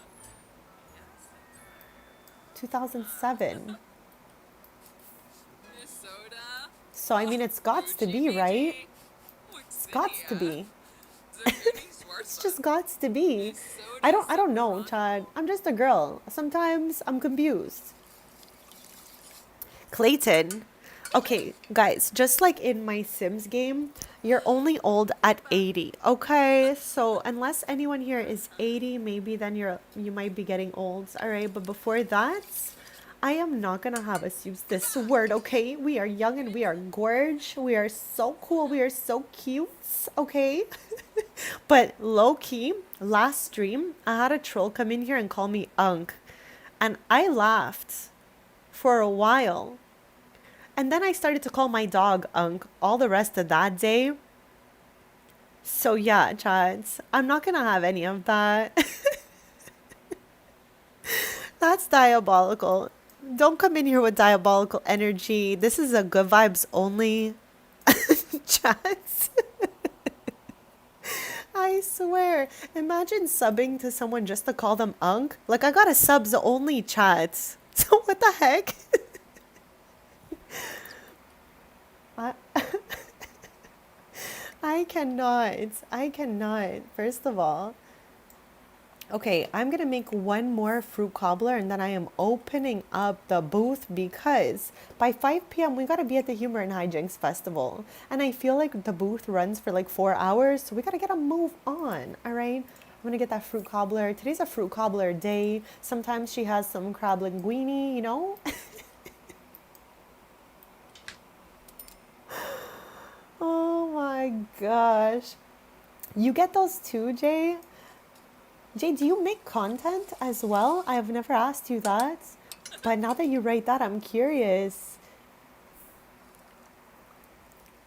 2007. Minnesota, So I mean it's gots to Gucci be, right? BG, It's gots to Wixinia, be. Zaguni It's Swartza, just gots to be. I Minnesota don't I don't know, Chad. Separando. I'm just a girl. Sometimes I'm confused. Clayton. Okay, guys, just like in my Sims game, you're only old at 80. Okay? So, unless anyone here is 80, maybe then you might be getting old. All right? But before that, I am not going to have us use this word, okay? We are young and we are gorge. We are so cool. We are so cute, okay? But low key, last stream, I had a troll come in here and call me Unk. And I laughed for a while. And then I started to call my dog Unk all the rest of that day. So yeah, chats, I'm not gonna have any of that. That's diabolical. Don't come in here with diabolical energy. This is a good vibes only chat. I swear. Imagine subbing to someone just to call them Unk. Like I got a subs only chat. So what the heck? I, I cannot. I cannot. First of all. Okay, I'm gonna make one more fruit cobbler and then I am opening up the booth because by 5 p.m. we gotta be at the Humor and Hijinks Festival. And I feel like the booth runs for like 4 hours, so we gotta get a move on, all right? I'm gonna get that fruit cobbler. Today's a fruit cobbler day. Sometimes she has some crab linguine, you know? Oh my gosh. You get those too, Jay? Jay, do you make content as well? I've never asked you that. But now that you write that, I'm curious.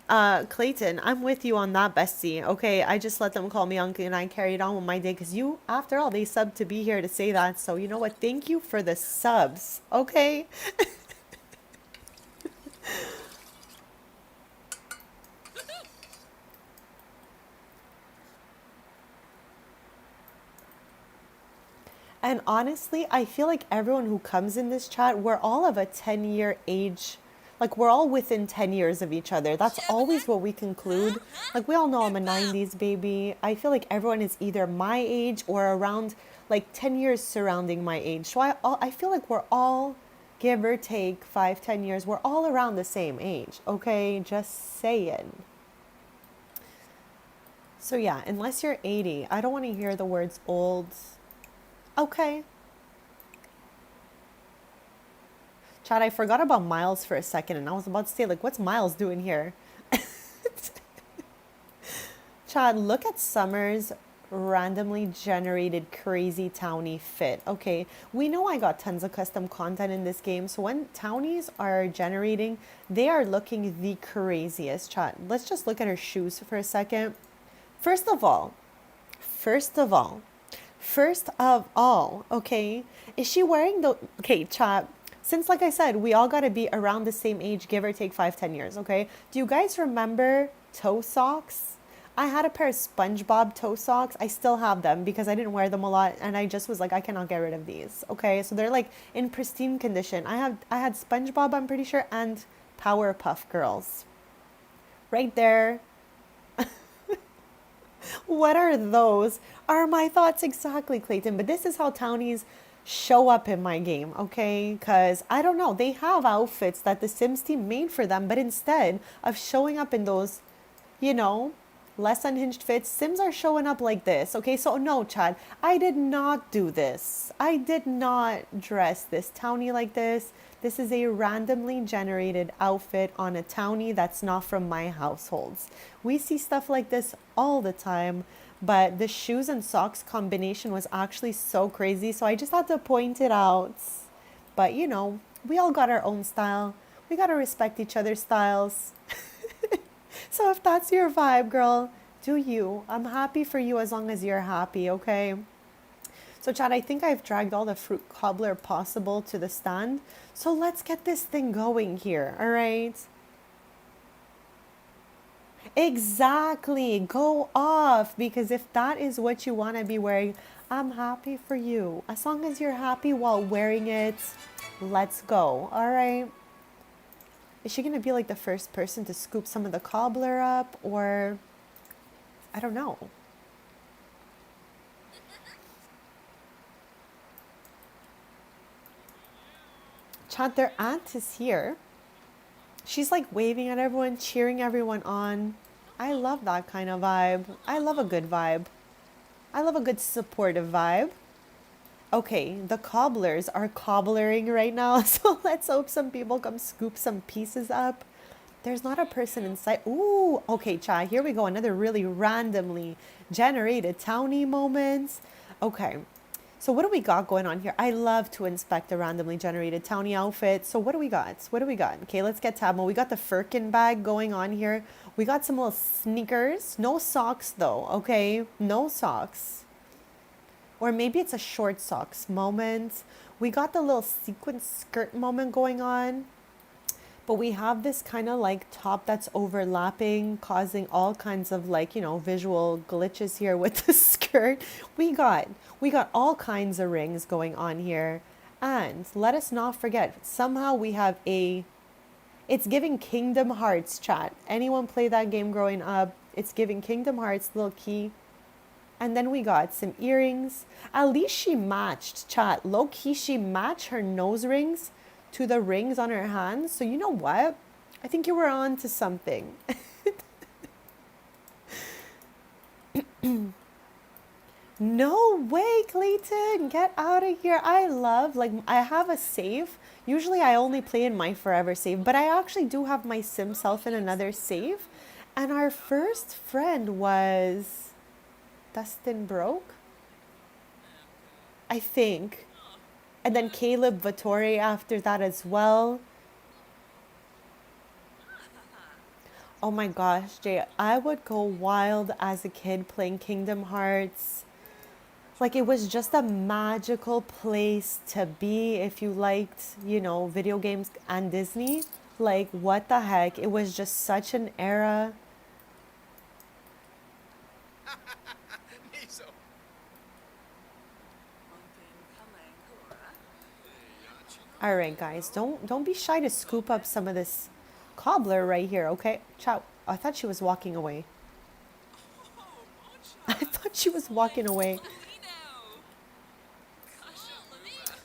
Clayton, I'm with you on that, bestie. Okay, I just let them call me uncle and I carried on with my day because you, after all, they subbed to be here to say that. So you know what? Thank you for the subs. Okay? And honestly, I feel like everyone who comes in this chat, we're all of a 10-year age. Like, we're all within 10 years of each other. That's always what we conclude. Like, we all know I'm a 90s baby. I feel like everyone is either my age or around, like, 10 years surrounding my age. So I feel like we're all, give or take 5, 10 years, we're all around the same age. Okay? Just saying. So, yeah, unless you're 80, I don't want to hear the words old. Okay. Chad, I forgot about Miles for a second and I was about to say, like, what's Miles doing here? Chad, look at Summer's randomly generated crazy townie fit. Okay, we know I got tons of custom content in this game, so when townies are generating, they are looking the craziest. Chad, let's just look at her shoes for a second. First of all, first of all, First of all, okay, is she wearing the, okay, chat, since like I said, we all gotta be around the same age, give or take 5, 10 years, okay? Do you guys remember toe socks? I had a pair of SpongeBob toe socks. I still have them because I didn't wear them a lot and I just was like, I cannot get rid of these, okay? So they're like in pristine condition. I had SpongeBob, I'm pretty sure, and Powerpuff Girls. Right there. What are those? Are my thoughts exactly, Clayton? But this is how townies show up in my game, okay? Because I don't know, they have outfits that the Sims team made for them, but instead of showing up in those, you know, less unhinged fits, Sims are showing up like this, okay? So, no, Chad, I did not do this. I did not dress this townie like this. This is a randomly generated outfit on a townie that's not from my households. We see stuff like this all the time, but the shoes and socks combination was actually so crazy, so I just had to point it out. But you know, we all got our own style. We gotta respect each other's styles. So if that's your vibe, girl, do you. I'm happy for you as long as you're happy, okay? So, Chad, I think I've dragged all the fruit cobbler possible to the stand. So let's get this thing going here, all right? Exactly. Go off. Because if that is what you want to be wearing, I'm happy for you. As long as you're happy while wearing it, let's go, all right? Is she going to be like the first person to scoop some of the cobbler up? Or I don't know. Chad, their aunt is here. She's like waving at everyone, cheering everyone on. I love that kind of vibe. I love a good vibe. I love a good supportive vibe. Okay, the cobblers are cobblering right now, so let's hope some people come scoop some pieces up. There's not a person in sight. Ooh, okay, Chai, here we go. Another really randomly generated townie moment. Okay, so what do we got going on here? I love to inspect the randomly generated townie outfit. So what do we got? What do we got? Okay, let's get tab mode. We got the Firkin bag going on here. We got some little sneakers. No socks though, okay? No socks. Or maybe it's a short socks moment. We got the little sequin skirt moment going on. But we have this kind of like top that's overlapping, causing all kinds of like, you know, visual glitches here with the skirt. We got all kinds of rings going on here. And let us not forget, somehow we have it's giving Kingdom Hearts, chat. Anyone play that game growing up? It's giving Kingdom Hearts little key. And then we got some earrings. At least she matched, chat. Low key, she matched her nose rings to the rings on her hands. So you know what? I think you were on to something. No way, Clayton. Get out of here. I have a save. Usually I only play in my forever save, but I actually do have my sim self in another save. And our first friend was Dustin Broke, I think. And then Caleb Vittori after that as well. Oh my gosh, Jay, I would go wild as a kid playing Kingdom Hearts. Like it was just a magical place to be if you liked, you know, video games and Disney. Like what the heck? It was just such an era. Miso. All right, guys, don't be shy to scoop up some of this cobbler right here, okay? Ciao. I thought she was walking away. I thought she was walking away.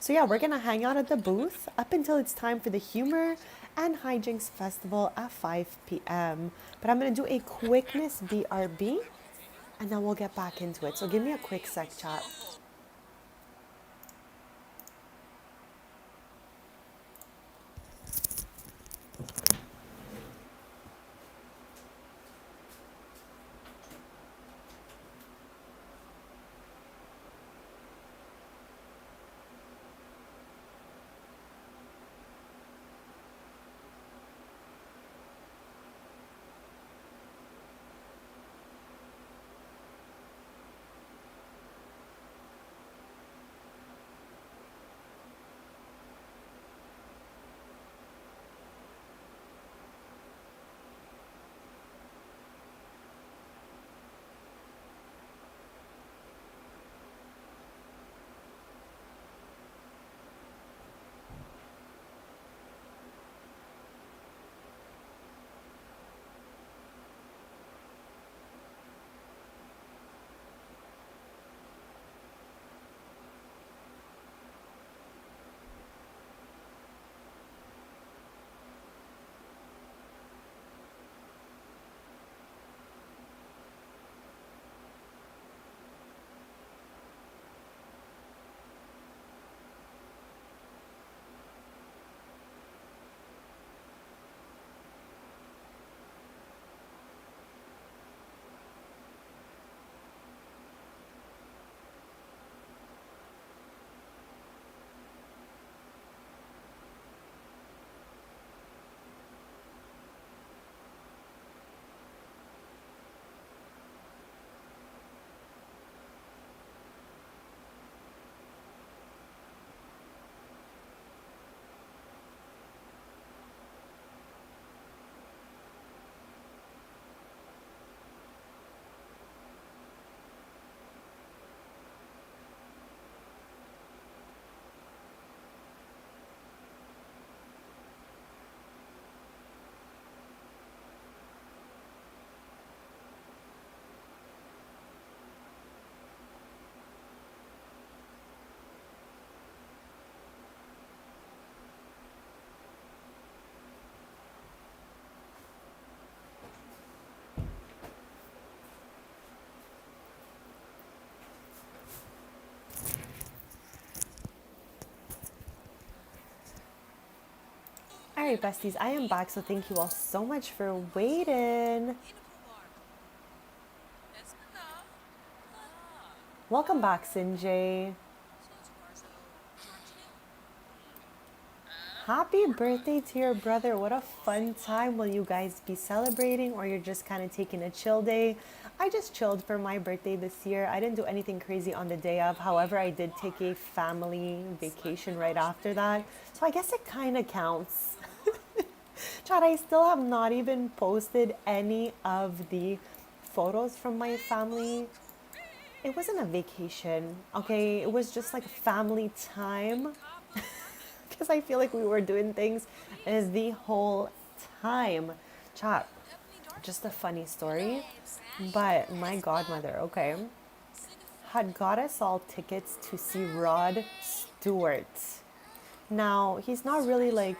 So yeah, we're gonna hang out at the booth up until it's time for the Humor and Hijinks Festival at 5 p.m. But I'm gonna do a quickness BRB and then we'll get back into it. So give me a quick sec, chat. right, besties, I am back, so thank you all so much for waiting. Welcome back, Sinjay. Happy birthday to your brother. What a fun time. Will you guys be celebrating or you're just kind of taking a chill day? I just chilled for my birthday this year. I didn't do anything crazy on the day of. However, I did take a family vacation right after that. So I guess it kind of counts. Chad, I still have not even posted any of the photos from my family. It wasn't a vacation, okay? It was just like family time because I feel like we were doing things as the whole time. Chat, just a funny story, but my godmother, okay, had got us all tickets to see Rod Stewart. Now, he's not really like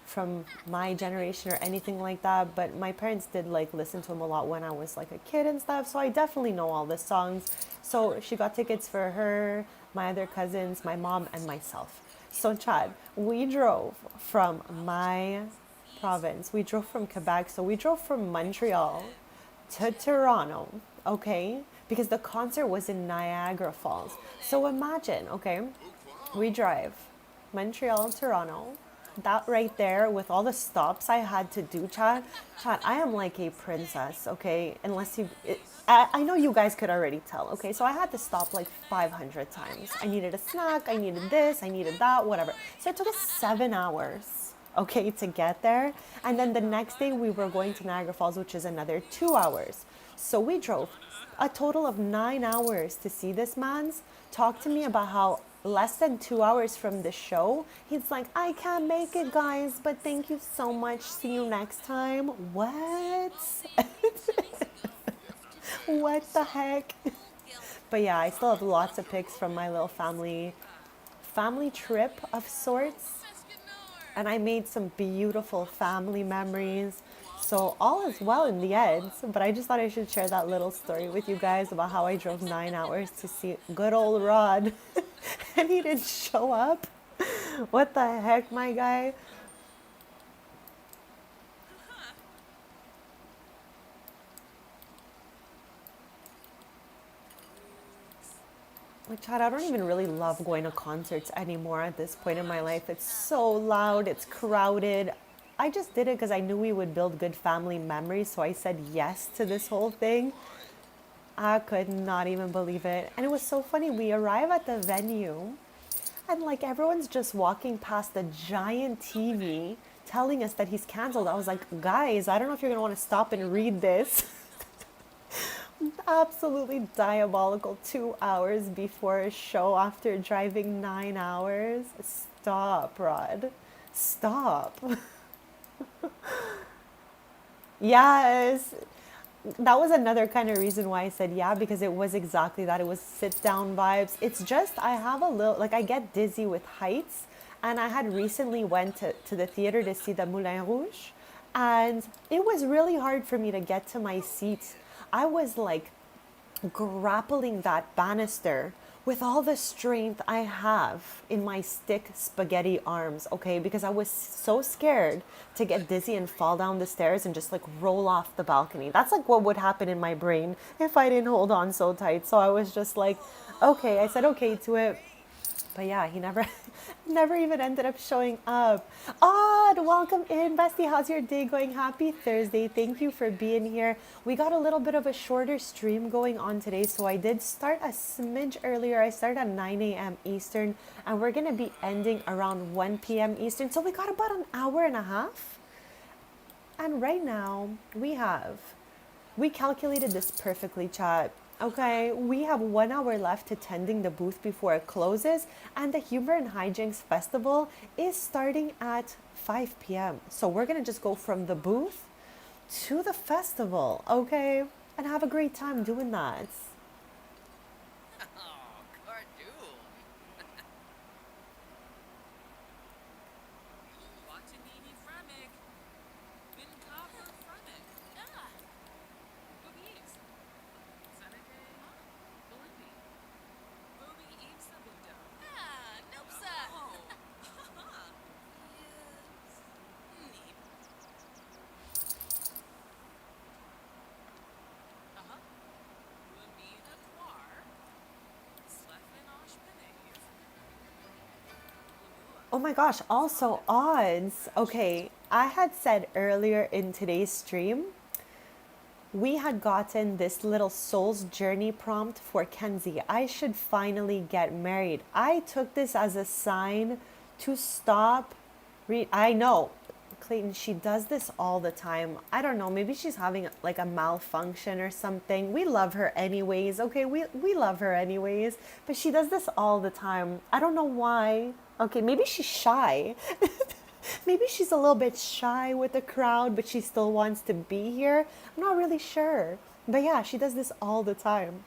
from my generation or anything like that, but my parents did like listen to him a lot when I was like a kid and stuff, so I definitely know all the songs. So she got tickets for her, my other cousins, my mom, and myself. So, Chad, we drove from my province, we drove from Quebec, so we drove from Montreal to Toronto, okay? Because the concert was in Niagara Falls. So imagine, okay, we drive Montreal, Toronto. That right there with all the stops I had to do, Chad, I am like a princess, okay? Unless I know you guys could already tell, okay? So I had to stop like 500 times. I needed a snack, I needed this, I needed that, whatever. So it took us 7 hours, okay, to get there. And then the next day we were going to Niagara Falls, which is another 2 hours. So we drove a total of 9 hours to see this man's. Talk to me about how less than 2 hours from the show, he's like, I can't make it, guys, but thank you so much. See you next time. What? What the heck? But yeah, I still have lots of pics from my little family trip of sorts. And I made some beautiful family memories. So all is well in the end. But I just thought I should share that little story with you guys about how I drove 9 hours to see good old Rod. And he didn't show up. What the heck, my guy? Like, Chad, I don't even really love going to concerts anymore at this point in my life. It's so loud, it's crowded. I just did it because I knew we would build good family memories, so I said yes to this whole thing. I could not even believe it. And it was so funny. We arrive at the venue, and like everyone's just walking past the giant TV telling us that he's canceled. I was like, guys, I don't know if you're going to want to stop and read this. Absolutely diabolical 2 hours before a show after driving 9 hours. Stop, Rod. Stop. Yes. That was another kind of reason why I said yeah, because it was exactly that. It was sit down vibes. It's just I have a little like I get dizzy with heights, and I had recently went to the theater to see the Moulin Rouge, and it was really hard for me to get to my seat. I was like grappling that banister with all the strength I have in my stick spaghetti arms, okay? Because I was so scared to get dizzy and fall down the stairs and just like roll off the balcony. That's like what would happen in my brain if I didn't hold on so tight. So I was just like, okay, I said okay to it. But yeah, he never never even ended up showing up. Odd, welcome in, Bestie. How's your day going? Happy Thursday. Thank you for being here. We got a little bit of a shorter stream going on today, so I did start a smidge earlier. I started at 9 a.m. Eastern, and we're going to be ending around 1 p.m. Eastern. So we got about an hour and a half. And right now, we calculated this perfectly, chat. Okay, we have 1 hour left to tending the booth before it closes, and the Humor and Hijinks Festival is starting at 5 p.m. So we're gonna just go from the booth to the festival, okay? And have a great time doing that. Oh, cardoon. Watanini Fremic. Bin Copper Fremic. Boobies. Saturday. Bolivia. Booby Eve Sabuda. Oh. Oh my gosh, also odds. Okay, I had said earlier in today's stream, we had gotten this little soul's journey prompt for Kenzie. I should finally get married. I took this as a sign to stop. I know, Clayton, she does this all the time. I don't know, maybe she's having like a malfunction or something. We love her anyways. Okay, we love her anyways. But she does this all the time. I don't know why. Okay, maybe she's shy. Maybe she's a little bit shy with the crowd, but she still wants to be here. I'm not really sure. But yeah, she does this all the time.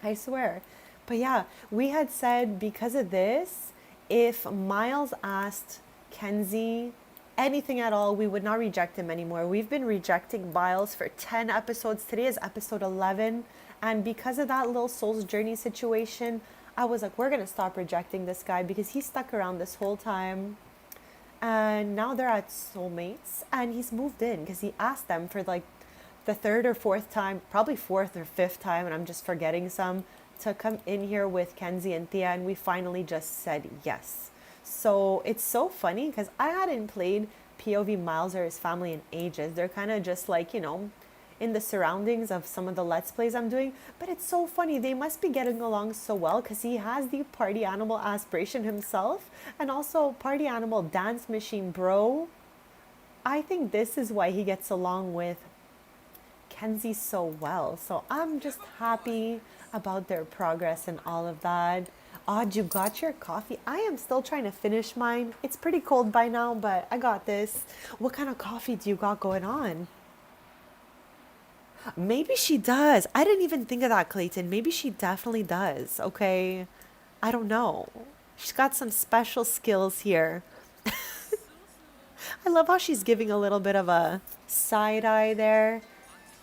I swear. But yeah, we had said because of this, if Miles asked Kenzie anything at all, we would not reject him anymore. We've been rejecting Miles for 10 episodes. Today is episode 11. And because of that little Soul's Journey situation, I was like, we're going to stop rejecting this guy because he stuck around this whole time. And now they're at Soulmates, and he's moved in because he asked them for like the third or fourth time, probably fourth or fifth time, and I'm just forgetting some, to come in here with Kenzie and Thea, and we finally just said yes. So it's so funny because I hadn't played POV Miles or his family in ages. They're kind of just like, in the surroundings of some of the Let's Plays I'm doing. But it's so funny. They must be getting along so well because he has the party animal aspiration himself and also party animal dance machine bro. I think this is why he gets along with Kenzie so well. So I'm just happy about their progress and all of that. Odd, you got your coffee? I am still trying to finish mine. It's pretty cold by now, but I got this. What kind of coffee do you got going on? Maybe she does. I didn't even think of that, Clayton. Maybe she definitely does. Okay. I don't know. She's got some special skills here. I love how she's giving a little bit of a side eye there.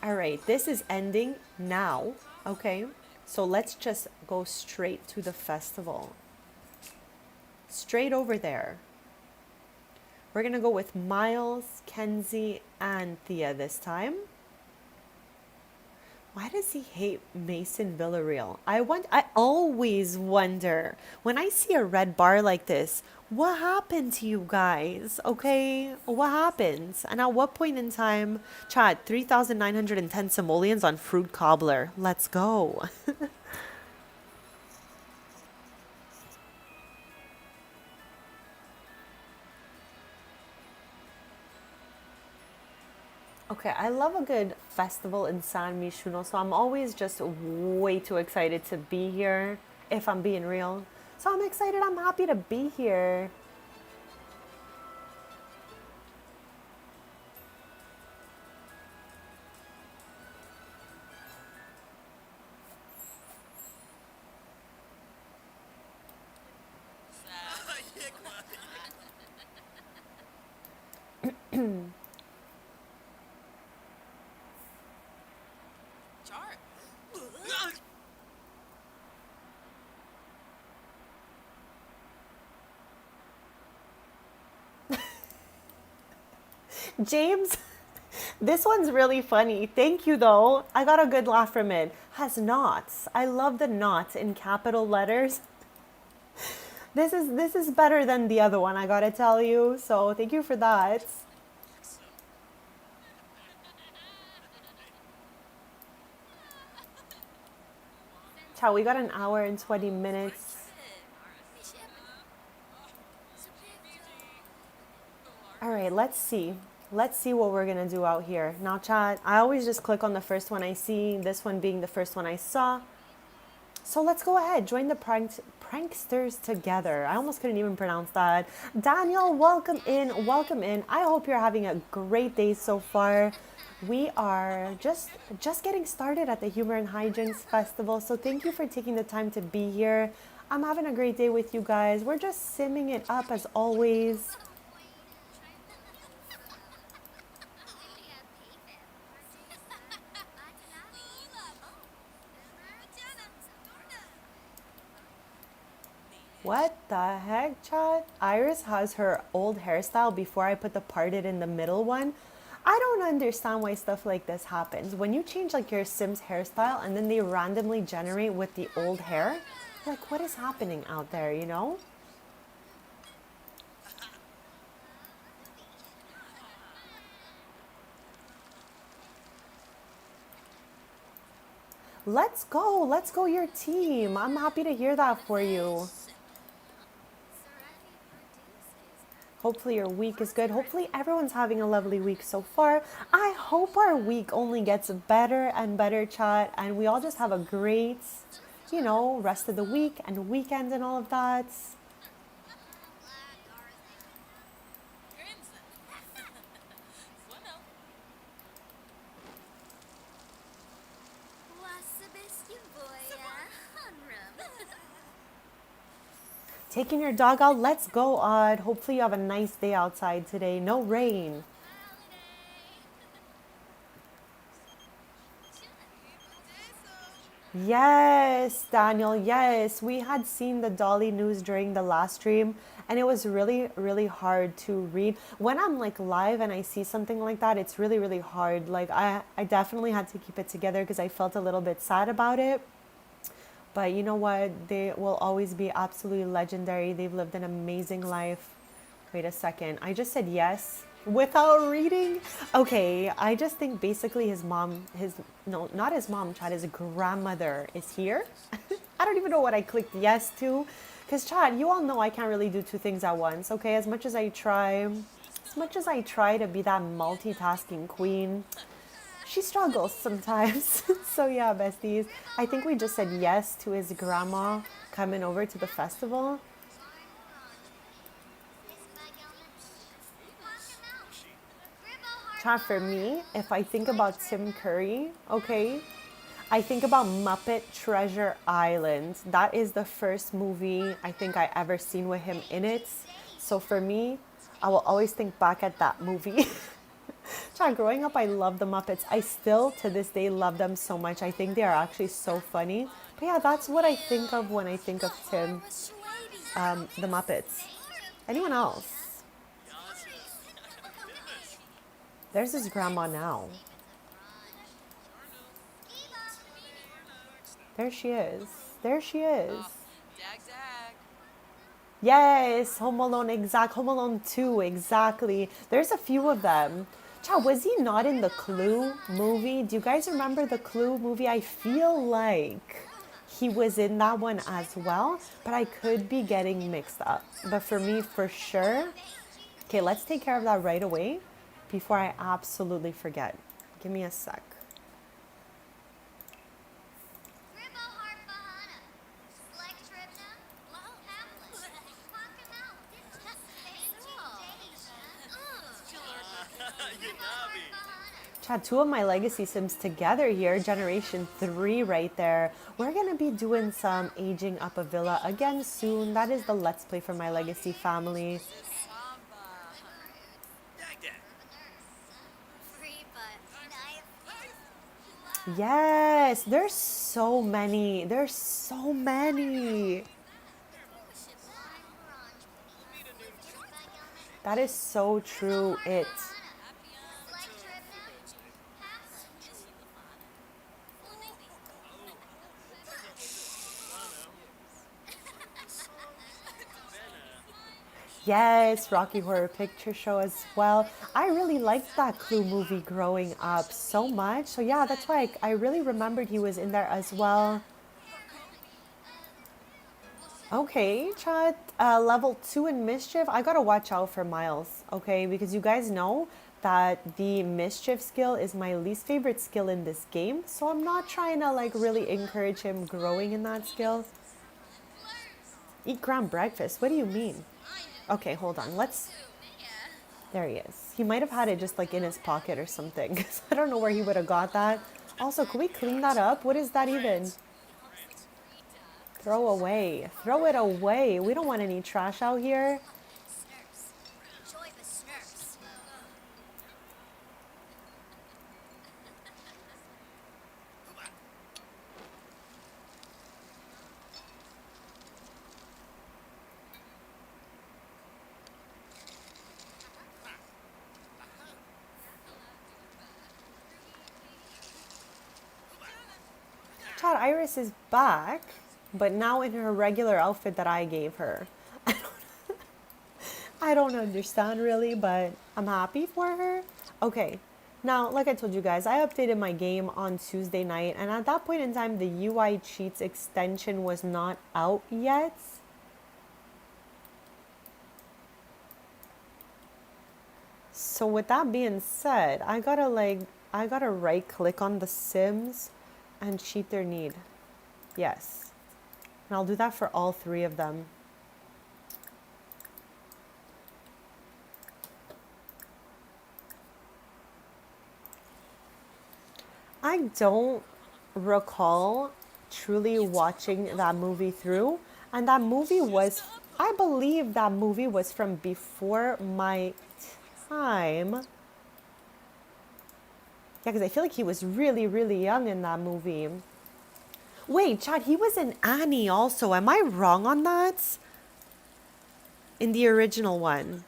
All right, this is ending now. Okay. So let's just go straight to the festival. Straight over there. We're going to go with Miles, Kenzie, and Thea this time. Why does he hate Mason Villarreal? I always wonder when I see a red bar like this, what happened to you guys? Okay, what happens? And at what point in time, chat 3,910 simoleons on fruit cobbler. Let's go. Okay, I love a good festival in San Mishuno, so I'm always just way too excited to be here, if I'm being real. So I'm excited, I'm happy to be here. Chart. James, this one's really funny. Thank you though. I got a good laugh from it. Has knots. I love the knots in capital letters. This is better than the other one, I gotta tell you. So thank you for that. Ciao, we got an hour and 20 minutes. All right, let's see. Let's see what we're gonna do out here. Now, chat, I always just click on the first one I see, this one being the first one I saw. So let's go ahead, join the pranksters together. I almost couldn't even pronounce that. Daniel, welcome in, welcome in. I hope you're having a great day so far. We are just getting started at the Humor and Hijinks Festival, so thank you for taking the time to be here. I'm having a great day with you guys. We're just simming it up as always. What the heck, chat? Iris has her old hairstyle before I put the parted in the middle one. I don't understand why stuff like this happens. When you change like your Sims hairstyle and then they randomly generate with the old hair, like what is happening out there, you know? Let's go, your team. I'm happy to hear that for you. Hopefully your week is good. Hopefully everyone's having a lovely week so far. I hope our week only gets better and better, chat, and we all just have a great, rest of the week and weekend and all of that. Crimson. Bueno. Taking your dog out. Let's go, Odd. Hopefully you have a nice day outside today. No rain. Yes, Daniel, yes. We had seen the Dolly news during the last stream, and it was really, really hard to read. When I'm like live and I see something like that, it's really, really hard. Like I definitely had to keep it together because I felt a little bit sad about it. But you know what? They will always be absolutely legendary. They've lived an amazing life. Wait a second. I just said yes without reading. Okay, I just think basically his mom, his no, not his mom, Chad, his grandmother is here. I don't even know what I clicked yes to. Because Chad, you all know I can't really do two things at once, okay? As much as I try to be that multitasking queen, she struggles sometimes. So yeah, besties. I think we just said yes to his grandma coming over to the festival. Chat, for me, if I think about Tim Curry, okay, I think about Muppet Treasure Island. That is the first movie I think I ever seen with him in it. So for me, I will always think back at that movie. Chat, growing up, I love the Muppets. I still, to this day, love them so much. I think they are actually so funny. But yeah, that's what I think of when I think of Tim, the Muppets. Anyone else? There's his grandma now. There she is. There she is. Zag zag. Yes, Home Alone, Home Alone 2, exactly. There's a few of them. Chad, was he not in the Clue movie? Do you guys remember the Clue movie? I feel like he was in that one as well, but I could be getting mixed up. But for me, for sure. Okay, let's take care of that right away before I absolutely forget. Give me a sec. Chad, two of my legacy sims together here, generation 3 right there. We're going to be doing some aging up a villa again soon. That is the let's play for my legacy family. Samba. Yes, there's so many. There's so many. That is so true. Yes, Rocky Horror Picture Show as well. I really liked that Clue movie growing up so much. So yeah, that's why I really remembered he was in there as well. Okay, chat. Level 2 in Mischief. I gotta watch out for Miles, okay? Because you guys know that the Mischief skill is my least favorite skill in this game. So I'm not trying to like really encourage him growing in that skill. Eat ground breakfast. What do you mean? Okay, hold on. There he is. He might have had it just like in his pocket or something. I don't know where he would have got that. Also, can we clean that up? What is that even? Throw away. Throw it away. We don't want any trash out here. Chad, Iris is back, but now in her regular outfit that I gave her. I don't understand really, but I'm happy for her. Okay, Now, like I told you guys, I updated my game on Tuesday night, and at that point in time, the UI Cheats extension was not out yet. So with that being said, I gotta right click on the Sims and cheat their need. Yes. And I'll do that for all three of them. I don't recall truly watching that movie through. And that movie was, I believe that movie was from before my time. Yeah, because I feel like he was really, really young in that movie. Wait, Chad, he was in Annie also. Am I wrong on that? In the original one.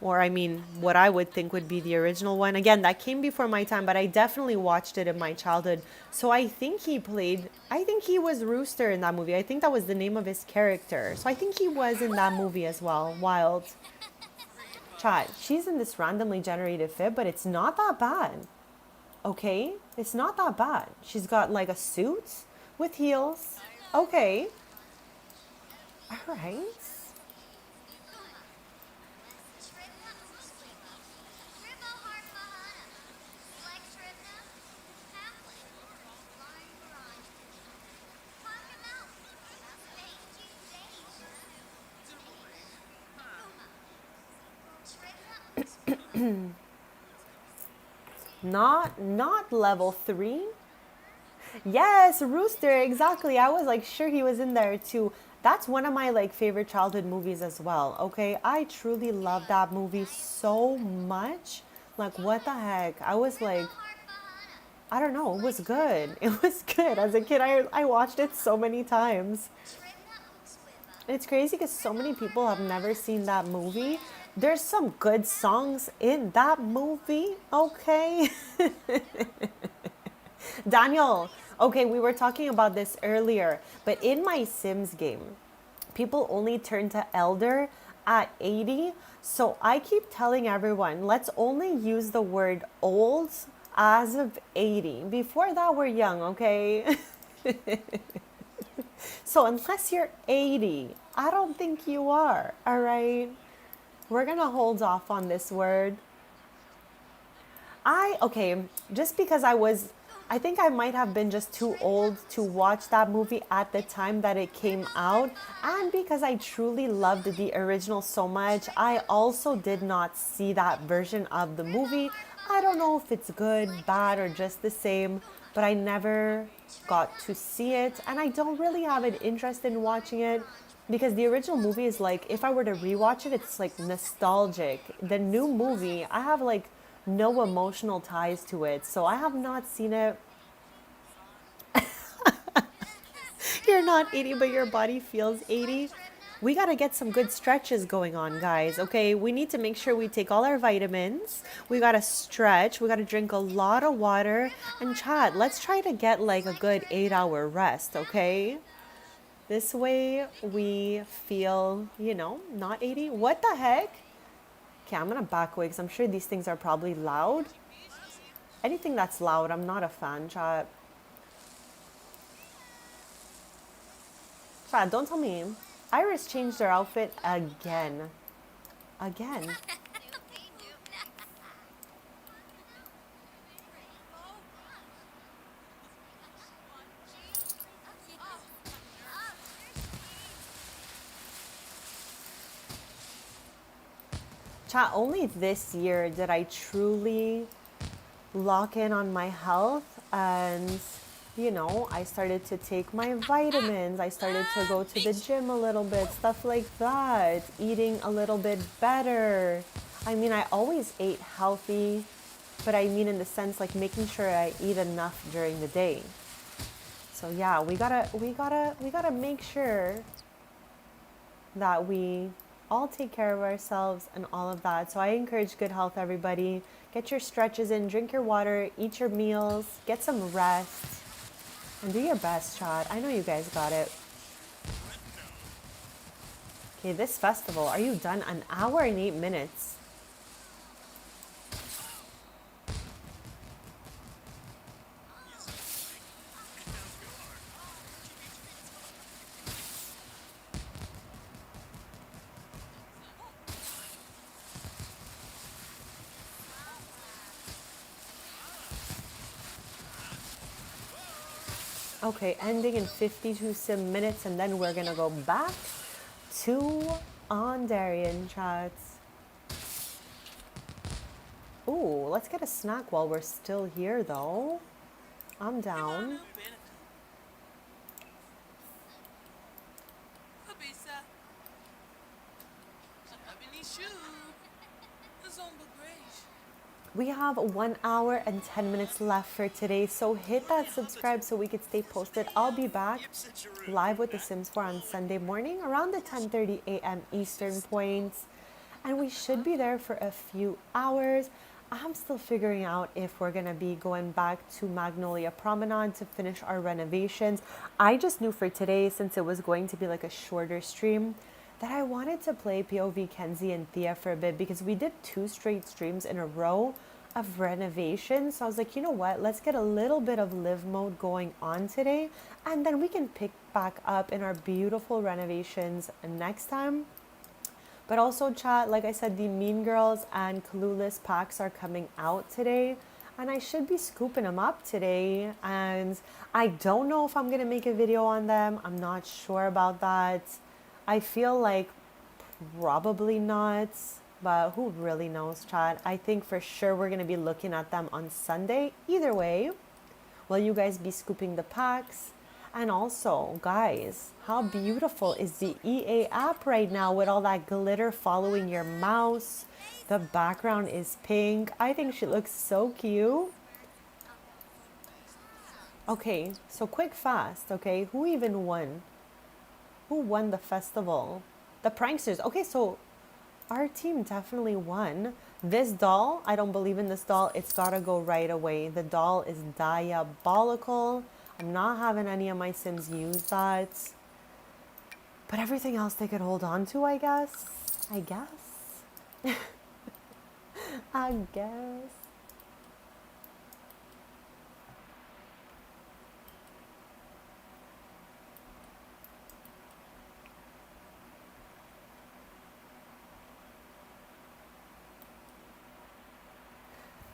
Or, I mean, what I would think would be the original one. Again, that came before my time, but I definitely watched it in my childhood. So I think I think he was Rooster in that movie. I think that was the name of his character. So I think he was in that movie as well. Wild. Chat, she's in this randomly generated fit, but it's not that bad. Okay? It's not that bad. She's got like a suit with heels. Okay. All right. Not level 3. Yes, Rooster, exactly. I was like sure he was in there too. That's one of my like favorite childhood movies as well. Okay? I truly love that movie so much. Like what the heck? I was like I don't know, it was good. It was good. As a kid, I watched it so many times. It's crazy because so many people have never seen that movie. There's some good songs in that movie, okay? Daniel, okay, we were talking about this earlier, but in my Sims game, people only turn to Elder at 80. So I keep telling everyone, let's only use the word old as of 80. Before that, we're young, okay? So unless you're 80, I don't think you are, all right? We're gonna hold off on this word. Okay, just because I think I might have been just too old to watch that movie at the time that it came out. And because I truly loved the original so much, I also did not see that version of the movie. I don't know if it's good, bad, or just the same, but I never got to see it. And I don't really have an interest in watching it because the original movie is like, if I were to rewatch it, it's like nostalgic. The new movie, I have like no emotional ties to it. So I have not seen it. You're not 80, but your body feels 80. We got to get some good stretches going on, guys. Okay, we need to make sure we take all our vitamins. We got to stretch. We got to drink a lot of water. And chat, let's try to get like a good 8-hour rest, okay? This way we feel, not 80. What the heck? Okay, I'm gonna back away because I'm sure these things are probably loud. Anything that's loud, I'm not a fan, chat. Chat, don't tell me. Iris changed her outfit again. Again. Chat, only this year did I truly lock in on my health and I started to take my vitamins. I started to go to the gym a little bit, stuff like that, eating a little bit better. I mean, I always ate healthy, but I mean in the sense like making sure I eat enough during the day. So yeah, we gotta make sure that we all take care of ourselves and all of that. So I encourage good health, everybody. Get your stretches in, drink your water, eat your meals, get some rest, and do your best, chat. I know you guys got it. Okay, this festival, are you done? An hour and 8 minutes. Okay, ending in 52 sim minutes, and then we're gonna go back to Ondarian chats. Ooh, let's get a snack while we're still here, though. I'm down. We have 1 hour and 10 minutes left for today, so hit that subscribe so we can stay posted. I'll be back live with The Sims 4 on Sunday morning around the 10:30 a.m. Eastern points, and we should be there for a few hours. I'm still figuring out if we're gonna be going back to Magnolia Promenade to finish our renovations. I just knew for today, since it was going to be like a shorter stream, that I wanted to play POV Kenzie and Thea for a bit because we did 2 straight streams in a row of renovations. So I was like, you know what? Let's get a little bit of live mode going on today, and then we can pick back up in our beautiful renovations next time. But also, chat, like I said, the Mean Girls and Clueless packs are coming out today, and I should be scooping them up today. And I don't know if I'm going to make a video on them. I'm not sure about that. I feel like probably not, but who really knows, chat? I think for sure we're going to be looking at them on Sunday. Either way, will you guys be scooping the packs? And also, guys, how beautiful is the EA app right now with all that glitter following your mouse? The background is pink. I think she looks so cute. Okay, so quick fast, okay? Who even won? Who won the festival? The pranksters. Okay, so our team definitely won. This doll, I don't believe in this doll. It's gotta go right away. The doll is diabolical. I'm not having any of my Sims use that. But everything else they could hold on to, I guess. I guess. I guess.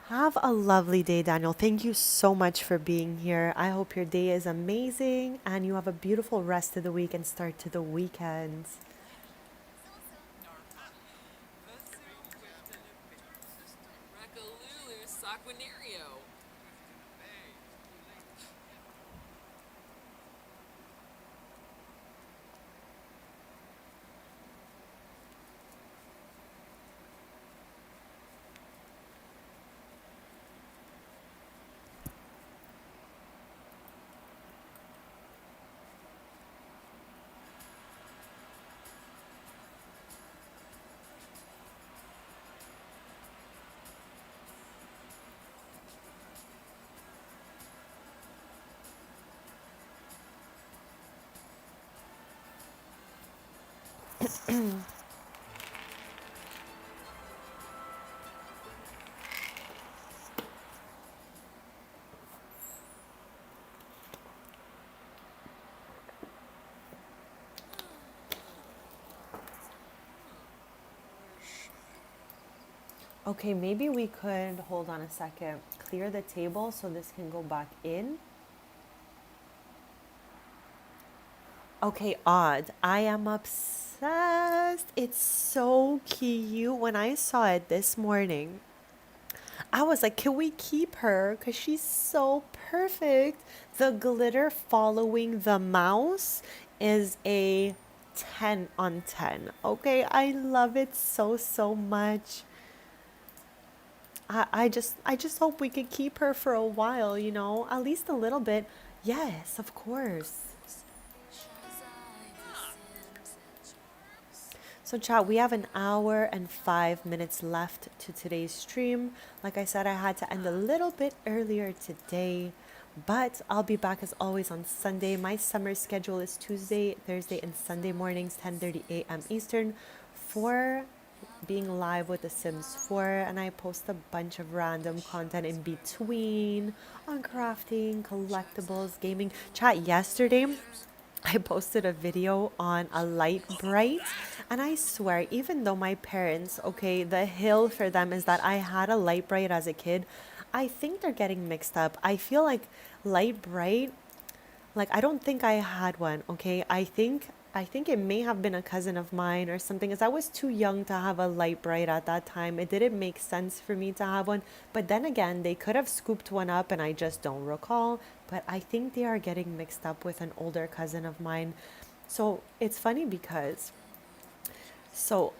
Have a lovely day, Daniel. Thank you so much for being here. I hope your day is amazing and you have a beautiful rest of the week and start to the weekend. Rakalulu Saquinario. Okay, maybe we could, hold on a second, clear the table so this can go back in. Okay, odd. I am obsessed. It's so cute. When I saw it this morning, I was like, can we keep her? Because she's so perfect. The glitter following the mouse is a 10 on 10. Okay, I love it so, so much. I just hope we could keep her for a while, you know, at least a little bit. Yes, of course. So, chat, we have 1 hour and 5 minutes left to today's stream. Like I said, I had to end a little bit earlier today, but I'll be back as always on Sunday. My summer schedule is Tuesday, Thursday, and Sunday mornings, 10:30 a.m. Eastern, for being live with The Sims 4, and I post a bunch of random content in between on crafting, collectibles, gaming. Chat, yesterday I posted a video on a light bright, and I swear, even though my parents, okay, the hill for them is that I had a light bright as a kid, I think they're getting mixed up. I feel like light bright Like I don't think I had one, okay? I think it may have been a cousin of mine or something, as I was too young to have a light bright at that time. It didn't make sense for me to have one. But then again, they could have scooped one up and I just don't recall. But I think they are getting mixed up with an older cousin of mine. So it's funny because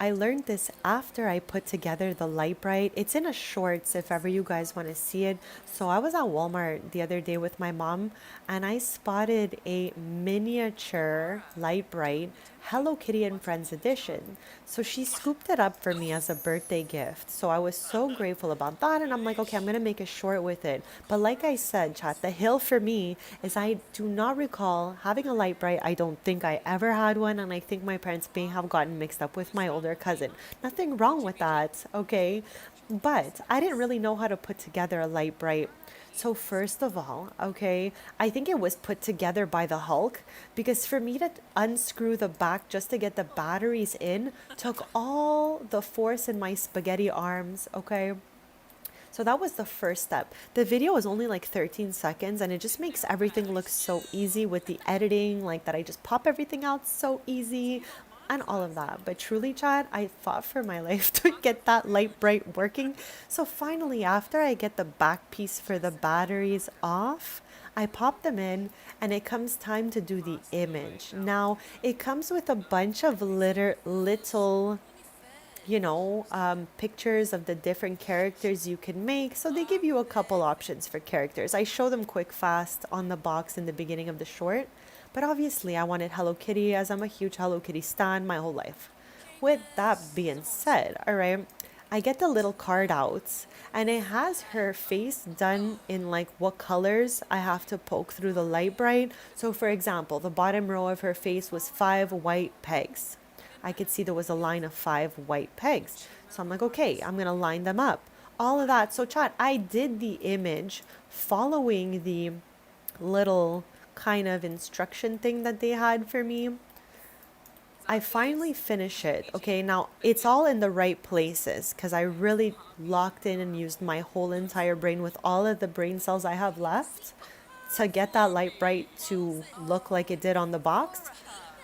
I learned this after I put together the light bright. It's in a shorts if ever you guys want to see it. So I was at Walmart the other day with my mom and I spotted a miniature light bright Hello Kitty and Friends edition. So she scooped it up for me as a birthday gift. So I was so grateful about that and I'm like, okay, I'm going to make a short with it. But like I said, chat, the hill for me is I do not recall having a light bright. I don't think I ever had one and I think my parents may have gotten mixed up with my older cousin. Nothing wrong with that, okay? But I didn't really know how to put together a light bright. So first of all, okay, I think it was put together by the Hulk because for me to unscrew the back just to get the batteries in took all the force in my spaghetti arms, okay? So that was the first step. The video was only like 13 seconds and it just makes everything look so easy with the editing, like that I just pop everything out so easy and all of that. But truly, Chad, I fought for my life to get that light bright working. So finally, after I get the back piece for the batteries off, I pop them in and it comes time to do the image. Now, it comes with a bunch of little pictures of the different characters you can make. So they give you a couple options for characters. I show them quick, fast on the box in the beginning of the short. But obviously, I wanted Hello Kitty as I'm a huge Hello Kitty stan my whole life. With that being said, all right, I get the little card out and it has her face done in like what colors I have to poke through the light bright. So, for example, the bottom row of her face was 5 white pegs. I could see there was a line of 5 white pegs. So I'm like, okay, I'm going to line them up. All of that. So, chat, I did the image following the little kind of instruction thing that they had for me. I finally finish it. Okay, now it's all in the right places because I really locked in and used my whole entire brain with all of the brain cells I have left to get that light bright to look like it did on the box.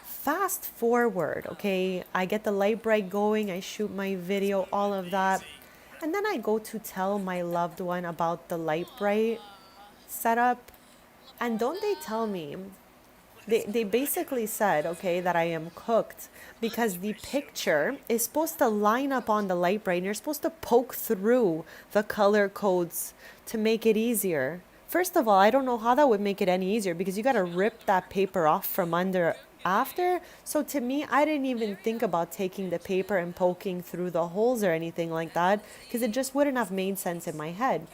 Fast forward, okay, I get the light bright going, I shoot my video, all of that. And then I go to tell my loved one about the light bright setup. And don't they tell me, they basically said, okay, that I am cooked because the picture is supposed to line up on the light bright and you're supposed to poke through the color codes to make it easier. First of all, I don't know how that would make it any easier because you got to rip that paper off from under after. So to me, I didn't even think about taking the paper and poking through the holes or anything like that because it just wouldn't have made sense in my head.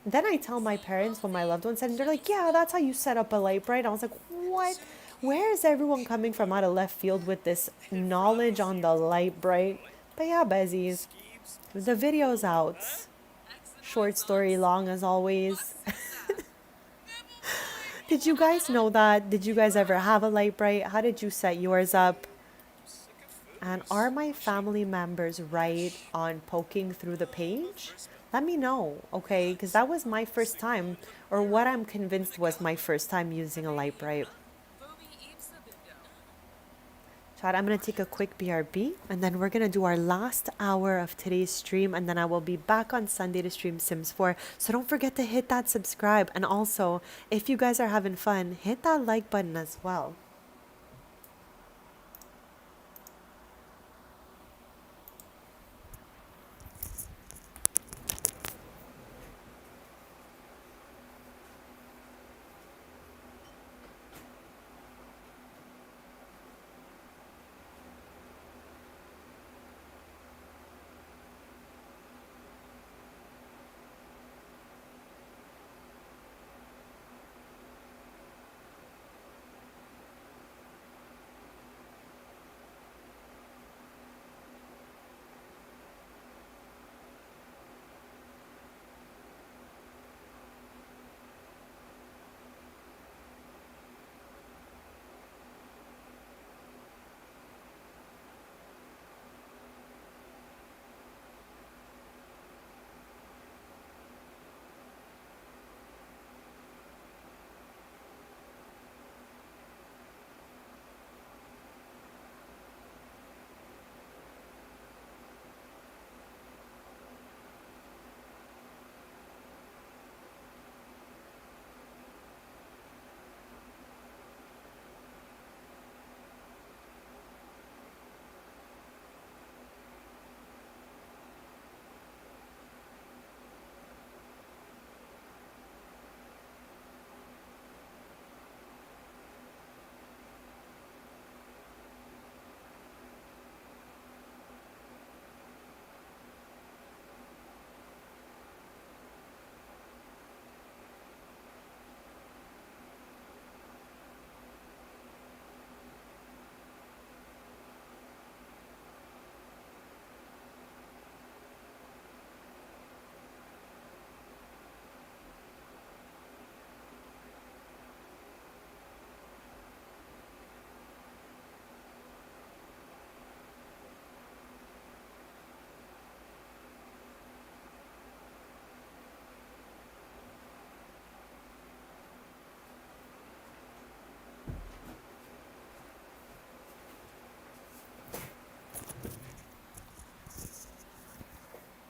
Then I tell my parents when my loved one said, and they're like, yeah, that's how you set up a light bright. I was like, what? Where is everyone coming from out of left field with this knowledge on the light bright? But yeah, Bezies, the video's out. Short story long as always. Did you guys know that? Did you guys ever have a light bright? How did you set yours up? And are my family members right on poking through the page? Let me know, okay? Because that was my first time, or what I'm convinced was my first time using a light bright. Chad, I'm going to take a quick BRB, and then we're going to do our last hour of today's stream, and then I will be back on Sunday to stream Sims 4. So don't forget to hit that subscribe, and also, if you guys are having fun, hit that like button as well.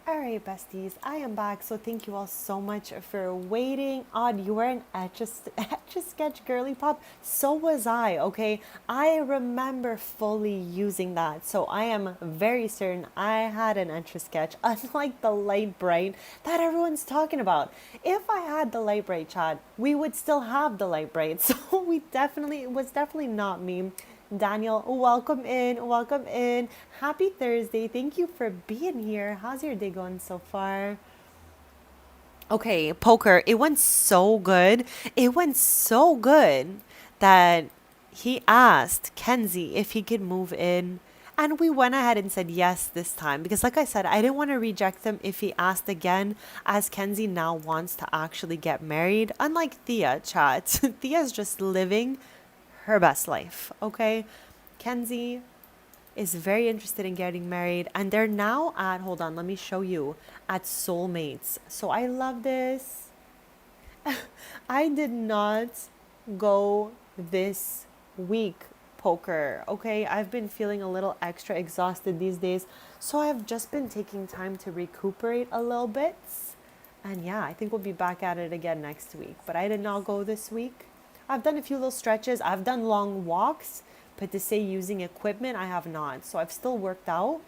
All right, besties, I am back. So thank you all so much for waiting. Odd, you were an etch a sketch girly pop. So was I. Okay, I remember fully using that. So I am very certain I had an etch a sketch, unlike the light bright that everyone's talking about. If I had the light bright, Chad, we would still have the light bright. So it was definitely not me. Daniel, welcome in. Welcome in. Happy Thursday. Thank you for being here. How's your day going so far? Okay, poker. It went so good. It went so good that he asked Kenzie if he could move in. And we went ahead and said yes this time because, like I said, I didn't want to reject him if he asked again, as Kenzie now wants to actually get married. Unlike Thea, chat. Thea's just living her best life, okay? Kenzie is very interested in getting married, and they're now at, hold on, let me show you, at Soulmates. So I love this. I did not go this week poker, okay? I've been feeling a little extra exhausted these days, so I've just been taking time to recuperate a little bit. And yeah, I think we'll be back at it again next week. But I did not go this week. I've done a few little stretches. I've done long walks, but to say using equipment, I have not. So I've still worked out,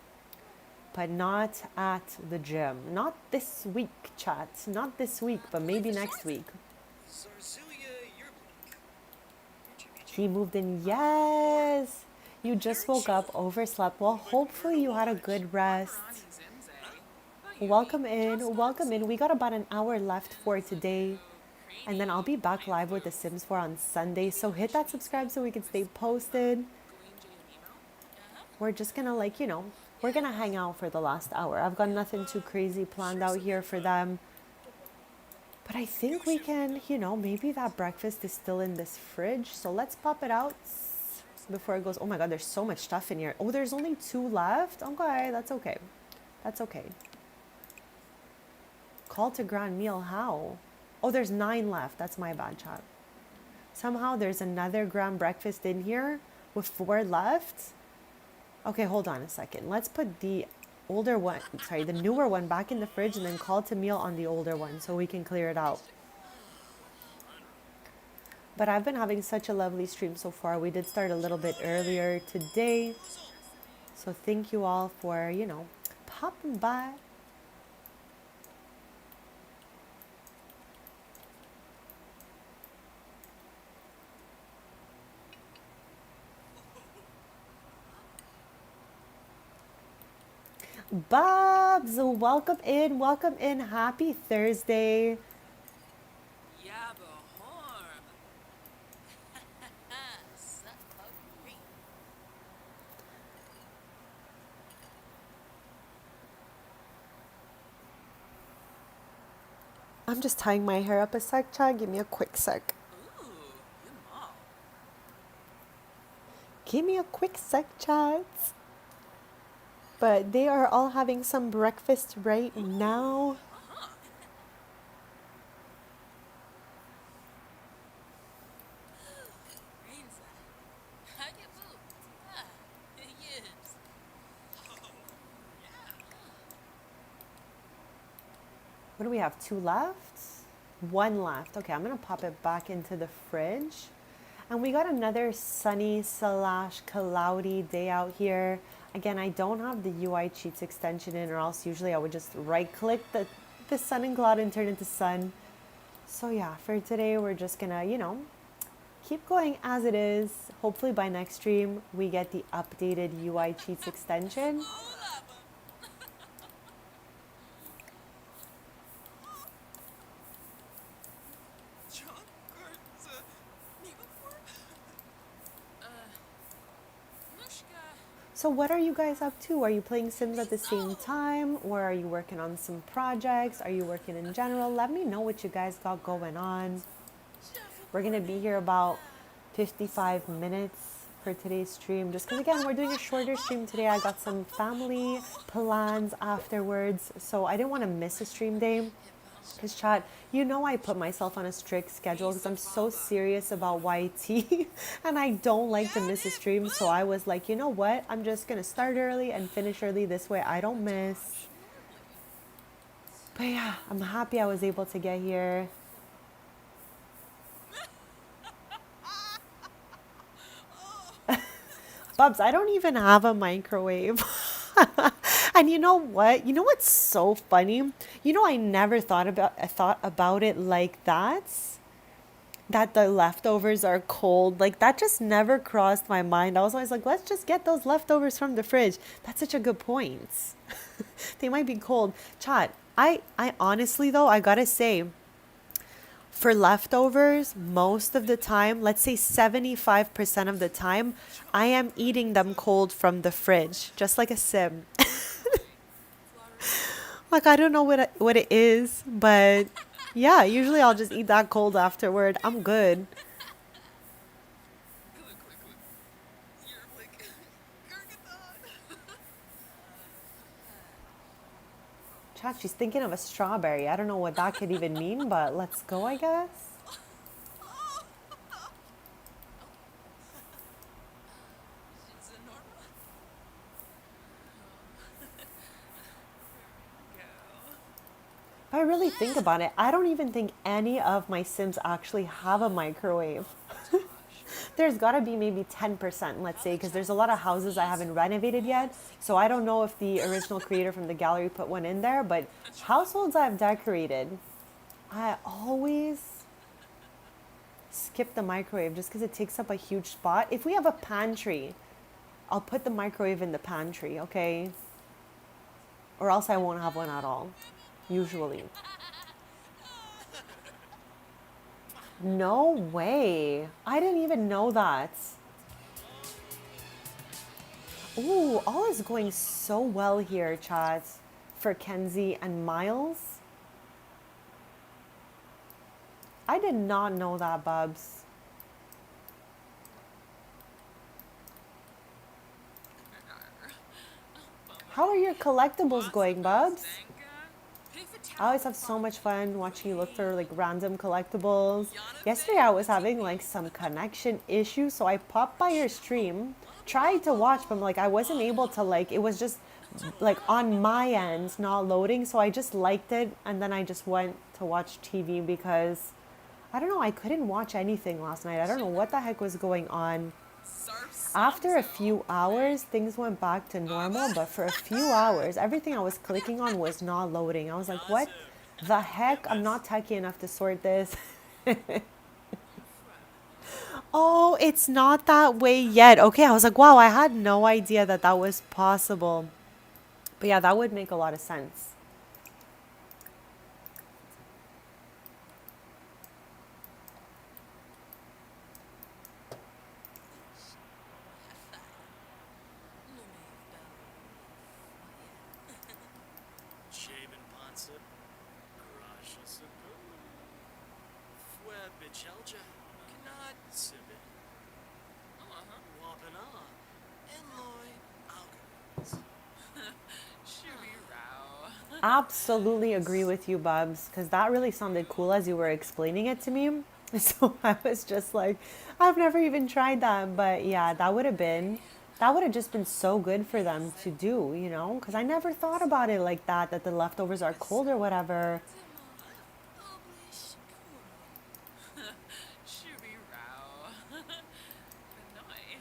but not at the gym. Not this week, chat. Not this week, but maybe next week. He moved in. Yes. You just woke up, overslept. Well, hopefully you had a good rest. Welcome in. Welcome in. We got about an hour left for today. And then I'll be back live with The Sims 4 on Sunday. So hit that subscribe so we can stay posted. We're just gonna we're gonna hang out for the last hour. I've got nothing too crazy planned out here for them. But I think we can, maybe that breakfast is still in this fridge. So let's pop it out before it goes. Oh my God, there's so much stuff in here. Oh, there's only 2 left. Okay, that's okay. That's okay. Call to grand meal, how? Oh, there's 9 left. That's my bad, chat. Somehow there's another grand breakfast in here with 4 left. Okay, hold on a second. Let's put the newer one back in the fridge and then call to meal on the older one so we can clear it out. But I've been having such a lovely stream so far. We did start a little bit earlier today. So thank you all for, popping by. Bobs, welcome in, welcome in. Happy Thursday. I'm just tying my hair up a sec, Chad. Give me a quick sec. Give me a quick sec, Chad. But they are all having some breakfast right now. What do we have? 2 left? 1 left. Okay, I'm going to pop it back into the fridge. And we got another sunny / cloudy day out here. Again, I don't have the UI Cheats extension in, or else usually I would just right click the sun and cloud and turn it to sun. So yeah, for today, we're just gonna, keep going as it is. Hopefully by next stream, we get the updated UI Cheats extension. So what are you guys up to? Are you playing Sims at the same time? Or are you working on some projects? Are you working in general? Let me know what you guys got going on. We're going to be here about 55 minutes for today's stream. Just because, again, we're doing a shorter stream today. I got some family plans afterwards. So I didn't want to miss a stream day. Because chat, I put myself on a strict schedule because I'm so serious about YT and I don't like to miss a stream. So I was like, you know what? I'm just going to start early and finish early. This way I don't miss. But yeah, I'm happy I was able to get here. Bubs, I don't even have a microwave. And you know what? You know what's so funny? You know, I thought about it like that. That the leftovers are cold. Like that just never crossed my mind. I was always like, let's just get those leftovers from the fridge. That's such a good point. They might be cold. Chat. I honestly though, I gotta say, for leftovers, most of the time, let's say 75% of the time, I am eating them cold from the fridge, just like a sim. Like I don't know what it is, but yeah, usually I'll just eat that cold afterward. I'm good. You're like Gargathon. Chat, she's thinking of a strawberry. I don't know what that could even mean, but let's go, I guess. Is it normal? Go. If I really think about it, I don't even think any of my Sims actually have a microwave. There's got to be maybe 10%, let's say, because there's a lot of houses I haven't renovated yet. So I don't know if the original creator from the gallery put one in there, but households I've decorated, I always skip the microwave just because it takes up a huge spot. If we have a pantry, I'll put the microwave in the pantry, okay? Or else I won't have one at all, usually. No way. I didn't even know that. Ooh, all is going so well here, chat, for Kenzie and Miles. I did not know that, Bubs. How are your collectibles going, Bubs? I always have so much fun watching you look for like random collectibles. Yesterday I was having like some connection issues, so I popped by your stream, tried to watch, but like I wasn't able to like it was just like on my end not loading, so I just liked it and then I just went to watch TV because I don't know, I couldn't watch anything last night. I don't know what the heck was going on. After a few hours, things went back to normal, but for a few hours, everything I was clicking on was not loading. I was like, what the heck? I'm not techie enough to sort this. Oh, it's not that way yet. Okay, I was like, wow, I had no idea that that was possible. But yeah, that would make a lot of sense. Shaven Ponset, Grasha Sabu, Fue Bichelja, Knot Sibit, Wapana, Enloy, Algorithms. Shooby row. Absolutely agree with you, Bubs, because that really sounded cool as you were explaining it to me. So I was just like, I've never even tried that. But yeah, that would have just been so good for them to do, you know? Because I never thought about it like that, that the leftovers are cold or whatever. Shooby row. Hanoi.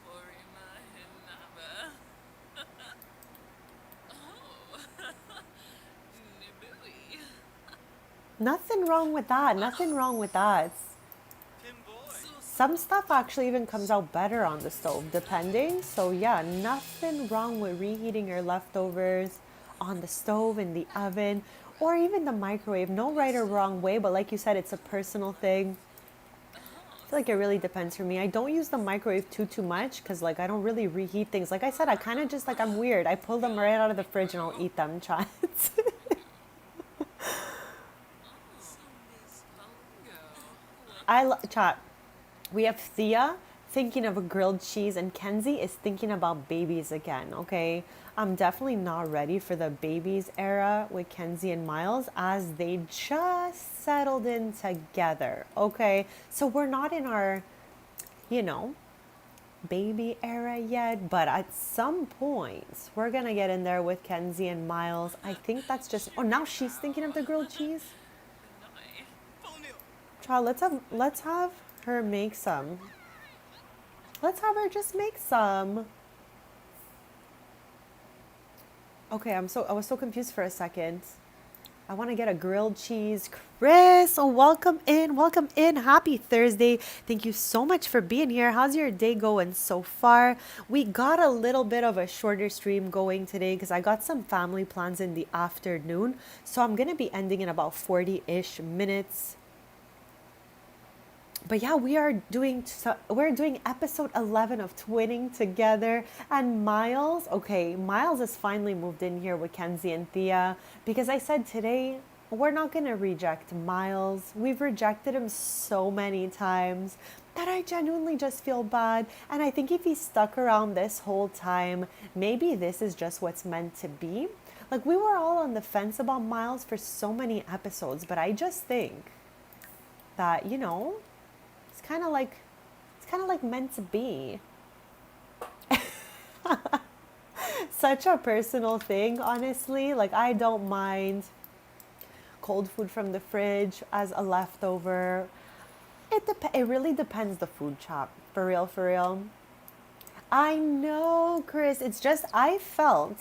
Orima Hinaba. Oh. Nibui. Nothing wrong with that. Nothing wrong with that. Pimboy, Some stuff actually even comes out better on the stove, depending. So yeah, nothing wrong with reheating your leftovers on the stove, in the oven, or even the microwave. No right or wrong way, but like you said, it's a personal thing. I feel like it really depends for me. I don't use the microwave too much because like I don't really reheat things. Like I said, I kind of just like I'm weird. I pull them right out of the fridge and I'll eat them. Chat. Chat. We have Thea thinking of a grilled cheese, and Kenzie is thinking about babies again, okay? I'm definitely not ready for the babies era with Kenzie and Miles as they just settled in together, okay? So we're not in our, you know, baby era yet, but at some point we're gonna get in there with Kenzie and Miles. I think that's just. Oh, now she's thinking of the grilled cheese. Pinoy. Ponyo. Child, let's have her make some. Let's have her just make some. Okay, I was so confused for a second. I want to get a grilled cheese. Chris, oh, welcome in. Welcome in. Happy Thursday. Thank you so much for being here. How's your day going so far? We got a little bit of a shorter stream going today because I got some family plans in the afternoon. So I'm going to be ending in about 40-ish minutes. But yeah, we're doing episode 11 of Twinning Together, and Miles. Okay, Miles has finally moved in here with Kenzie and Thea because I said today we're not gonna reject Miles. We've rejected him so many times that I genuinely just feel bad. And I think if he stuck around this whole time, maybe this is just what's meant to be. Like, we were all on the fence about Miles for so many episodes, but I just think that, it's kind of like meant to be. Such a personal thing, honestly. Like, I don't mind cold food from the fridge as a leftover. It really depends the food chop. For real, for real. I know, Chris. It's just I felt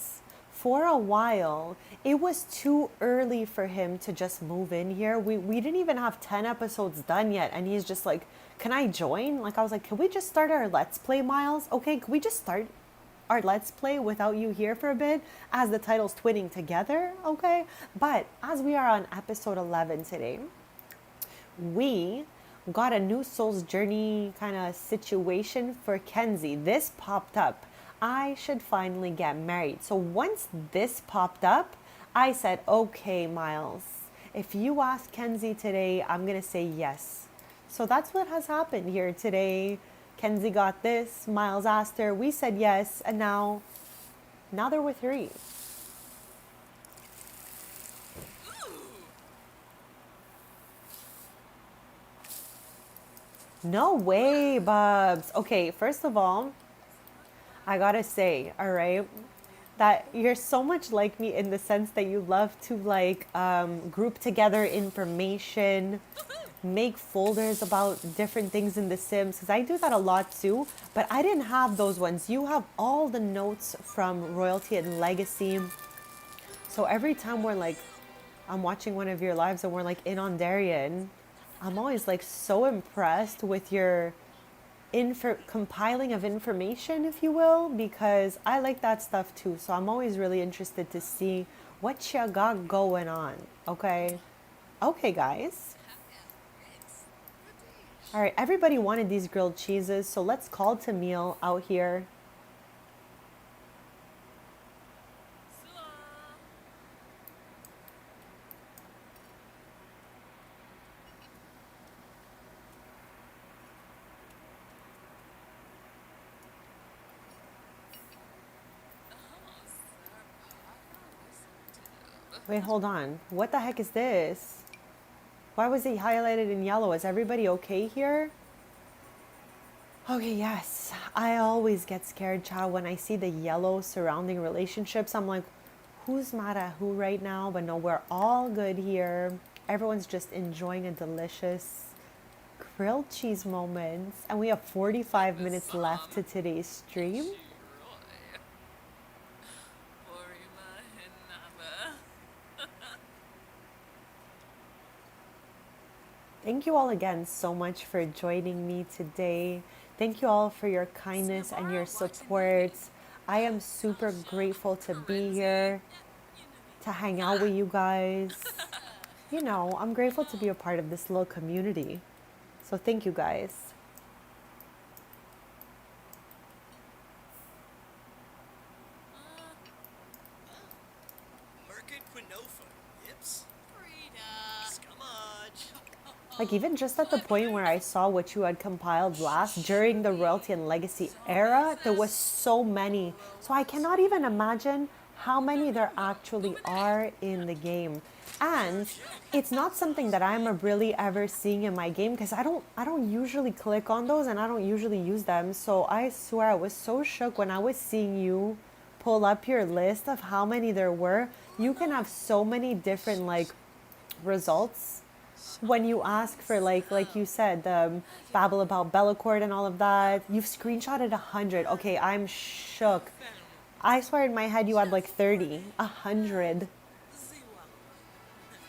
for a while it was too early for him to just move in here. We didn't even have 10 episodes done yet, and he's just like, "Can I join?" Like, I was like, "Can we just start our Let's Play, Miles? Okay, can we just start our Let's Play without you here for a bit, as the title's Twinning Together?" Okay? But as we are on episode 11 today, we got a new Soul's Journey kind of situation for Kenzie. This popped up. I should finally get married. So once this popped up, I said, okay, Miles, if you ask Kenzie today, I'm going to say yes. So that's what has happened here today. Kenzie got this, Miles asked her, we said yes, and now they're with three. No way, Bubs. Okay, first of all, I gotta say, all right, that you're so much like me in the sense that you love to group together information, make folders about different things in The Sims, because I do that a lot too, but I didn't have those ones. You have all the notes from Royalty and Legacy. So every time I'm watching one of your lives and we're like in on Darien, I'm always like so impressed with your compiling of information, if you will, because I like that stuff too. So I'm always really interested to see what you got going on. Okay. Okay, guys. All right, everybody wanted these grilled cheeses, so let's call Tamil out here. Wait, hold on. What the heck is this? Why was it highlighted in yellow? Is everybody okay here? Okay, yes. I always get scared, child, when I see the yellow surrounding relationships. I'm like, who's mad at who right now? But no, we're all good here. Everyone's just enjoying a delicious grilled cheese moment. And we have 45 minutes left to today's stream. Thank you all again so much for joining me today. Thank you all for your kindness and your support. I am super grateful to be here, to hang out with you guys. I'm grateful to be a part of this little community. So thank you guys. Like, even just at the point where I saw what you had compiled last during the Royalty and Legacy era, there was so many. So I cannot even imagine how many there actually are in the game. And it's not something that I'm really ever seeing in my game because I don't usually click on those and I don't usually use them. So I swear I was so shook when I was seeing you pull up your list of how many there were. You can have so many different like results when you ask for like you said the babble about Bellacord and all of that. You've screenshotted 100. Okay, I'm shook. I swear in my head you had like 30, 100.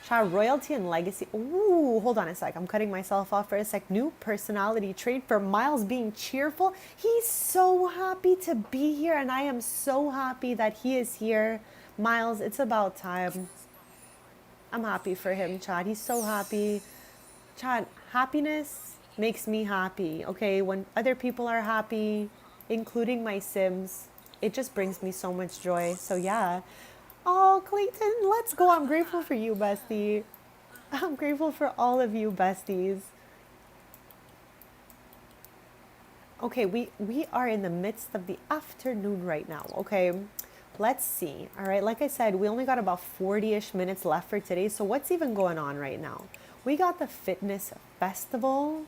Child, royalty and legacy. Ooh, hold on a sec. I'm cutting myself off for a sec. New personality trait for Miles being cheerful. He's so happy to be here, and I am so happy that he is here. Miles, it's about time. I'm happy for him, Chad. He's so happy. Chad, happiness makes me happy, okay? When other people are happy, including my Sims, it just brings me so much joy. So, yeah. Oh, Clayton, let's go. I'm grateful for you, bestie. I'm grateful for all of you, besties. Okay, we are in the midst of the afternoon right now, okay? Let's see. All right, like I said, we only got about 40-ish minutes left for today. So what's even going on right now? We got the fitness festival.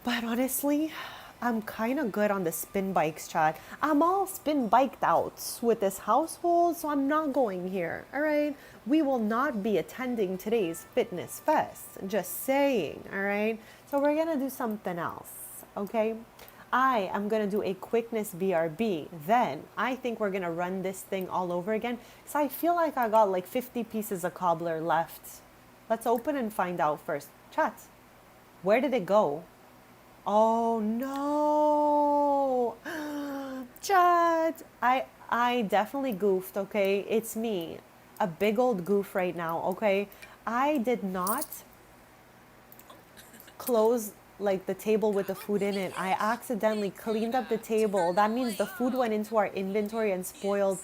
But honestly, I'm kind of good on the spin bikes, chat. I'm all spin biked out with this household, so I'm not going here. All right. We will not be attending today's fitness fest. Just saying. All right. So we're going to do something else. Okay. I am going to do a quickness BRB. Then I think we're going to run this thing all over again. Because I feel like I got like 50 pieces of cobbler left. Let's open and find out first. Chat. Where did it go? Oh no. Chad, I definitely goofed, okay? It's me. A big old goof right now, okay? I did not close like the table with the food in it. I accidentally cleaned up the table. That means the food went into our inventory and spoiled.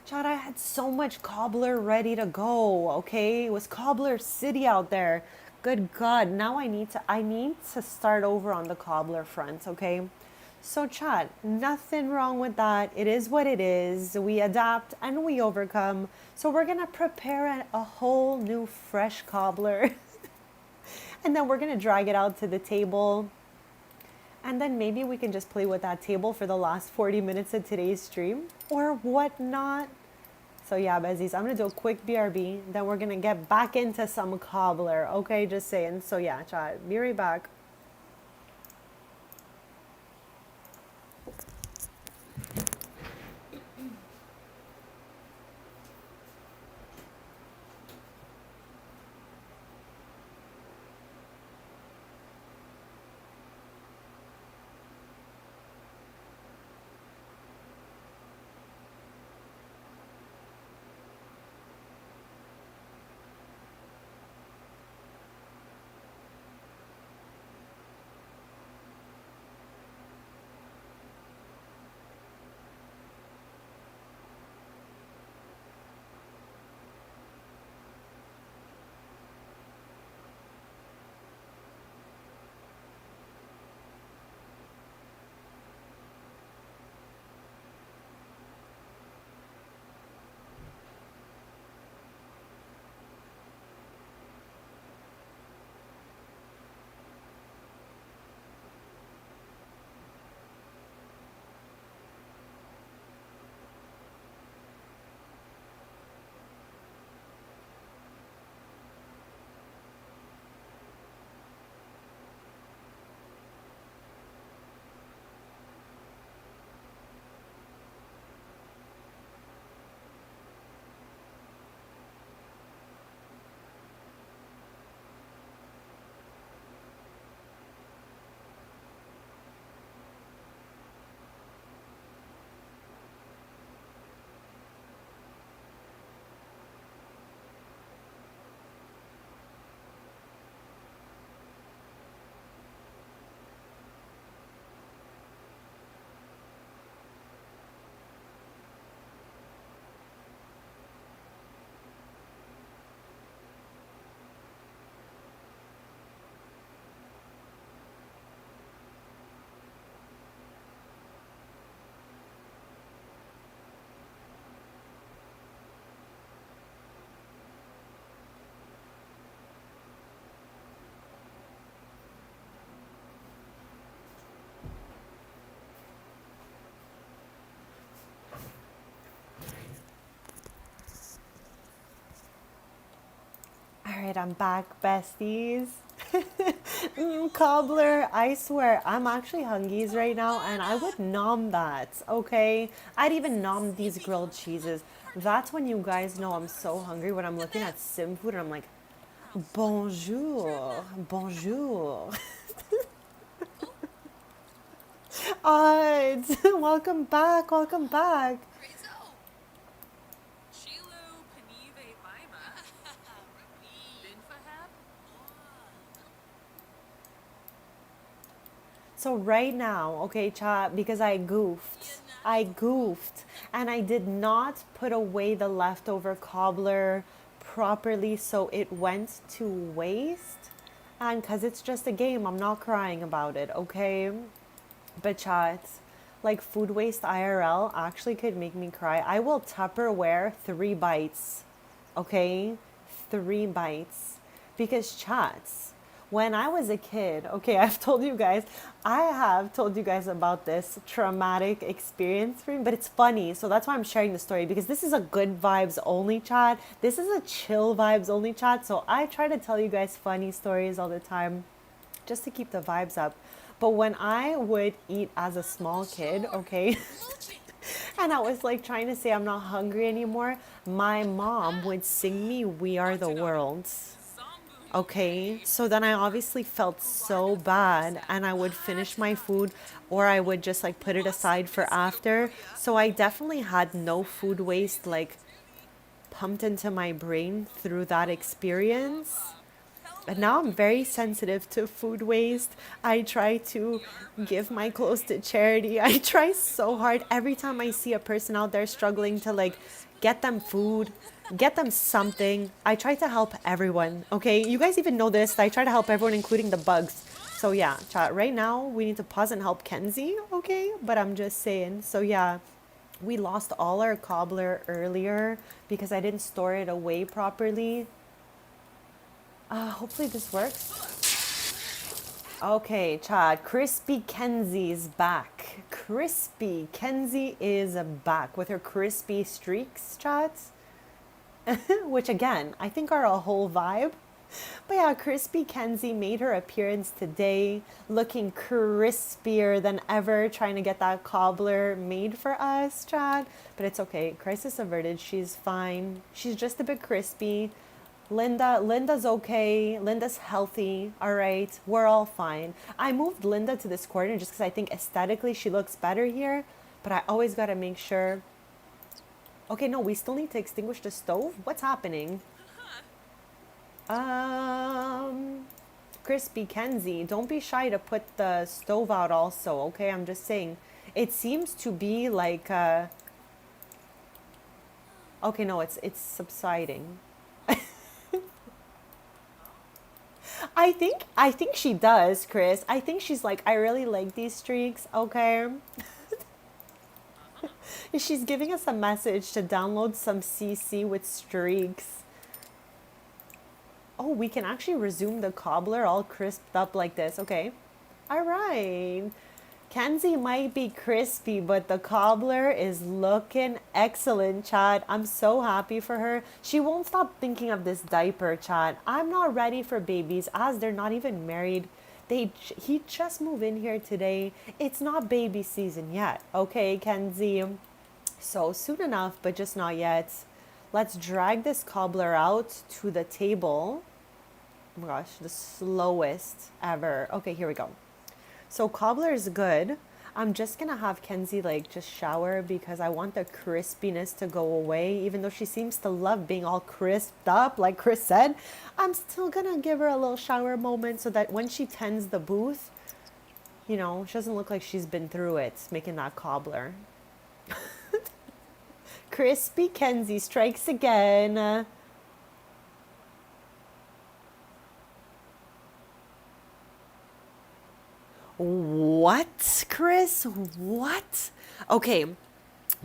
Chad, I had so much cobbler ready to go, okay? It was cobbler city out there. Good God, now I need to start over on the cobbler front, okay? So Chad, nothing wrong with that. It is what it is. We adapt and we overcome. So we're gonna prepare a whole new fresh cobbler. And then we're gonna drag it out to the table. And then maybe we can just play with that table for the last 40 minutes of today's stream or whatnot. So yeah, Bezzies, I'm gonna do a quick BRB. Then we're gonna get back into some cobbler. Okay, just saying. So yeah, chat. Be right back. right, I'm back, besties. Cobbler, I swear, I'm actually hungies right now and I would nom that, okay? I'd even nom these grilled cheeses. That's when you guys know I'm so hungry when I'm looking at sim food and I'm like, bonjour, bonjour. Odds, welcome back, welcome back. Shiloh Panive Maima. Bin Fahab? So right now, okay, chat, because I goofed, and I did not put away the leftover cobbler properly, so it went to waste. And because it's just a game, I'm not crying about it, okay? But chat, like food waste IRL actually could make me cry. I will Tupperware 3 bites, okay? 3 bites. Because chats, when I was a kid, okay, I have told you guys about this traumatic experience for me, but it's funny. So that's why I'm sharing the story because this is a good vibes only chat. This is a chill vibes only chat. So I try to tell you guys funny stories all the time just to keep the vibes up. But when I would eat as a small kid, okay, and I was like trying to say I'm not hungry anymore, my mom would sing me We Are the World. Okay, so then I obviously felt so bad and I would finish my food or I would just like put it aside for after. So I definitely had no food waste like pumped into my brain through that experience. But now I'm very sensitive to food waste. I try to give my clothes to charity. I try so hard every time I see a person out there struggling to like get them food, get them something. I try to help everyone. Okay, you guys even know this. I try to help everyone, including the bugs. So yeah, chat. Right now we need to pause and help Kenzie. Okay, but I'm just saying. So yeah, we lost all our cobbler earlier because I didn't store it away properly. Hopefully this works. Okay, Chad. Crispy Kenzie's back. Crispy Kenzie is back with her crispy streaks, Chad. Which again, I think are a whole vibe. But yeah, Crispy Kenzie made her appearance today, looking crispier than ever, trying to get that cobbler made for us, Chad. But it's okay. Crisis averted. She's fine. She's just a bit crispy. Linda's okay. Linda's healthy. All right. We're all fine. I moved Linda to this corner just because I think aesthetically she looks better here. But I always got to make sure. Okay, no, we still need to extinguish the stove. What's happening? Crispy Kenzie, don't be shy to put the stove out also, okay? I'm just saying. It seems to be like, okay, no, it's subsiding. I think she does, Chris. I think she's like, I really like these streaks, okay? She's giving us a message to download some CC with streaks. Oh, we can actually resume the cobbler all crisped up like this. Okay. All right. Kenzie might be crispy, but the cobbler is looking excellent, Chad. I'm so happy for her. She won't stop thinking of this diaper, Chad. I'm not ready for babies as they're not even married. He just moved in here today. It's not baby season yet. Okay, Kenzie. So soon enough, but just not yet. Let's drag this cobbler out to the table. Oh my gosh, the slowest ever. Okay, here we go. So cobbler is good. I'm just gonna have Kenzie like just shower because I want the crispiness to go away. Even though she seems to love being all crisped up, like Chris said, I'm still gonna give her a little shower moment so that when she tends the booth, you know, she doesn't look like she's been through it making that cobbler. Crispy Kenzie strikes again. What, Chris? What? Okay,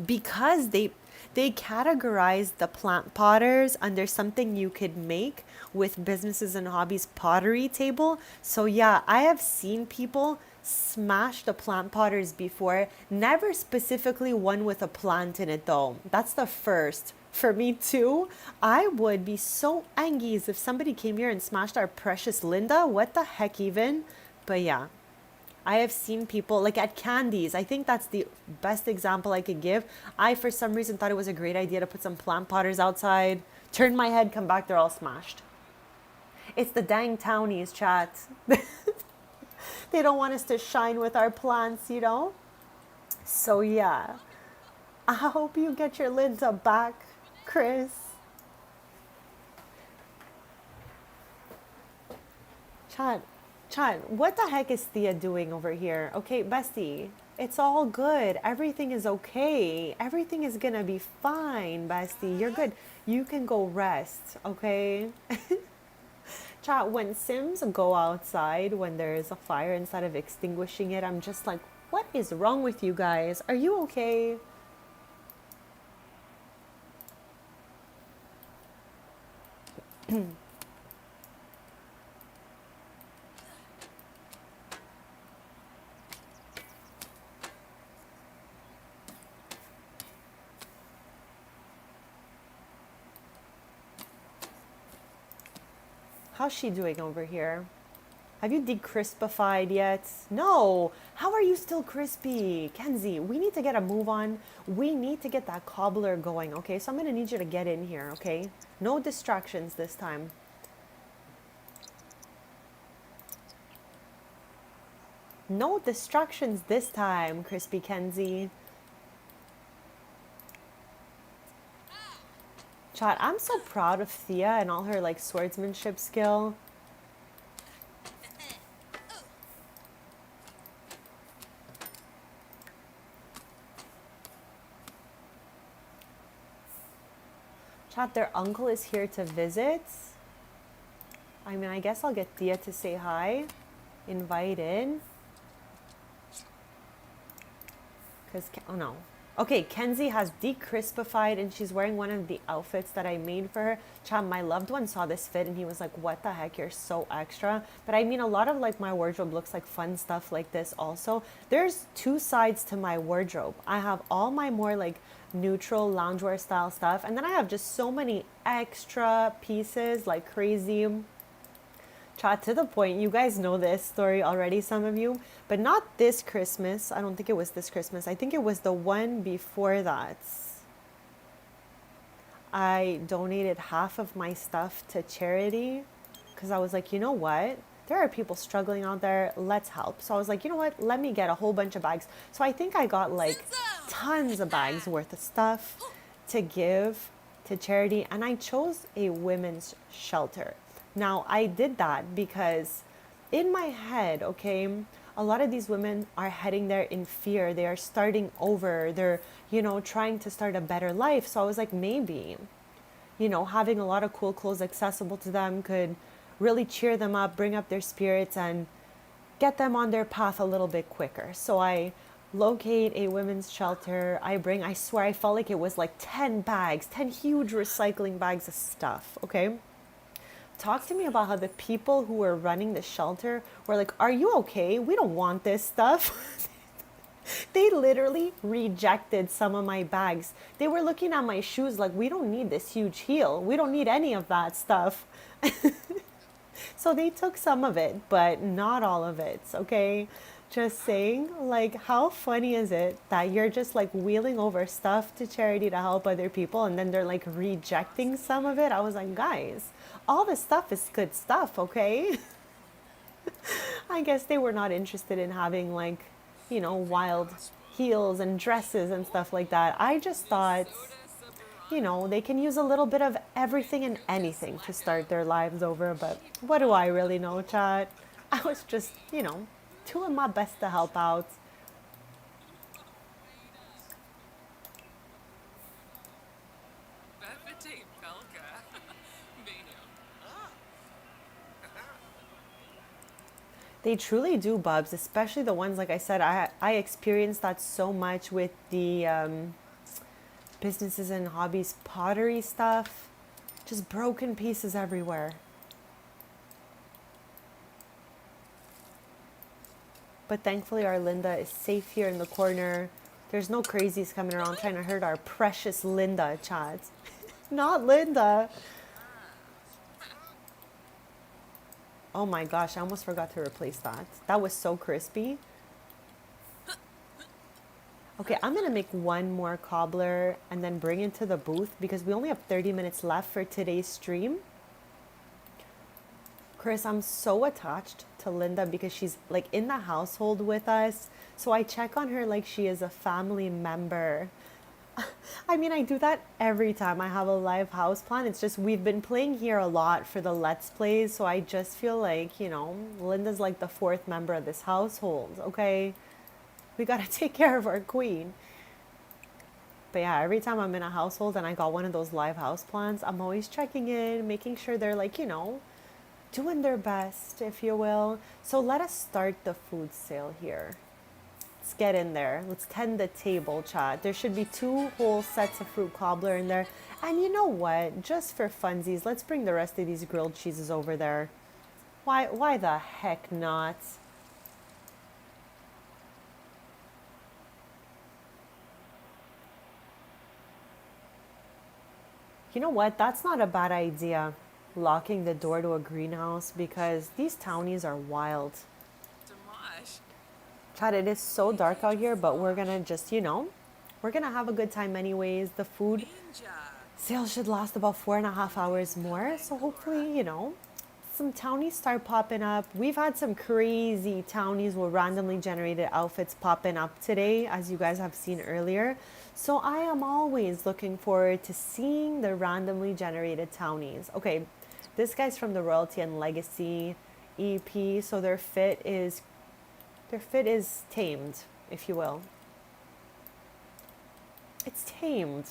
because they categorize the plant potters under something you could make with businesses and hobbies pottery table. So yeah, I have seen people smash the plant potters before, never specifically one with a plant in it though. That's the first. For me too. I would be so angry if somebody came here and smashed our precious Linda. What the heck even? But yeah, I have seen people like at candies. I think that's the best example I could give. I, for some reason, thought it was a great idea to put some plant potters outside. Turn my head, come back, they're all smashed. It's the dang townies, chat. They don't want us to shine with our plants, you know? So yeah, I hope you get your Linda back, Chris. Chat, chat, what the heck is Thea doing over here? Okay, bestie, it's all good. Everything is okay. Everything is gonna be fine, bestie. You're good. You can go rest, okay? Chat, when Sims go outside when there is a fire instead of extinguishing it, I'm just like, what is wrong with you guys? Are you okay? How's she doing over here? Have you decrispified yet? No. How are you still crispy? Kenzie, we need to get a move on. We need to get that cobbler going, okay? So I'm going to need you to get in here, okay? No distractions this time. No distractions this time, Crispy Kenzie. Chat, I'm so proud of Thea and all her like swordsmanship skill. Chat, their uncle is here to visit. I mean, I guess I'll get Thea to say hi. Invite in. Because, oh no. Okay, Kenzie has decrispified and she's wearing one of the outfits that I made for her. Chat, my loved one saw this fit and he was like, what the heck, you're so extra. But I mean, a lot of like my wardrobe looks like fun stuff like this also. There's two sides to my wardrobe. I have all my more like neutral loungewear style stuff. And then I have just so many extra pieces like crazy. Chat, to the point, you guys know this story already, some of you, but not this Christmas. I don't think it was this Christmas. I think it was the one before that. I donated half of my stuff to charity because I was like, you know what? There are people struggling out there. Let's help. So I was like, you know what? Let me get a whole bunch of bags. So I think I got like tons of bags worth of stuff to give to charity. And I chose a women's shelter. Now, I did that because in my head, okay, a lot of these women are heading there in fear. They are starting over. They're, you know, trying to start a better life. So I was like, maybe, you know, having a lot of cool clothes accessible to them could really cheer them up, bring up their spirits, and get them on their path a little bit quicker. So I locate a women's shelter. I swear, I felt like it was like 10 bags, 10 huge recycling bags of stuff, okay? Talk to me about how the people who were running the shelter were like, are you okay? We don't want this stuff. They literally rejected some of my bags. They were looking at my shoes like, we don't need this huge heel. We don't need any of that stuff. So they took some of it, but not all of it, okay? Just saying, like, how funny is it that you're just like wheeling over stuff to charity to help other people and then they're like rejecting some of it? I was like, guys, all this stuff is good stuff, okay? I guess they were not interested in having like, you know, wild heels and dresses and stuff like that. I just thought, you know, they can use a little bit of everything and anything to start their lives over. But what do I really know, chat? I was just, you know, doing my best to help out. They truly do, Bubs, especially the ones, like I said, I experienced that so much with the businesses and hobbies pottery stuff. Just broken pieces everywhere. But thankfully our Linda is safe here in the corner. There's no crazies coming around trying to hurt our precious Linda, chat. Not Linda. Oh my gosh, I almost forgot to replace that. That was so crispy. Okay, I'm gonna make one more cobbler and then bring it to the booth because we only have 30 minutes left for today's stream. Chris, I'm so attached to Linda because she's like in the household with us. So I check on her like she is a family member. I mean, I do that every time I have a live house plan. It's just we've been playing here a lot for the Let's Plays. So I just feel like, you know, Linda's like the fourth member of this household, okay? We gotta take care of our queen. But yeah, every time I'm in a household and I got one of those live house plans, I'm always checking in, making sure they're like, you know, doing their best, if you will. So let us start the food sale here. Let's get in there. Let's tend the table, chat. There should be 2 whole sets of fruit cobbler in there. And you know what? Just for funsies, let's bring the rest of these grilled cheeses over there. Why the heck not? You know what? That's not a bad idea. Locking the door to a greenhouse because these townies are wild. Dimash. Chad, it is so dark out here, but we're gonna just, you know, we're gonna have a good time anyways. The food Ninja. sale should last about 4.5 hours more. So hopefully, you know, some townies start popping up. We've had some crazy townies with randomly generated outfits popping up today, as you guys have seen earlier. So I am always looking forward to seeing the randomly generated townies. Okay, this guy's from the Royalty and Legacy EP, so their fit is tamed, if you will. It's tamed.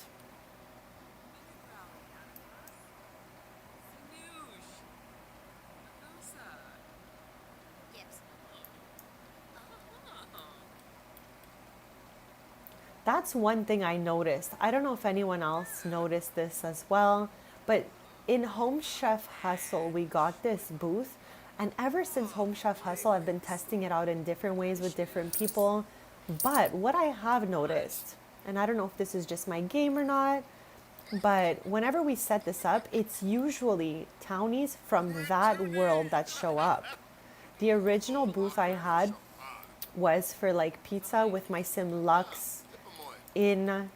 That's one thing I noticed. I don't know if anyone else noticed this as well, but in Home Chef Hustle, we got this booth. And ever since Home Chef Hustle, I've been testing it out in different ways with different people. But what I have noticed, and I don't know if this is just my game or not, but whenever we set this up, it's usually townies from that world that show up. The original booth I had was for like pizza with my sim Lux in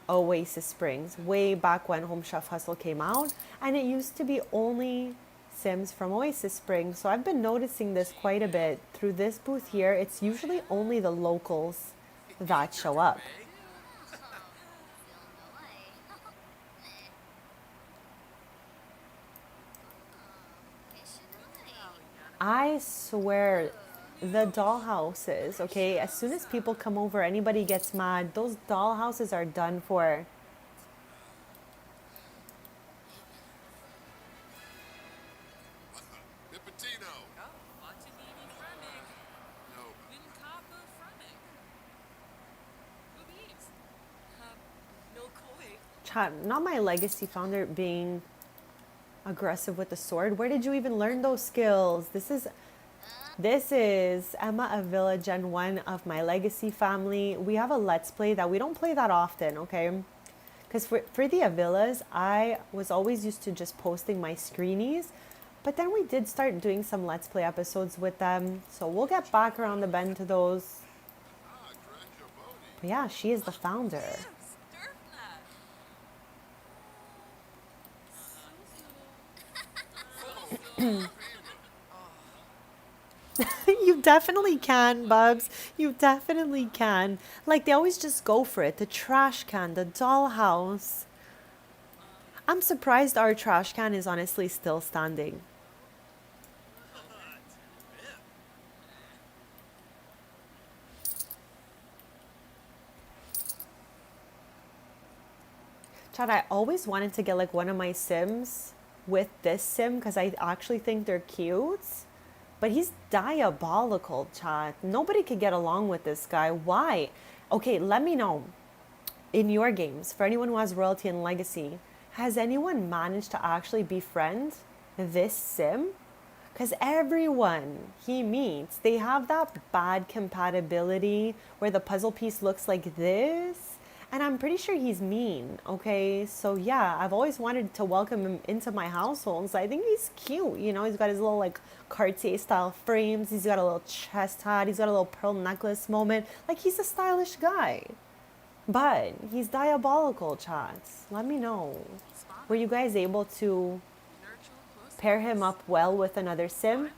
Oasis Springs, way back when Home Chef Hustle came out, and it used to be only sims from Oasis Springs. So I've been noticing this quite a bit through this booth here. It's usually only the locals that show up. I swear, the dollhouses, okay? As soon as people come over, anybody gets mad, those dollhouses are done for. Nipatino. No. Chat, not my legacy founder being aggressive with the sword. Where did you even learn those skills? This is Emma Avila Gen 1 of my legacy family. We have a Let's Play that we don't play that often, okay? Because for the Avilas, I was always used to just posting my screenies. But then we did start doing some Let's Play episodes with them. So we'll get back around the bend to those. But yeah, she is the founder. You definitely can, Bubs. You definitely can. Like, they always just go for it. The trash can, the dollhouse. I'm surprised our trash can is honestly still standing. Chad, I always wanted to get like one of my Sims with this Sim because I actually think they're cute. But he's diabolical, Chad. Nobody could get along with this guy. Why? Okay, let me know in your games, for anyone who has Royalty and Legacy, has anyone managed to actually befriend this Sim? Because everyone he meets, they have that bad compatibility where the puzzle piece looks like this And I'm pretty sure he's mean, okay? So yeah, I've always wanted to welcome him into my household. So I think he's cute, you know? He's got his little like Cartier style frames. He's got a little chest hat. He's got a little pearl necklace moment. Like he's a stylish guy. But he's diabolical, chats. Let me know. Were you guys able to pair him up well with another sim?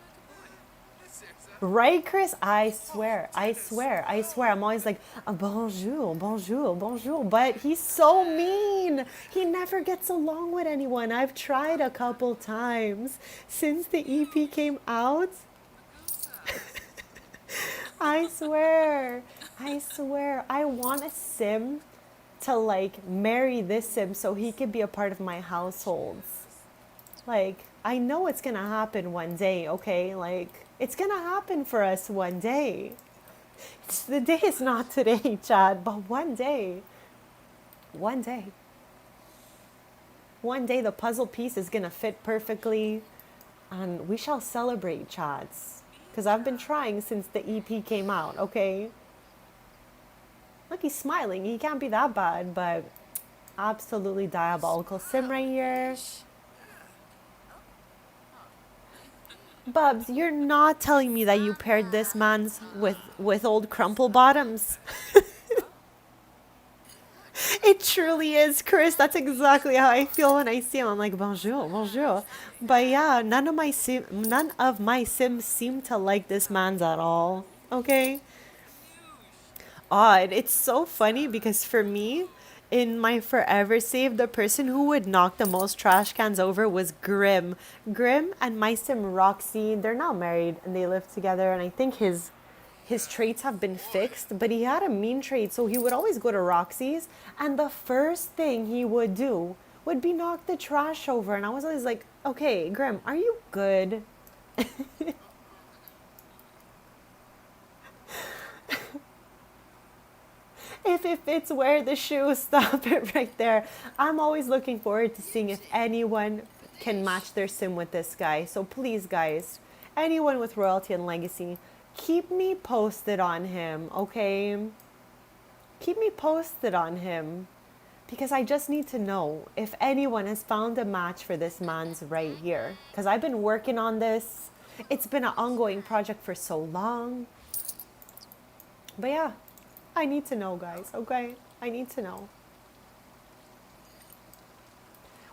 Right, Chris? I swear, I swear, I swear. I'm always like, bonjour, bonjour, bonjour. But he's so mean. He never gets along with anyone. I've tried a couple times since the EP came out. I swear, I swear. I want a sim to like marry this sim so he could be a part of my households. Like, I know it's gonna happen one day, okay? Like, it's gonna happen for us one day. The day is not today, Chad, but one day. One day. One day the puzzle piece is gonna fit perfectly and we shall celebrate, Chads. Because I've been trying since the EP came out, okay? Look, he's smiling. He can't be that bad, but absolutely diabolical sim right here. Bubs, you're not telling me that you paired this man's with old crumple bottoms. It truly is, Chris. That's exactly how I feel when I see him. I'm like, bonjour, bonjour. But yeah, none of my sims seem to like this man's at all. Okay? Odd. It's so funny because for me, in my forever save, the person who would knock the most trash cans over was Grim. Grim and my sim Roxy, they're now married and they live together. And I think his traits have been fixed, but he had a mean trait, so he would always go to Roxy's, and the first thing he would do would be knock the trash over. And I was always like, okay, Grim, are you good? If it fits, wear the shoes. Stop it right there. I'm always looking forward to seeing if anyone can match their sim with this guy. So please, guys, anyone with royalty and legacy, keep me posted on him, okay? Keep me posted on him. Because I just need to know if anyone has found a match for this man's right here. Because I've been working on this. It's been an ongoing project for so long. But yeah, I need to know, guys, okay? I need to know.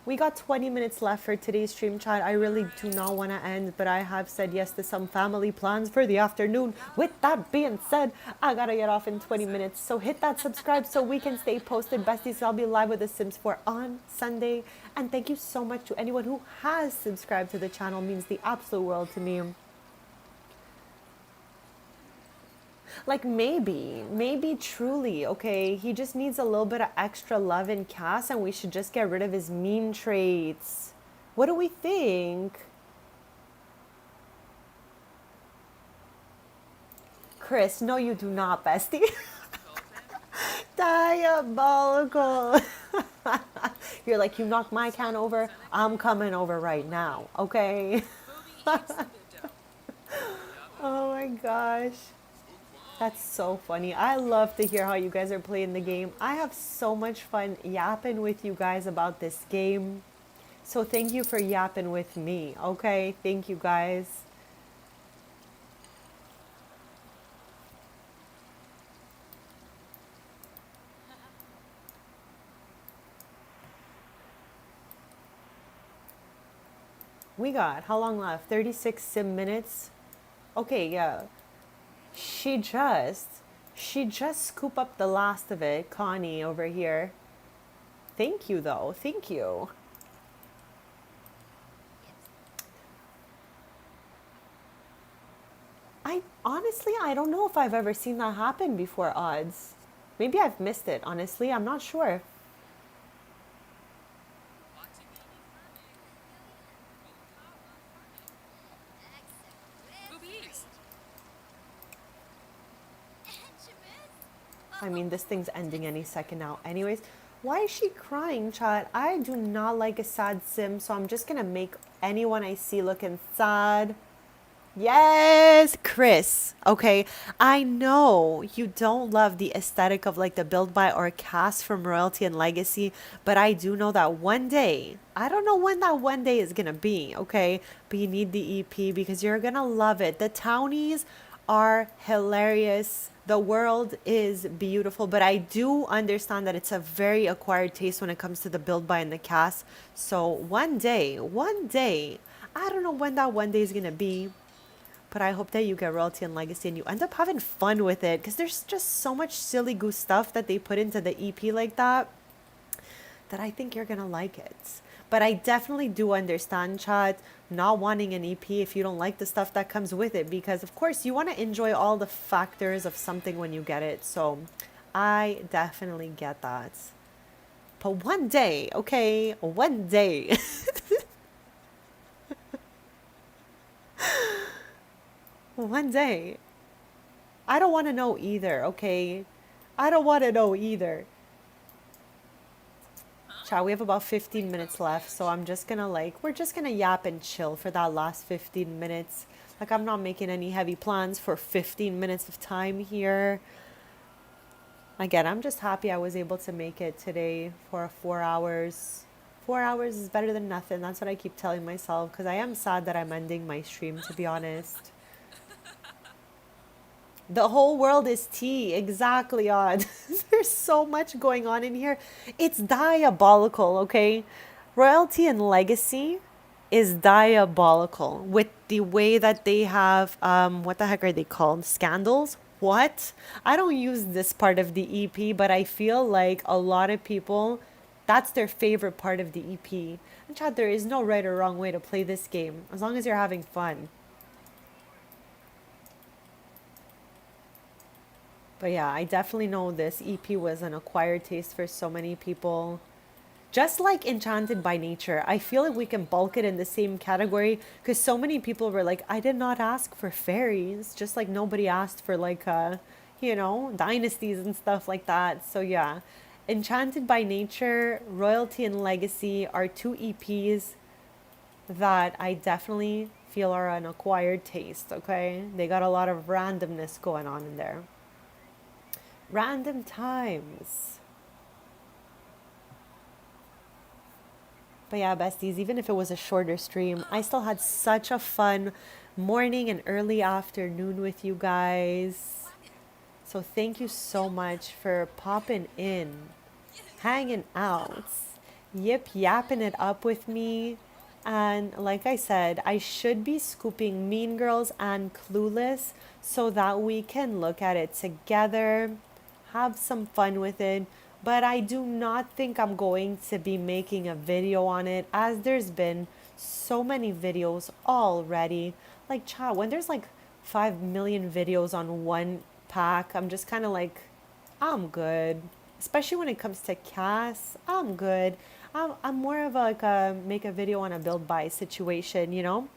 We got 20 minutes left for today's stream, chat. I really do not want to end, but I have said yes to some family plans for the afternoon. With that being said, I gotta get off in 20 minutes. So hit that subscribe so we can stay posted. Besties, I'll be live with The Sims 4 on Sunday. And thank you so much to anyone who has subscribed to the channel. It means the absolute world to me. Like maybe truly, okay, he just needs a little bit of extra love and cast and we should just get rid of his mean traits. What do we think? Chris, no you do not, bestie. Diabolical. You're like, you knocked my can over, I'm coming over right now, okay? Oh my gosh. That's so funny. I love to hear how you guys are playing the game. I have so much fun yapping with you guys about this game. So thank you for yapping with me, okay? Thank you guys. We got, how long left? 36 sim minutes? Okay, yeah. She just scoop up the last of it, Connie over here. Thank you though, thank you. I don't know if I've ever seen that happen before, odds. Maybe I've missed it, honestly, I'm not sure. I mean, this thing's ending any second now. Anyways, why is she crying, chat? I do not like a sad sim, so I'm just gonna make anyone I see looking sad. Yes, Chris. Okay, I know you don't love the aesthetic of like the build by or cast from Royalty and Legacy, but I do know that one day, I don't know when that one day is gonna be, okay? But you need the EP because you're gonna love it. The townies are hilarious. The world is beautiful, but I do understand that it's a very acquired taste when it comes to the build by and the cast. So one day, I don't know when that one day is gonna be, but I hope that you get Royalty and Legacy and you end up having fun with it because there's just so much silly goose stuff that they put into the EP like that I think you're gonna like it. But I definitely do understand, chat, not wanting an EP if you don't like the stuff that comes with it because, of course, you want to enjoy all the factors of something when you get it. So I definitely get that. But one day, okay, one day. One day. I don't want to know either, okay? I don't want to know either. Ciao, we have about 15 minutes left, so I'm just gonna we're just gonna yap and chill for that last 15 minutes. Like, I'm not making any heavy plans for 15 minutes of time here. Again, I'm just happy I was able to make it today for 4 hours. 4 hours is better than nothing. That's what I keep telling myself because I am sad that I'm ending my stream, to be honest. The whole world is tea. Exactly, Odd. There's so much going on in here. It's diabolical, okay? Royalty and Legacy is diabolical with the way that they have, what the heck are they called? Scandals? What? I don't use this part of the EP, but I feel like a lot of people, that's their favorite part of the EP. And Chad, there is no right or wrong way to play this game as long as you're having fun. But yeah, I definitely know this EP was an acquired taste for so many people. Just like Enchanted by Nature, I feel like we can bulk it in the same category because so many people were like, I did not ask for fairies, just like nobody asked for dynasties and stuff like that. So yeah, Enchanted by Nature, Royalty and Legacy are two EPs that I definitely feel are an acquired taste, okay? They got a lot of randomness going on in there. Random times. But yeah, besties, even if it was a shorter stream, I still had such a fun morning and early afternoon with you guys. So thank you so much for popping in, hanging out, yip yapping it up with me. And like I said, I should be scooping Mean Girls and Clueless so that we can look at it together, have some fun with it. But I do not think I'm going to be making a video on it as there's been so many videos already. Like, chat, when there's like 5 million videos on one pack, I'm just kind of like, I'm good. Especially when it comes to Cass, I'm good. I'm more of like a make a video on a build buy situation, you know?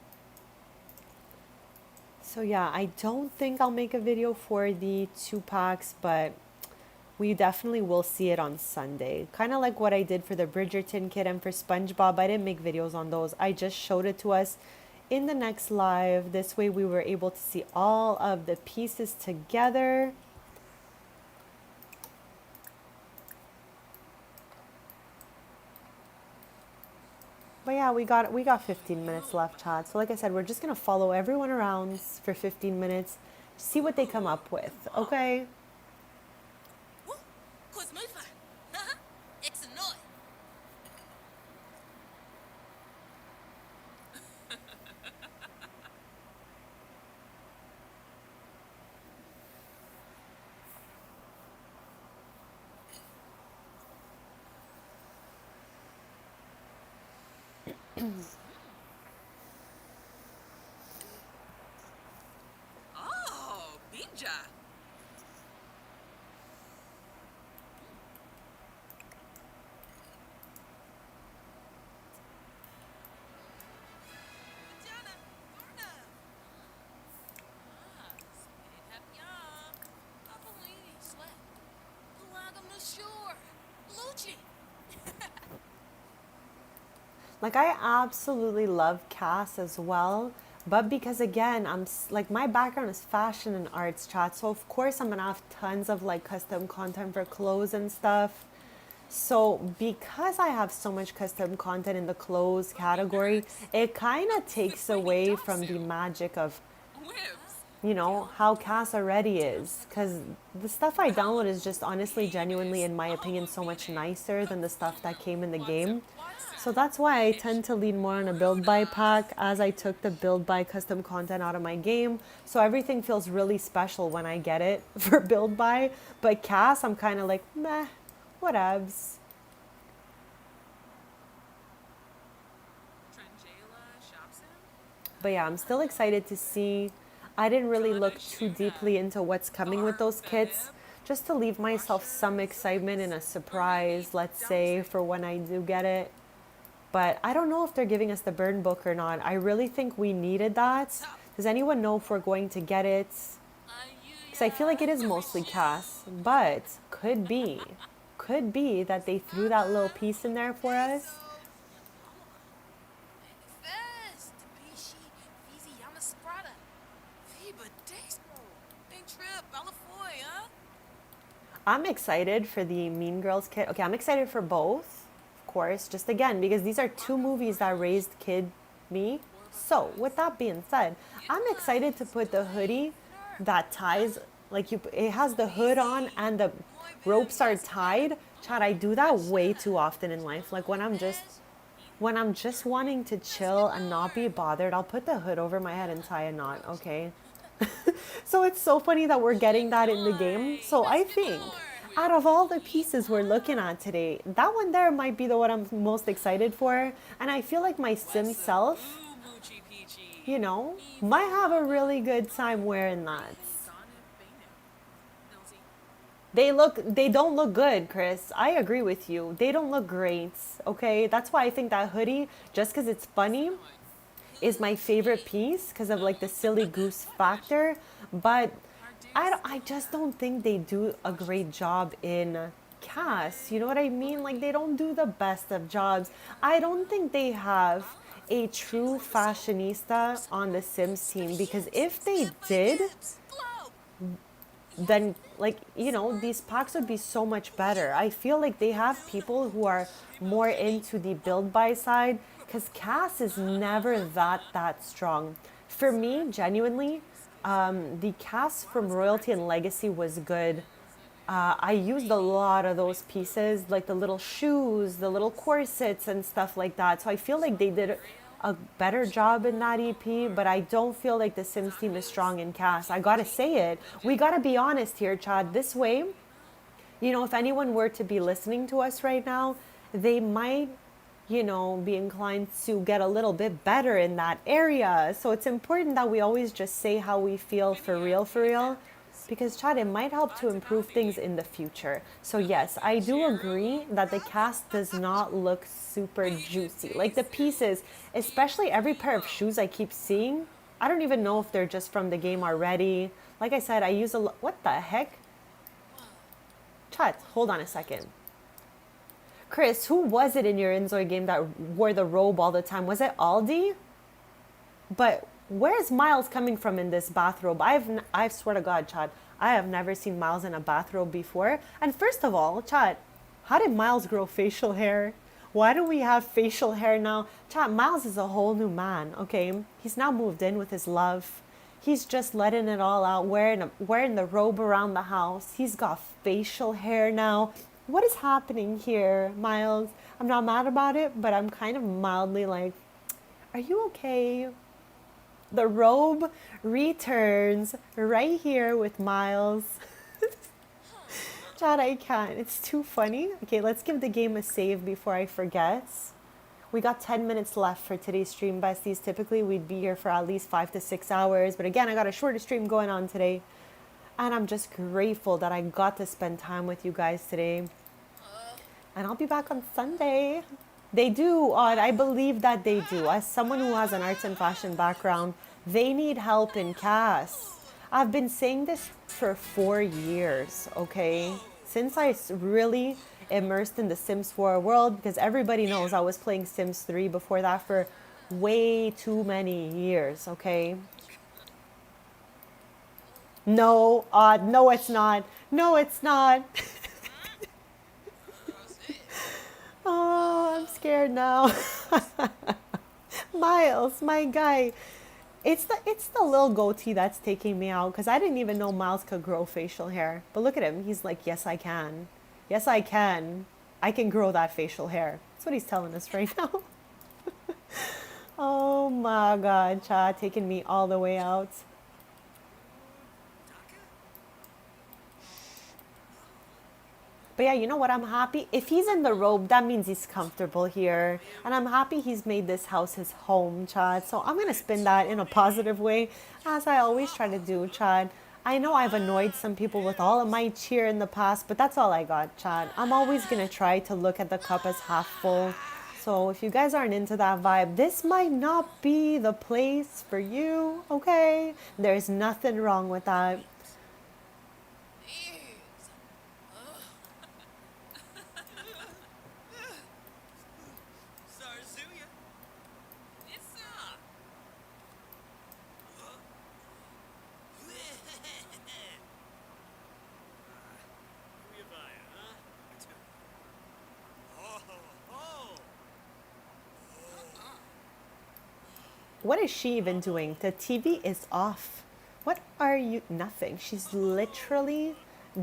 So yeah, I don't think I'll make a video for the 2 packs, but we definitely will see it on Sunday. Kind of like what I did for the Bridgerton kit and for SpongeBob. I didn't make videos on those. I just showed it to us in the next live. This way we were able to see all of the pieces together. But yeah, we got 15 minutes left, chat. So like I said, we're just gonna follow everyone around for 15 minutes, see what they come up with. Okay? Oh, Binja. Vijana, Dorna. Ah, Spade Happyam. Papalini, Sweat. Pulaga Monsieur. Lucci. Like, I absolutely love Cass as well, But because again, like my background is fashion and arts, chat. So of course I'm gonna have tons of like custom content for clothes and stuff. So because I have so much custom content in the clothes category, it kind of takes away from the magic of, Whips. how Cass already is. Because the stuff I download is just honestly, genuinely, in my opinion, so much nicer than the stuff that came in the game. So that's why I tend to lean more on a build buy pack, as I took the build buy custom content out of my game. So everything feels really special when I get it for build buy. But Cass, I'm kind of like, meh, whatevs. Trangela shops him. But yeah, I'm still excited to see. I didn't really look too deeply into what's coming with those kits, just to leave myself some excitement and a surprise, let's say, for when I do get it. But I don't know if they're giving us the burn book or not. I really think we needed that. Does anyone know if we're going to get it? Because I feel like it is mostly Cass, but could be that they threw that little piece in there for us. Fest. Bishi. Fizi Yamasprada. Fiba Despo. Big trip. Balafoy, huh? I'm excited for the Mean Girls kit. Okay, I'm excited for both, of course, just again, because these are two movies that raised kid me. So, with that being said, I'm excited to put the hoodie that ties, like it has the hood on and the ropes are tied. Chad, I do that way too often in life. Like when I'm just wanting to chill and not be bothered, I'll put the hood over my head and tie a knot, okay? So it's so funny that we're getting that in the game. So I think out of all the pieces we're looking at today, that one there might be the one I'm most excited for. And I feel like my sim self, Ooh, Moochie Peachy. might have a really good time wearing that. They don't look good, Chris. I agree with you. They don't look great, okay? That's why I think that hoodie, just because it's funny, is my favorite piece because of like the silly goose factor. But I just don't think they do a great job in Cass. You know what I mean? Like they don't do the best of jobs. I don't think they have a true fashionista on the Sims team, because if they did, then like these packs would be so much better. I feel like they have people who are more into the build buy side, because Cass is never that strong for me, genuinely. The Cass from Royalty and Legacy was good. I used a lot of those pieces, like the little shoes, the little corsets and stuff like that. So I feel like they did a better job in that EP, but I don't feel like the Sims team is strong in Cass. I gotta say it. We gotta be honest here, Chad. This way, if anyone were to be listening to us right now, they might, be inclined to get a little bit better in that area. So it's important that we always just say how we feel for real, because Chad, it might help to improve things in the future. So yes, I do agree that the cast does not look super juicy. Like the pieces, especially every pair of shoes I keep seeing, I don't even know if they're just from the game already. Like I said, I use what the heck? Chad, hold on a second. Chris, who was it in your Inzoi game that wore the robe all the time? Was it Aldi? But where's Miles coming from in this bathrobe? I swear to God, Chad, I have never seen Miles in a bathrobe before. And first of all, Chad, how did Miles grow facial hair? Why do we have facial hair now? Chad, Miles is a whole new man, okay? He's now moved in with his love. He's just letting it all out, wearing the robe around the house. He's got facial hair now. What is happening here, Miles? I'm not mad about it, but I'm kind of mildly like, are you okay? The robe returns right here with Miles. Chad, I can't. It's too funny. Okay, let's give the game a save before I forget. We got 10 minutes left for today's stream, besties. Typically, we'd be here for at least 5 to 6 hours. But again, I got a shorter stream going on today. And I'm just grateful that I got to spend time with you guys today. And I'll be back on Sunday. They do, Odd. I believe that they do. As someone who has an arts and fashion background, they need help in Cass. I've been saying this for 4 years, okay? Since I really immersed in the Sims 4 world, because everybody knows I was playing Sims 3 before that for way too many years, okay? No, no, it's not. No, it's not. What's this? Oh, I'm scared now. Miles, my guy. It's the little goatee that's taking me out because I didn't even know Miles could grow facial hair. But look at him. He's like, yes, I can. Yes, I can. I can grow that facial hair. That's what he's telling us right now. Oh my God, Cha, taking me all the way out. But yeah, you know what? I'm happy. If he's in the robe, that means he's comfortable here. And I'm happy he's made this house his home, Chad. So I'm going to spin that in a positive way, as I always try to do, Chad. I know I've annoyed some people with all of my cheer in the past, but that's all I got, Chad. I'm always going to try to look at the cup as half full. So if you guys aren't into that vibe, this might not be the place for you, okay? There's nothing wrong with that. Ears. Zarzuya. It's Uyabaya, huh? Oh, oh. What is she even doing? The TV is off. What are you? Nothing. She's literally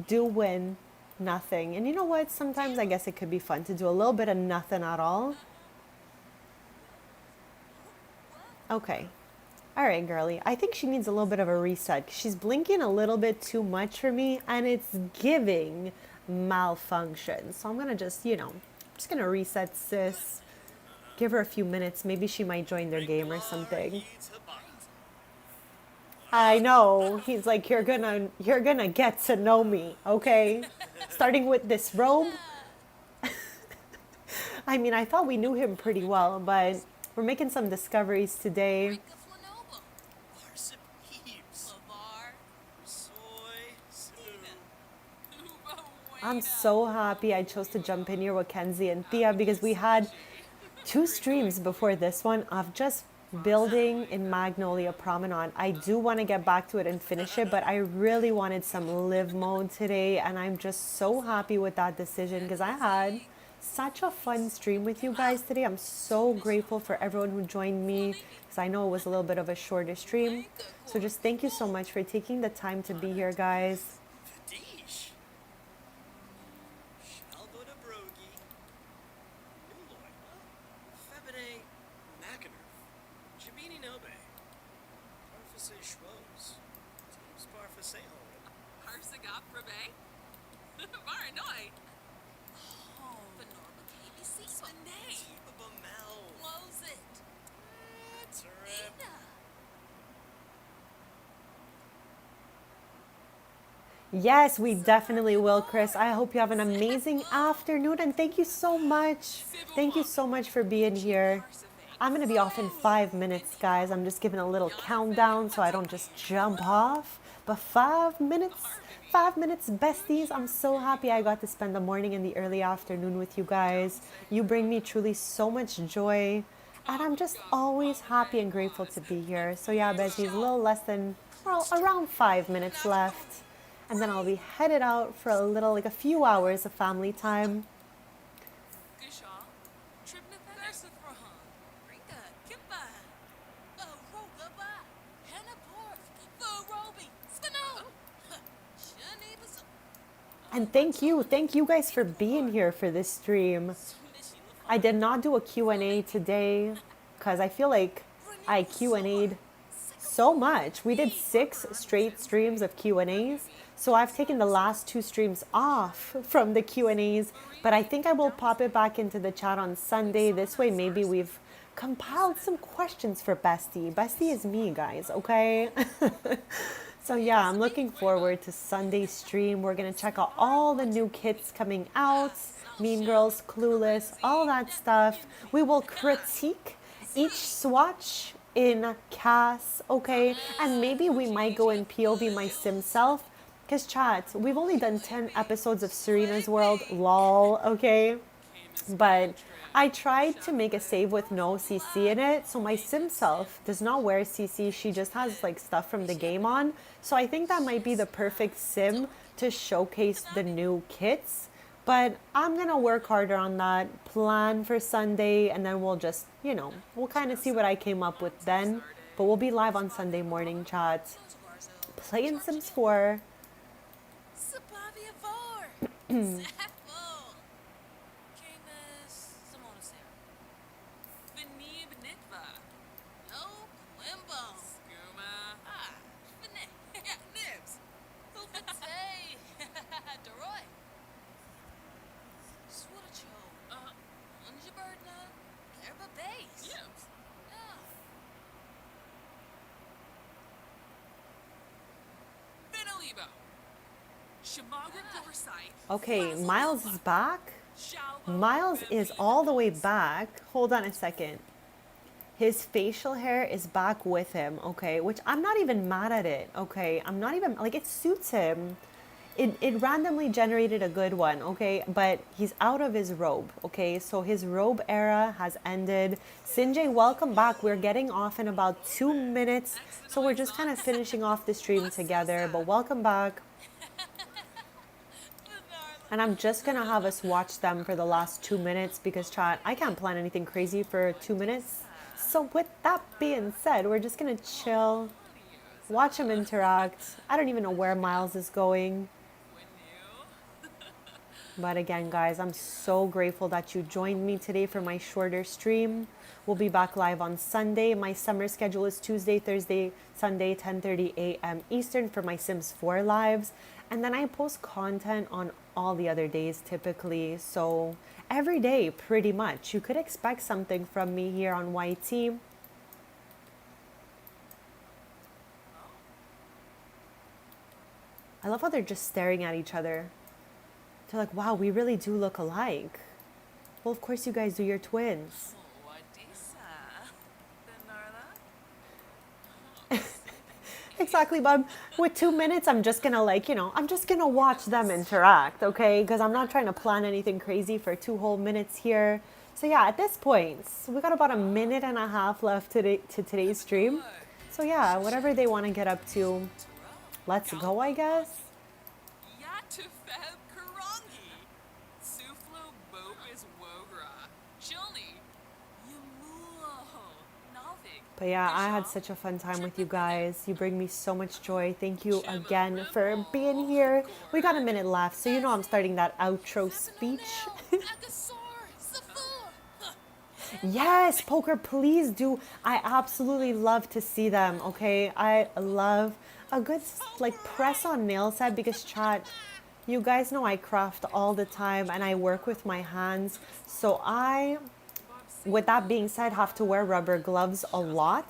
doing nothing. And you know what? Sometimes I guess it could be fun to do a little bit of nothing at all. Okay. All right, girly. I think she needs a little bit of a reset. She's blinking a little bit too much for me, and it's giving malfunction. So I'm going to just going to reset sis. Give her a few minutes. Maybe she might join their game or something. I know. He's like, you're gonna get to know me, okay? Starting with this robe. I mean, I thought we knew him pretty well, but we're making some discoveries today. Rika Flanoba. Parsip heaps. Lavar. Soy. Steven. Sue. Uba I'm Wayna. so happy I chose to jump in here with Kenzie and Thea because we had 2 streams before this one of just building in Magnolia Promenade. I do want to get back to it and finish it, but I really wanted some live mode today, and I'm just so happy with that decision because I had such a fun stream with you guys today. I'm so grateful for everyone who joined me because I know it was a little bit of a shorter stream. So just thank you so much for taking the time to be here, guys. Fadish. Shalvoda Brogi. Nuloy. Febide Macanerf. Jabini Nobe. Parfase Schwoes. Teams Parfase Hole. Harsagot Frabe. Varanoi. Fanorba KBC. Spinay. Tiba Mel. Close it. Turep. Ina. Yes, we definitely will, Chris. I hope you have an amazing afternoon and thank you so much. Thank you so much for being here. I'm going to be off in 5 minutes, guys. I'm just giving a little countdown so I don't just jump off. But 5 minutes, 5 minutes, besties. I'm so happy I got to spend the morning and the early afternoon with you guys. You bring me truly so much joy. And I'm just always happy and grateful to be here. So yeah, besties, a little less than, well, around 5 minutes left. And then I'll be headed out for like a few hours of family time. Gushaw. Tribna Garsafrahan. Rika. Kimba. Rogaba. Hannaporth. Varobi. Skano. Shanibas. And thank you guys for being here for this stream. I did not do a Q&A today because I feel like I Q&A'd so much. We did 6 straight streams of Q&As. So I've taken the last 2 streams off from the Q&As, but I think I will pop it back into the chat on Sunday. This way maybe we've compiled some questions for Bestie. Bestie is me, guys, okay? So yeah, I'm looking forward to Sunday's stream. We're going to check out all the new kits coming out. Mean Girls, Clueless, all that stuff. We will critique each swatch in CAS, okay? And maybe we might go in POV my sim self. Because chat, we've only done 10 episodes of Serena's World, lol, okay? But I tried to make a save with no CC in it, so my sim self does not wear CC. She just has like stuff from the game on. So I think that might be the perfect sim to showcase the new kits. But I'm gonna work harder on that, plan for Sunday, and then we'll just, we'll kind of see what I came up with then. But we'll be live on Sunday morning, chat, playing Sims 4. Sabavia Vor! Sappho! Camus, Simona Sarah. Benib Nitva. No Quimbo. Skooma. Ah, Finette. Yeah, Nibs. Hoopatay. Deroy. Swootacho. Unjabirdna. Kerba Base. Yibs. Yeah. Benalibo. Shamagra Foresight. Okay, Miles is back. Miles is all the way back. Hold on a second. His facial hair is back with him, okay? Which I'm not even mad at it, okay? I'm not even, like, it suits him. It randomly generated a good one, okay? But he's out of his robe, okay? So his robe era has ended. Sinjay, welcome back. We're getting off in about 2 minutes. So we're just kind of finishing off the stream together. But welcome back. And I'm just going to have us watch them for the last 2 minutes because, chat, I can't plan anything crazy for 2 minutes. So with that being said, we're just going to chill, watch them interact. I don't even know where Miles is going. But again, guys, I'm so grateful that you joined me today for my shorter stream. We'll be back live on Sunday. My summer schedule is Tuesday, Thursday, Sunday, 10:30 a.m. Eastern for my Sims 4 lives. And then I post content on all the other days typically. So every day, pretty much. You could expect something from me here on YT. I love how they're just staring at each other. They're like, wow, we really do look alike. Well, of course you guys do, you're twins. Exactly, Bob. With 2 minutes, I'm just gonna I'm just gonna watch them interact, okay? Because I'm not trying to plan anything crazy for 2 whole minutes here. So yeah, at this point, we got about 1.5 minutes left to today's stream. So yeah, whatever they want to get up to, let's go, I guess. But yeah, I had such a fun time with you guys. You bring me so much joy. Thank you again for being here. We got 1 minute left, so you know I'm starting that outro speech. Yes, Poker, please do. I absolutely love to see them, okay? I love a good press on nail set because, chat, you guys know I craft all the time and I work with my hands. So with that being said, have to wear rubber gloves a lot.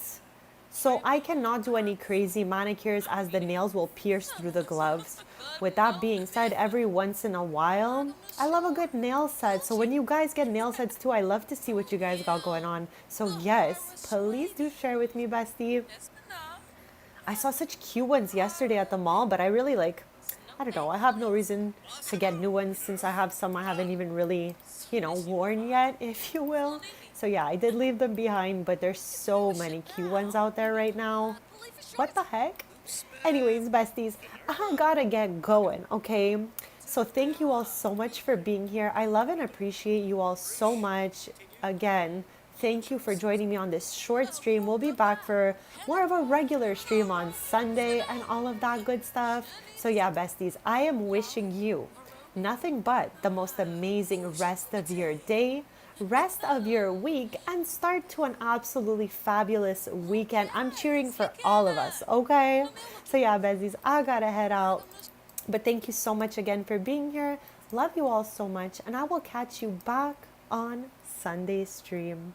So I cannot do any crazy manicures as the nails will pierce through the gloves. With that being said, every once in a while, I love a good nail set. So when you guys get nail sets too, I love to see what you guys got going on. So yes, please do share with me, bestie. I saw such cute ones yesterday at the mall, but I really I don't know, I have no reason to get new ones since I have some I haven't even really, worn yet, if you will. So yeah, I did leave them behind, but there's so many cute ones out there right now. What the heck? Anyways, besties, I gotta get going, okay? So thank you all so much for being here. I love and appreciate you all so much. Again, thank you for joining me on this short stream. We'll be back for more of a regular stream on Sunday and all of that good stuff. So yeah, besties, I am wishing you nothing but the most amazing rest of your day, rest of your week, and start to an absolutely fabulous weekend. I'm cheering for all of us, okay? So yeah, besties, I gotta head out. But thank you so much again for being here. Love you all so much, and I will catch you back on Sunday's stream.